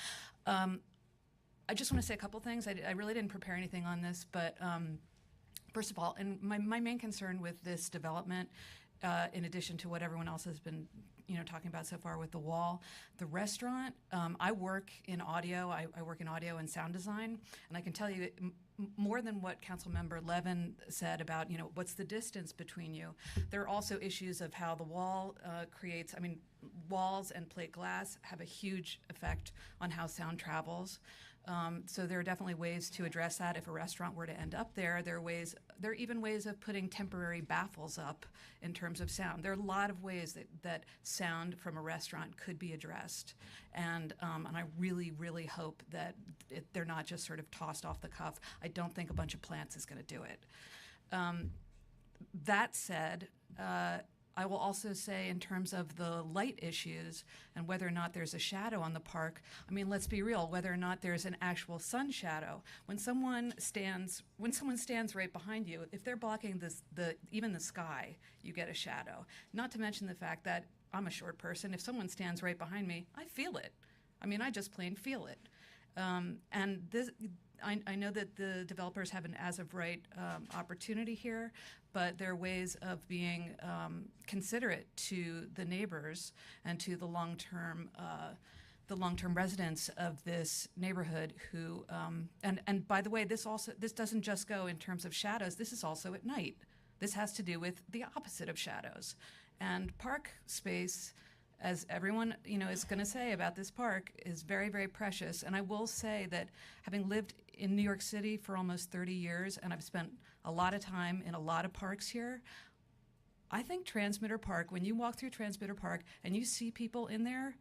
I just want to say a couple things. I really didn't prepare anything on this, but first of all, and my main concern with this development, in addition to what everyone else has been talking about so far with the wall, the restaurant, I work in audio. I work in audio and sound design, and I can tell you more than what Councilmember Levin said about, what's the distance between you. There are also issues of how the wall creates, walls and plate glass have a huge effect on how sound travels. So there are definitely ways to address that if a restaurant were to end up there. There are even ways of putting temporary baffles up in terms of sound. There are a lot of ways that sound from a restaurant could be addressed. And I really, really hope that they're not just sort of tossed off the cuff. I don't think a bunch of plants is going to do it. That said, I will also say in terms of the light issues and whether or not there's a shadow on the park, let's be real, whether or not there's an actual sun shadow. When someone stands right behind you, if they're blocking even the sky, you get a shadow. Not to mention the fact that I'm a short person. If someone stands right behind me, I feel it. I just plain feel it. And this, I know that the developers have an as-of-right opportunity here, but there are ways of being considerate to the neighbors and to the long-term residents of this neighborhood who, and by the way, this doesn't just go in terms of shadows. This is also at night. This has to do with the opposite of shadows. And park space, as everyone is going to say about this park, is very, very precious. And I will say that having lived in New York City for almost 30 years, and I've spent a lot of time in a lot of parks here, I think Transmitter Park, when you walk through Transmitter Park and you see people in there,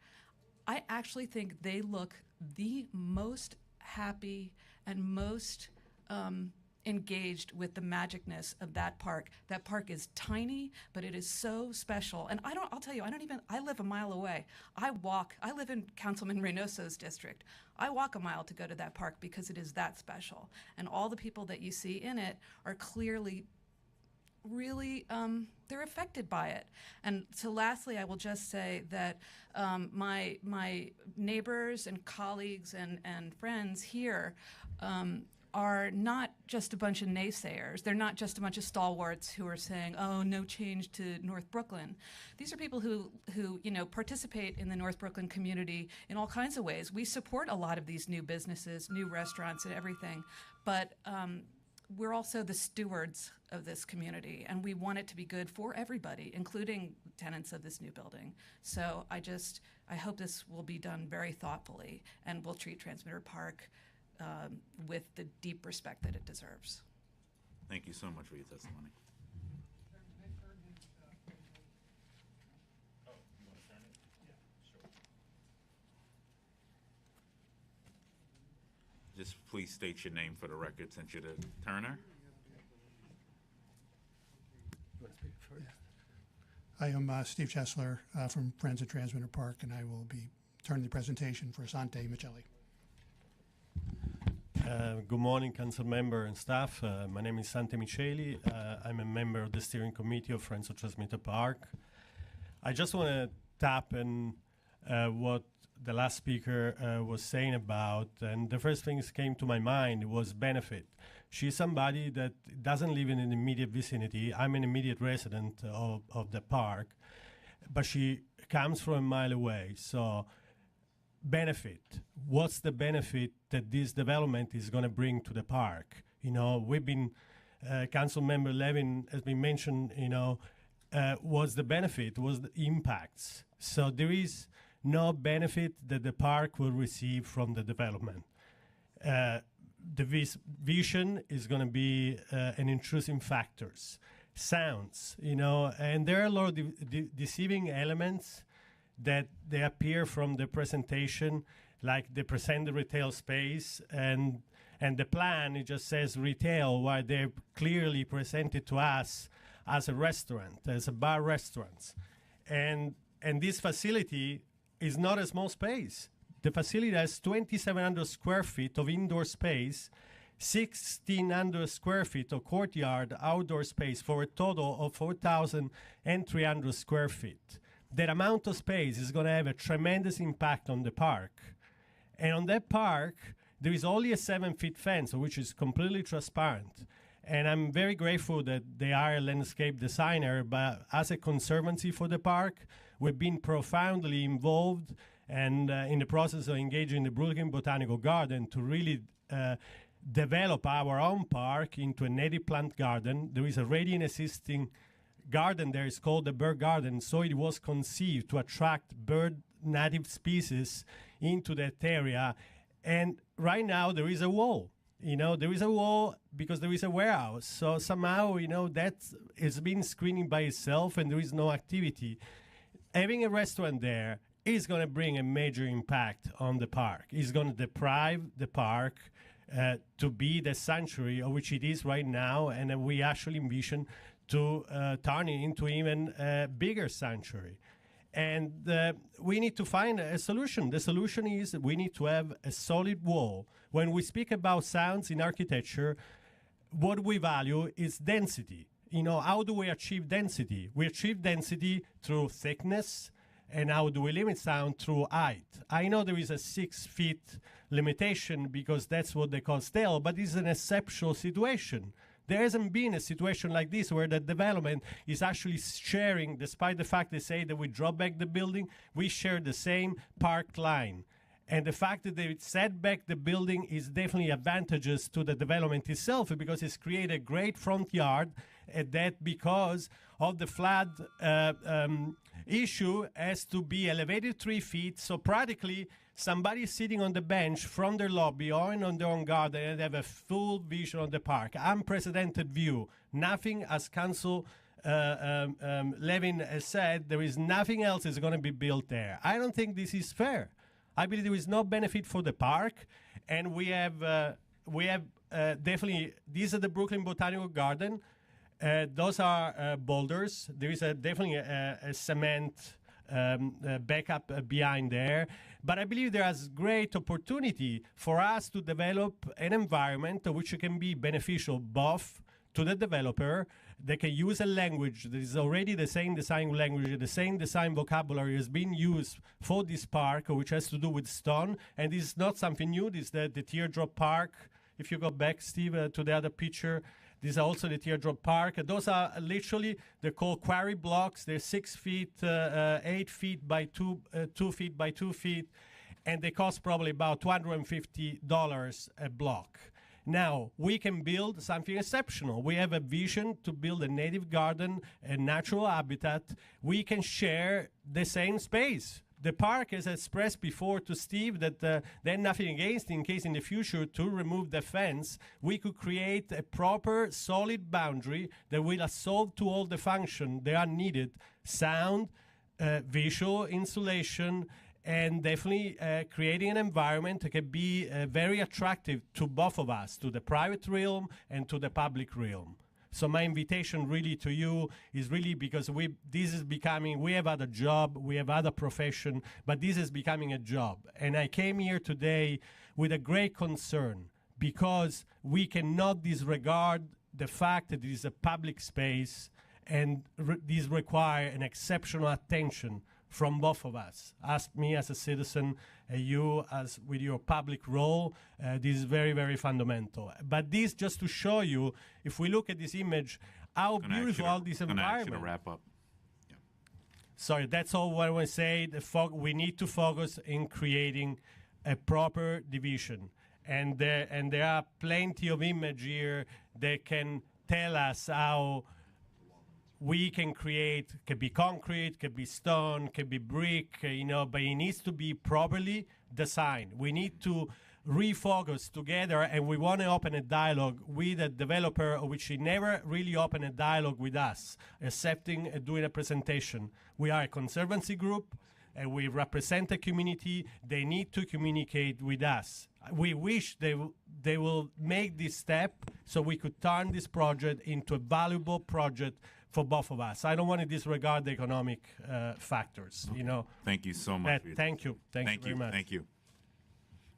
I actually think they look the most happy and most engaged with the magicness of that park. That park is tiny, but it is so special. And I'll tell you, I live a mile away. I live in Councilman Reynoso's district. I walk a mile to go to that park because it is that special. And all the people that you see in it are clearly really they're affected by it. And so, lastly, I will just say that my neighbors and colleagues and friends here are not just a bunch of naysayers. They're not just a bunch of stalwarts who are saying, "Oh, no change to North Brooklyn." These are people who participate in the North Brooklyn community in all kinds of ways. We support a lot of these new businesses, new restaurants, and everything, but we're also the stewards of this community, and we want it to be good for everybody, including tenants of this new building. So I hope this will be done very thoughtfully, and we'll treat Transmitter Park with the deep respect that it deserves. Thank you so much for your testimony. Just please state your name for the record since you're the Turner. I am Steve Chesler from Friends of Transmitter Park, and I will be turning the presentation for Sante Michelli. Good morning, council member and staff. My name is Sante Michelli. I'm a member of the steering committee of Friends of Transmitter Park. I just want to tap on what the last speaker was saying about, and the first thing that came to my mind was benefit. She's somebody that doesn't live in an immediate vicinity. I'm an immediate resident of the park, but she comes from a mile away. So benefit. What's the benefit that this development is going to bring to the park? We've been, Council Member Levin has been mentioned, what's the benefit, what's the impacts. So there is no benefit that the park will receive from the development. The vision is going to be an intrusive factors, sounds, and there are a lot of deceiving elements that they appear from the presentation, like they present the retail space and the plan, it just says retail, while they're clearly presented to us as a restaurant, as a bar restaurants. And this facility is not a small space. The facility has 2,700 square feet of indoor space, 1,600 square feet of courtyard outdoor space for a total of 4,300 square feet. That amount of space is going to have a tremendous impact on the park. And on that park, there is only a 7-foot fence, which is completely transparent. And I'm very grateful that they are a landscape designer, but as a conservancy for the park, we've been profoundly involved and in the process of engaging the Brooklyn Botanical Garden to really develop our own park into a native plant garden. There is already an existing garden there. It's called the bird garden, so it was conceived to attract bird native species into that area. And right now there is a wall. There is a wall because there is a warehouse. So somehow, that is being screened by itself and there is no activity. Having a restaurant there is going to bring a major impact on the park. It's going to deprive the park to be the sanctuary of which it is right now, and we actually envision to turn it into even a bigger sanctuary. And we need to find a solution. The solution is we need to have a solid wall. When we speak about sounds in architecture, what we value is density. How do we achieve density? We achieve density through thickness, and how do we limit sound? Through height. I know there is a 6 feet limitation because that's what they call stale, but it's an exceptional situation. There hasn't been a situation like this where the development is actually sharing, despite the fact they say that we drop back the building, we share the same park line. And the fact that they set back the building is definitely advantageous to the development itself because it's created a great front yard, and that because of the flood issue has to be elevated 3 feet. So practically somebody sitting on the bench from their lobby or on their own garden and have a full vision of the park. Unprecedented view. Nothing, as Council Levin has said, there is nothing else is going to be built there. I don't think this is fair. I believe there is no benefit for the park, and we have definitely, these are the Brooklyn Botanical Garden. Those are boulders. There is definitely a cement backup behind there. But I believe there is great opportunity for us to develop an environment which can be beneficial both to the developer, They can use a language that is already the same design language, the same design vocabulary has been used for this park, which has to do with stone. And this is not something new. This is the Teardrop Park. If you go back, Steve, to the other picture, these are also the Teardrop Park. Those are literally, they're called quarry blocks. They're 6 feet, 8 feet by 2 feet by 2 feet, and they cost probably about $250 a block. Now, we can build something exceptional. We have a vision to build a native garden, a natural habitat. We can share the same space. The park has expressed before to Steve that they're nothing against in case in the future to remove the fence, we could create a proper solid boundary that will solve to all the functions that are needed, sound, visual insulation, and definitely creating an environment that can be very attractive to both of us, to the private realm and to the public realm. So my invitation really to you is really because we have other job, we have other profession, but this is becoming a job. And I came here today with a great concern because we cannot disregard the fact that it is a public space and this require an exceptional attention from both of us. Ask me as a citizen, you as with your public role, this is very, very fundamental. But this just to show you, if we look at this image, how beautiful this environment. To wrap up. Yeah. Sorry, that's all what I want to say. We need to focus in creating a proper division. And there are plenty of images here that can tell us how we can create, could be concrete, could be stone, could be brick, but it needs to be properly designed. We need to refocus together, and we want to open a dialogue with a developer, which he never really opened a dialogue with us, accepting doing a presentation. We are a conservancy group, and we represent the community. They need to communicate with us. We wish they will make this step so we could turn this project into a valuable project for both of us. I don't want to disregard the economic factors, Thank you so much. Thank you. Thank you very much. Thank you.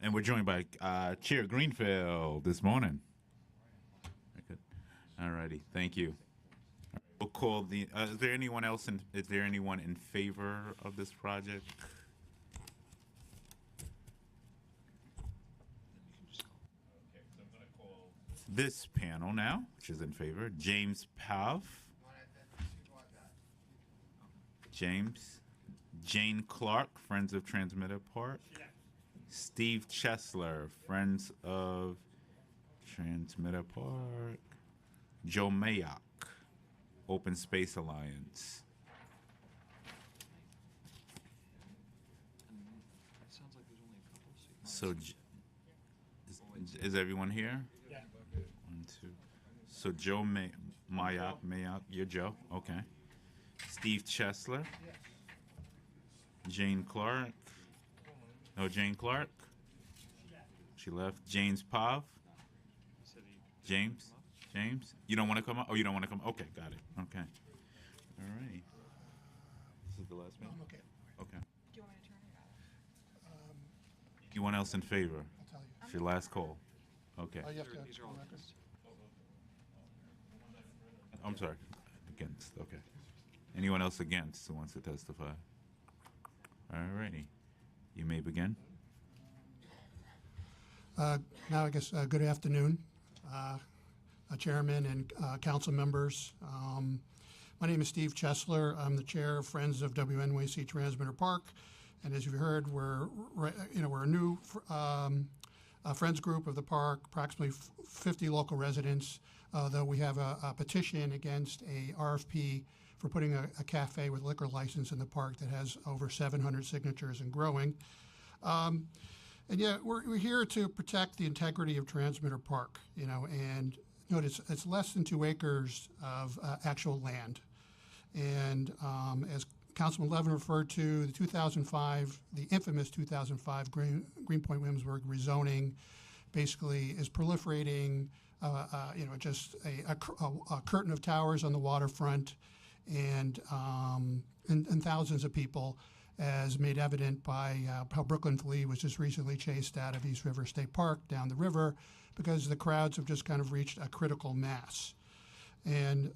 And we're joined by Chair Greenfield this morning. Good. All righty. Thank you. We'll call the. Is there anyone else? Is there anyone in favor of this project? This panel now, which is in favor, James Pav. James. Jane Clark, Friends of Transmitter Park. Steve Chesler, Friends of Transmitter Park. Joe Mayock, Open Space Alliance. So, is everyone here? Yeah. 1, 2. So Joe Mayock, you're Joe? Okay. Steve Chesler. Yes. Jane Clark. No, Jane Clark. She left. James Pav. James. You don't want to come up? Oh, you don't want to come? Okay, got it. Okay. All right. This is the last one? Okay. Okay. Do you want me to turn it out? Anyone else in favor? I'll tell you. It's your last call. Okay. Oh, you have to. These are all against. I'm sorry. Against. Okay. Anyone else against who wants to testify? All righty. You may begin. Now, I guess, good afternoon, Chairman and Council members. My name is Steve Chesler. I'm the chair of Friends of NYCC Transmitter Park. And as you've heard, we're a new Friends group of the park, approximately 50 local residents, though we have a petition against a RFP for putting a cafe with liquor license in the park that has over 700 signatures and growing. And yeah, we're here to protect the integrity of Transmitter Park, and notice it's less than 2 acres of actual land. And as Councilman Levin referred to, the infamous 2005 Greenpoint Williamsburg rezoning basically is proliferating, just a curtain of towers on the waterfront and thousands of people, as made evident by how Brooklyn Flea was just recently chased out of East River State Park down the river because the crowds have just kind of reached a critical mass. and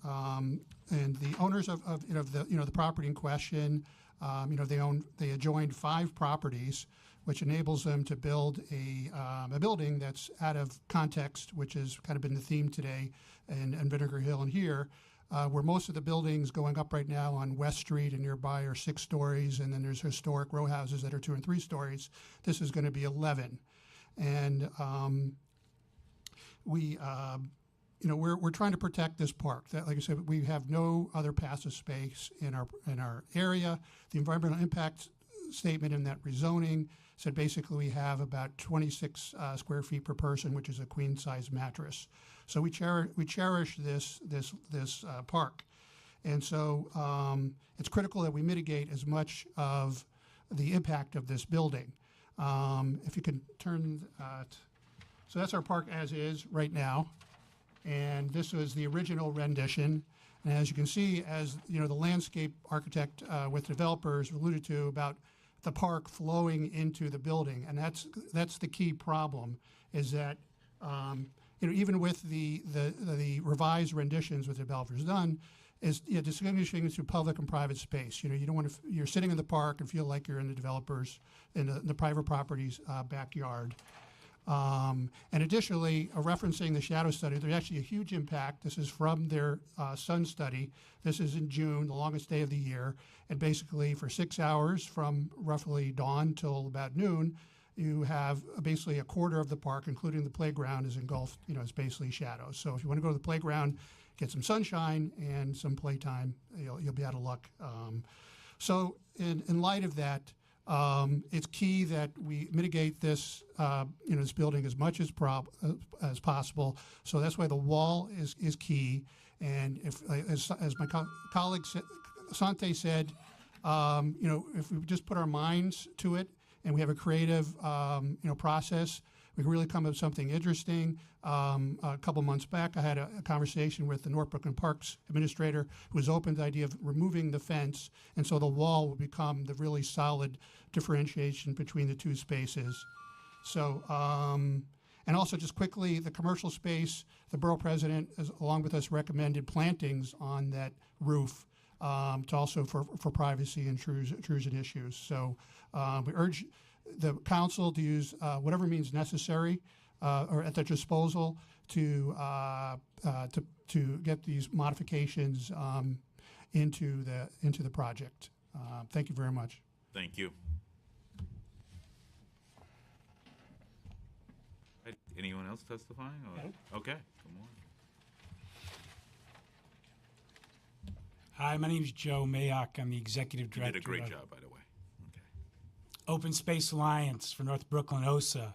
the owners of the property in question, they adjoined 5 properties, which enables them to build a building that's out of context, which has kind of been the theme today in Vinegar Hill and here, where most of the buildings going up right now on West Street and nearby are 6 stories, and then there's historic row houses that are 2 and 3 stories. This is going to be 11, and we're trying to protect this park. That, like I said, we have no other passive space in our area. The environmental impact statement in that rezoning said basically we have about 26 square feet per person, which is a queen size mattress. So we cherish this park, and so it's critical that we mitigate as much of the impact of this building. If you can turn, so that's our park as is right now, and this was the original rendition. And as you can see, as the landscape architect with developers alluded to about the park flowing into the building, and that's the key problem, is that even with the revised renditions with the developers done, is distinguishing into public and private space. You don't want to you're sitting in the park and feel like you're in the developers in the private property's backyard. And additionally, referencing the shadow study, there's actually a huge impact. This is from their sun study. This is in June, the longest day of the year. And basically for 6 hours from roughly dawn till about noon, you have basically a quarter of the park, including the playground, is engulfed, it's basically shadows. So if you want to go to the playground, get some sunshine and some playtime, you'll be out of luck. So in light of that, it's key that we mitigate this, this building as much as possible. So that's why the wall is key. And if, as my colleague Sante said, if we just put our minds to it and we have a creative, process, we can really come up with something interesting. A couple months back, I had a conversation with the North Brooklyn Parks administrator who was open to the idea of removing the fence, and so the wall will become the really solid differentiation between the 2 spaces. So, and also just quickly, the commercial space, the borough president, along with us, recommended plantings on that roof to also for privacy and intrusion issues. So we urge the council to use whatever means necessary or at their disposal to get these modifications into the project. Thank you very much. Thank you. Anyone else testifying? Or? Okay, come on. Hi, my name is Joe Mayock. I'm the executive director. You did a great job, by the way. Okay. Open Space Alliance for North Brooklyn, OSA.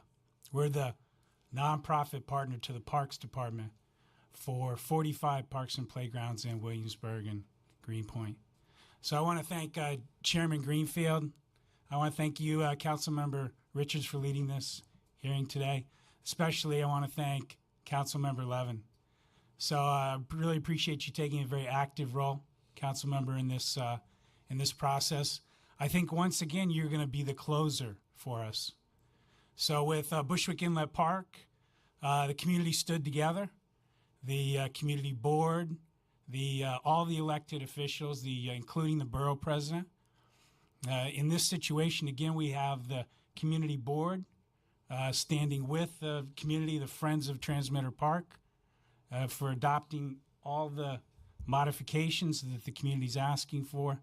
We're the nonprofit partner to the Parks Department for 45 parks and playgrounds in Williamsburg and Greenpoint. So I want to thank Chairman Greenfield. I want to thank you, Councilmember Richards, for leading this hearing today. Especially, I want to thank Councilmember Levin. So I really appreciate you taking a very active role, Councilmember, in this process. I think once again you're going to be the closer for us. So with Bushwick Inlet Park, the community stood together. The community board, all the elected officials, including the borough president. In this situation, again, we have the community board standing with the community, the Friends of Transmitter Park, for adopting all the modifications that the community is asking for.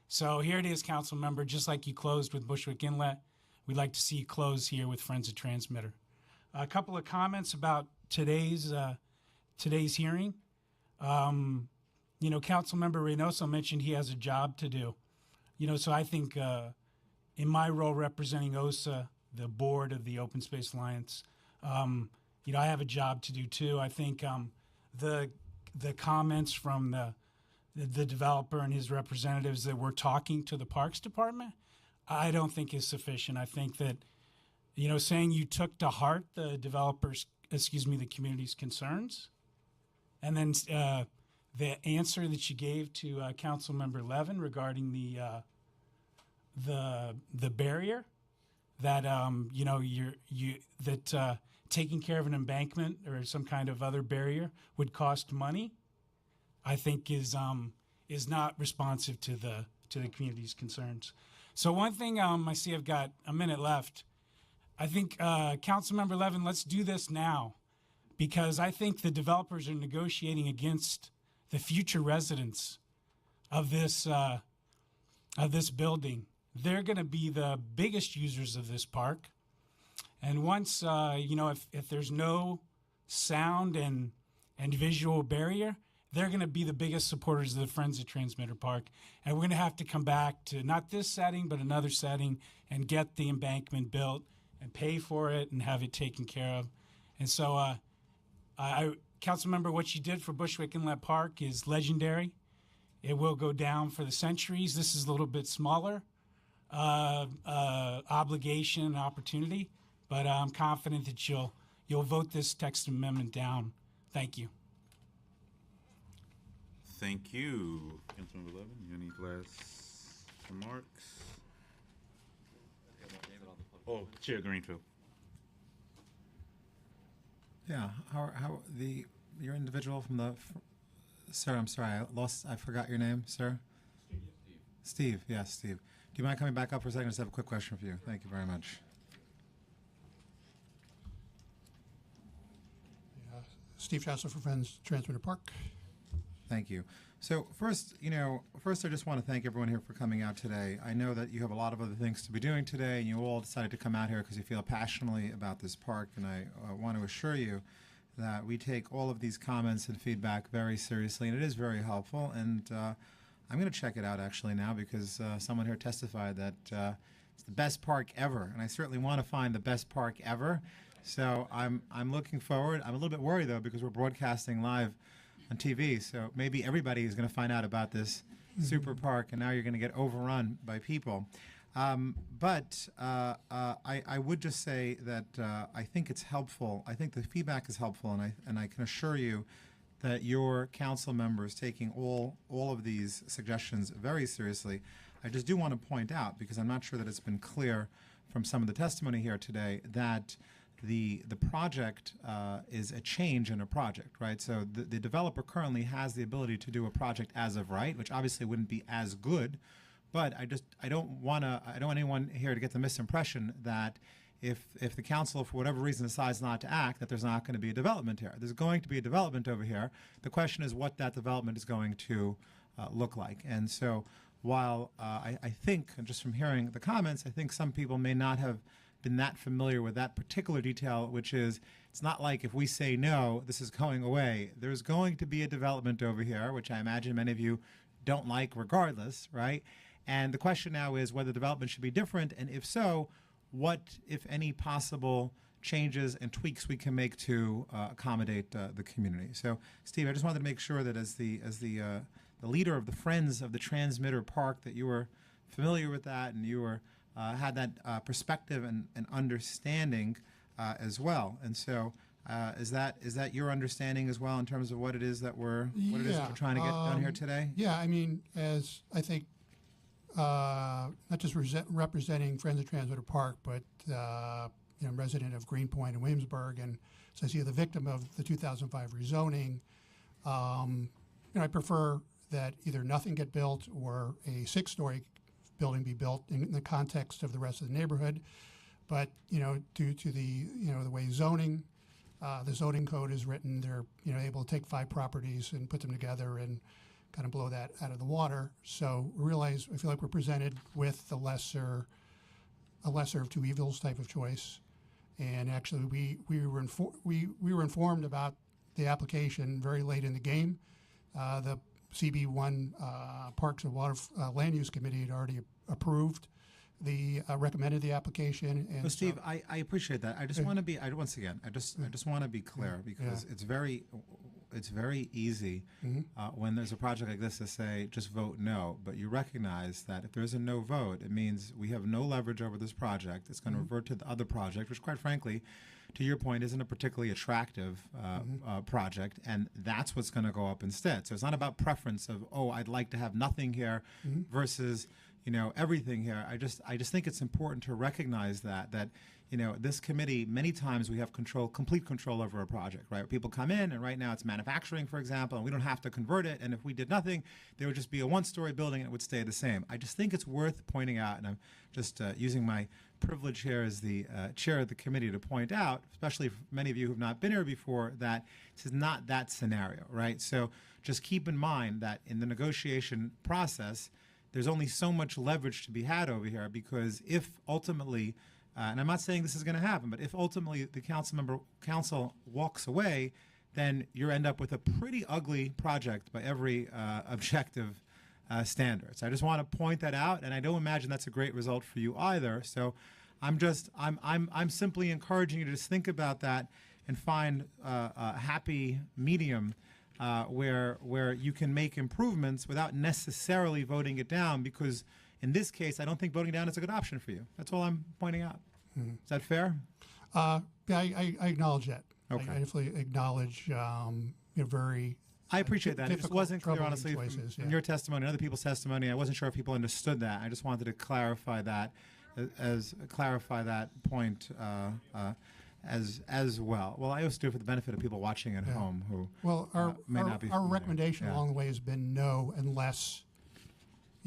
So here it is, Council Member, just like you closed with Bushwick Inlet, we'd like to see you close here with Friends of Transmitter. A couple of comments about today's hearing. Council Member Reynoso mentioned he has a job to do. So I think in my role representing OSA, the board of the Open Space Alliance, I have a job to do too. I think the comments from the developer and his representatives that we're talking to the Parks Department, I don't think is sufficient. I think that, saying you took to heart the the community's concerns, and then the answer that you gave to Councilmember Levin regarding the barrier, that taking care of an embankment or some kind of other barrier would cost money. I think is not responsive to the community's concerns. So one thing, I see I've got a minute left. I think Councilmember Levin, let's do this now, because I think the developers are negotiating against the future residents of this building. They're going to be the biggest users of this park, and once if there's no sound and visual barrier, they're going to be the biggest supporters of the Friends of Transmitter Park. And we're going to have to come back to not this setting, but another setting and get the embankment built and pay for it and have it taken care of. And so, Councilmember, what you did for Bushwick Inlet Park is legendary. It will go down for the centuries. This is a little bit smaller obligation and opportunity, but I'm confident that you'll vote this text amendment down. Thank you. Thank you, Councilmember Levin. Any last remarks? Oh, Chair Greenfield. Yeah, your individual from the, sir, I'm sorry, I forgot your name, sir? Steve, yes, Steve. Do you mind coming back up for a second? I just have a quick question for you. Thank you very much. Steve Chasler for Friends Transmitter Park. Thank you. So first I just want to thank everyone here for coming out today. I know that you have a lot of other things to be doing today, and you all decided to come out here because you feel passionately about this park, and I want to assure you that we take all of these comments and feedback very seriously, and it is very helpful. And I'm going to check it out actually now, because someone here testified that it's the best park ever, and I certainly want to find the best park ever. So I'm looking forward. I'm a little bit worried though, because we're broadcasting live on TV, so maybe everybody is going to find out about this super park, and now you're going to get overrun by people. But I would just say that I think it's helpful. I think the feedback is helpful, and I can assure you that your council members taking all of these suggestions very seriously. I just do want to point out, because I'm not sure that it's been clear from some of the testimony here today, that the project is a change in a project, right? So the developer currently has the ability to do a project as of right, which obviously wouldn't be as good, but I don't want anyone here to get the misimpression that if the council, for whatever reason, decides not to act, that there's not going to be a development here. There's going to be a development over here. The question is what that development is going to look like. And so while I think, and just from hearing the comments, I think some people may not have been that familiar with that particular detail, which is it's not like if we say no, this is going away. There's going to be a development over here, which I imagine many of you don't like regardless, right? And the question now is whether development should be different, and if so, what, if any, possible changes and tweaks we can make to accommodate the community. So, Steve, I just wanted to make sure that as the leader of the Friends of the Transmitter Park, that you were familiar with that, and you were had that perspective and understanding as well. And so, is that your understanding as well in terms of what it is that we're trying to get done here today? Yeah, I mean, as I think, not just representing Friends of Transmitter Park, but resident of Greenpoint and Williamsburg, and since you're the victim of the 2005 rezoning, I prefer that either nothing get built or a 6-story building be built in the context of the rest of the neighborhood. But due to the the way the zoning code is written, they're able to take 5 properties and put them together and kind of blow that out of the water. So I feel like we're presented with a lesser of two evils type of choice. And actually, we were informed about the application very late in the game. The CB1 Parks and Water Land Use Committee had already approved recommended the application. And well, Steve, I appreciate that. I just want to be I just want to be clear, because it's very easy when there's a project like this to say just vote no, but you recognize that if there's a no vote, it means we have no leverage over this project. It's going to revert to the other project, which quite frankly, to your point, isn't a particularly attractive project, and that's what's going to go up instead. So it's not about preference of, oh, I'd like to have nothing here versus everything here. I just think it's important to recognize that you know, this committee, many times we have complete control over a project, right? People come in, and right now it's manufacturing, for example, and we don't have to convert it. And if we did nothing, there would just be a one-story building and it would stay the same. I just think it's worth pointing out, and I'm just using my privilege here as the chair of the committee to point out, especially for many of you who have not been here before, that this is not that scenario, right? So just keep in mind that in the negotiation process, there's only so much leverage to be had over here, because if ultimately, and I'm not saying this is going to happen, but if ultimately the council walks away, then you end up with a pretty ugly project by every objective standard. So I just want to point that out, and I don't imagine that's a great result for you either. So I'm simply encouraging you to just think about that and find a happy medium where you can make improvements without necessarily voting it down, because in this case, I don't think voting down is a good option for you. That's all I'm pointing out. Is that fair? Yeah, I acknowledge that. Okay. I definitely acknowledge very. I appreciate that. It just difficult, wasn't clear, troubling honestly, choices, from yeah. your testimony and other people's testimony. I wasn't sure if people understood that. I just wanted to clarify that, point as well. Well, I always do it for the benefit of people watching at home who may not be our familiar. recommendation Yeah. along the way has been no, unless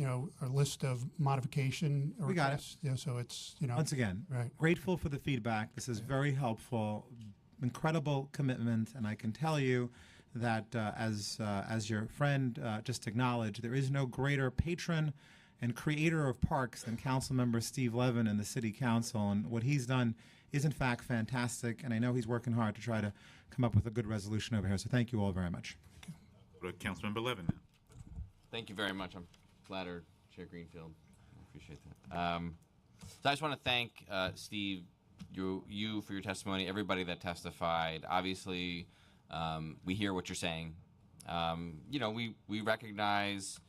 a list of modification We got it. requests. So it's Once again, right. grateful for the feedback. This is very helpful, incredible commitment, and I can tell you that as your friend just acknowledged, there is no greater patron and creator of parks than Councilmember Steve Levin and the City Council, and what he's done is in fact fantastic, and I know he's working hard to try to come up with a good resolution over here. So thank you all very much. Go to Councilmember Levin now. Thank you very much. I'm flattered, Chair Greenfield. I appreciate that. So I just want to thank Steve, you for your testimony, everybody that testified. Obviously, we hear what you're saying. We recognize,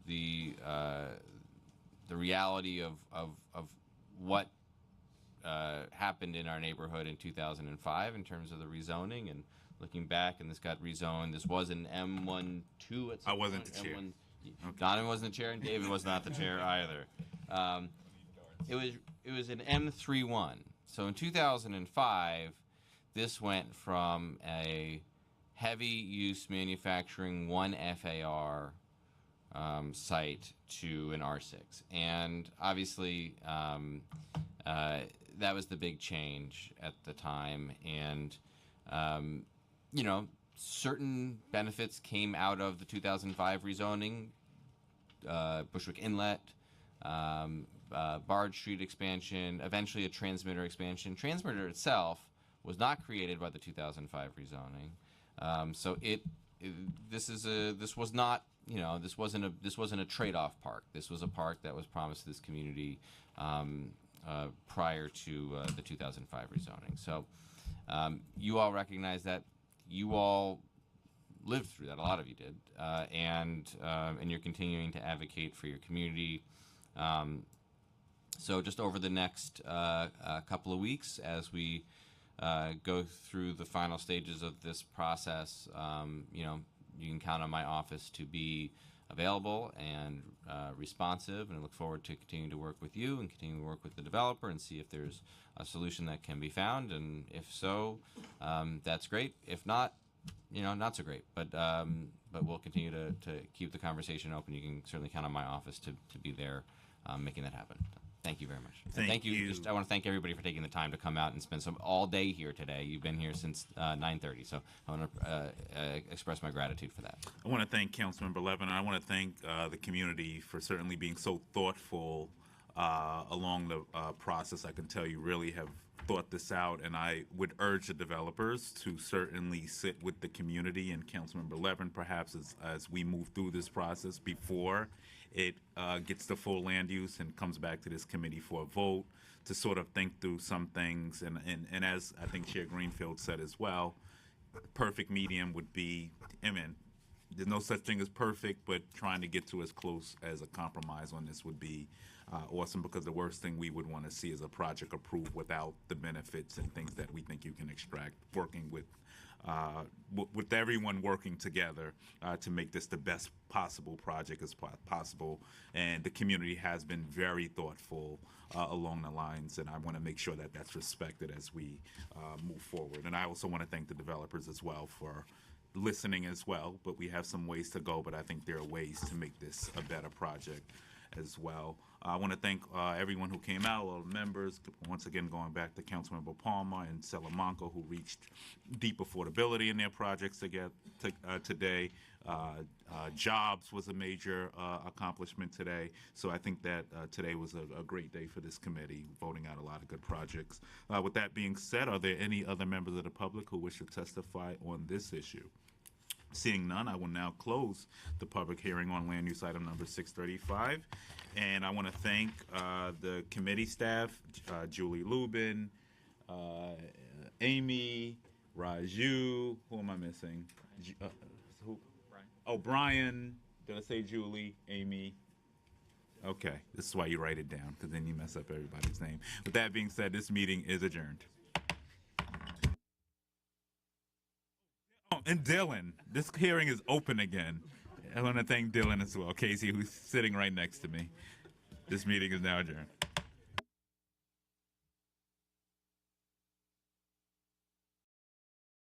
the reality of what happened in our neighborhood in 2005 in terms of the rezoning, and looking back, and this got rezoned. This was an M12 at some I wasn't point. the chair. Donovan wasn't the chair, and David was not the chair either. It was an M31. So in 2005, this went from a heavy use manufacturing 1 FAR site to an R6, and obviously that was the big change at the time, and certain benefits came out of the 2005 rezoning, Bushwick Inlet, Bard Street expansion, eventually a transmitter expansion. Transmitter itself was not created by the 2005 rezoning, so this wasn't a trade-off park. This was a park that was promised to this community prior to the 2005 rezoning. So you all recognize that. You all lived through that. A lot of you did, and you're continuing to advocate for your community. So just over the next couple of weeks, as we go through the final stages of this process, you can count on my office to be available and responsive, and I look forward to continuing to work with you and continuing to work with the developer and see if there's a solution that can be found, and if so, that's great. If not, not so great. But we'll continue to keep the conversation open. You can certainly count on my office to be there making that happen. Thank you very much. Thank you. I want to thank everybody for taking the time to come out and spend all day here today. You've been here since 9:30, so I want to express my gratitude for that. I want to thank Councilmember Levin. I want to thank the community for certainly being so thoughtful along the process. I can tell you really have thought this out, and I would urge the developers to certainly sit with the community and Councilmember Levin perhaps as we move through this process before it gets to full land use and comes back to this committee for a vote, to sort of think through some things. And as I think Chair Greenfield said as well, perfect medium would be, there's no such thing as perfect, but trying to get to as close as a compromise on this would be awesome, because the worst thing we would want to see is a project approved without the benefits and things that we think you can extract working with with everyone working together to make this the best possible project as possible. And the community has been very thoughtful along the lines, and I want to make sure that that's respected as we move forward. And I also want to thank the developers as well for listening as well, but we have some ways to go, but I think there are ways to make this a better project as well. I want to thank everyone who came out, all the members, once again going back to Councilmember Palmer and Salamanca, who reached deep affordability in their projects today. Jobs was a major accomplishment today, so I think that today was a great day for this committee, voting out a lot of good projects. With that being said, are there any other members of the public who wish to testify on this issue? Seeing none, I will now close the public hearing on land use item number 635. And I want to thank the committee staff, Julie Lubin, Amy, Raju, who am I missing? Who? Brian. Oh, Brian. Did I say Julie, Amy? Okay, this is why you write it down, because then you mess up everybody's name. With that being said, this meeting is adjourned. Oh, and Dylan, this hearing is open again. I want to thank Dylan as well, Casey, who's sitting right next to me. This meeting is now adjourned.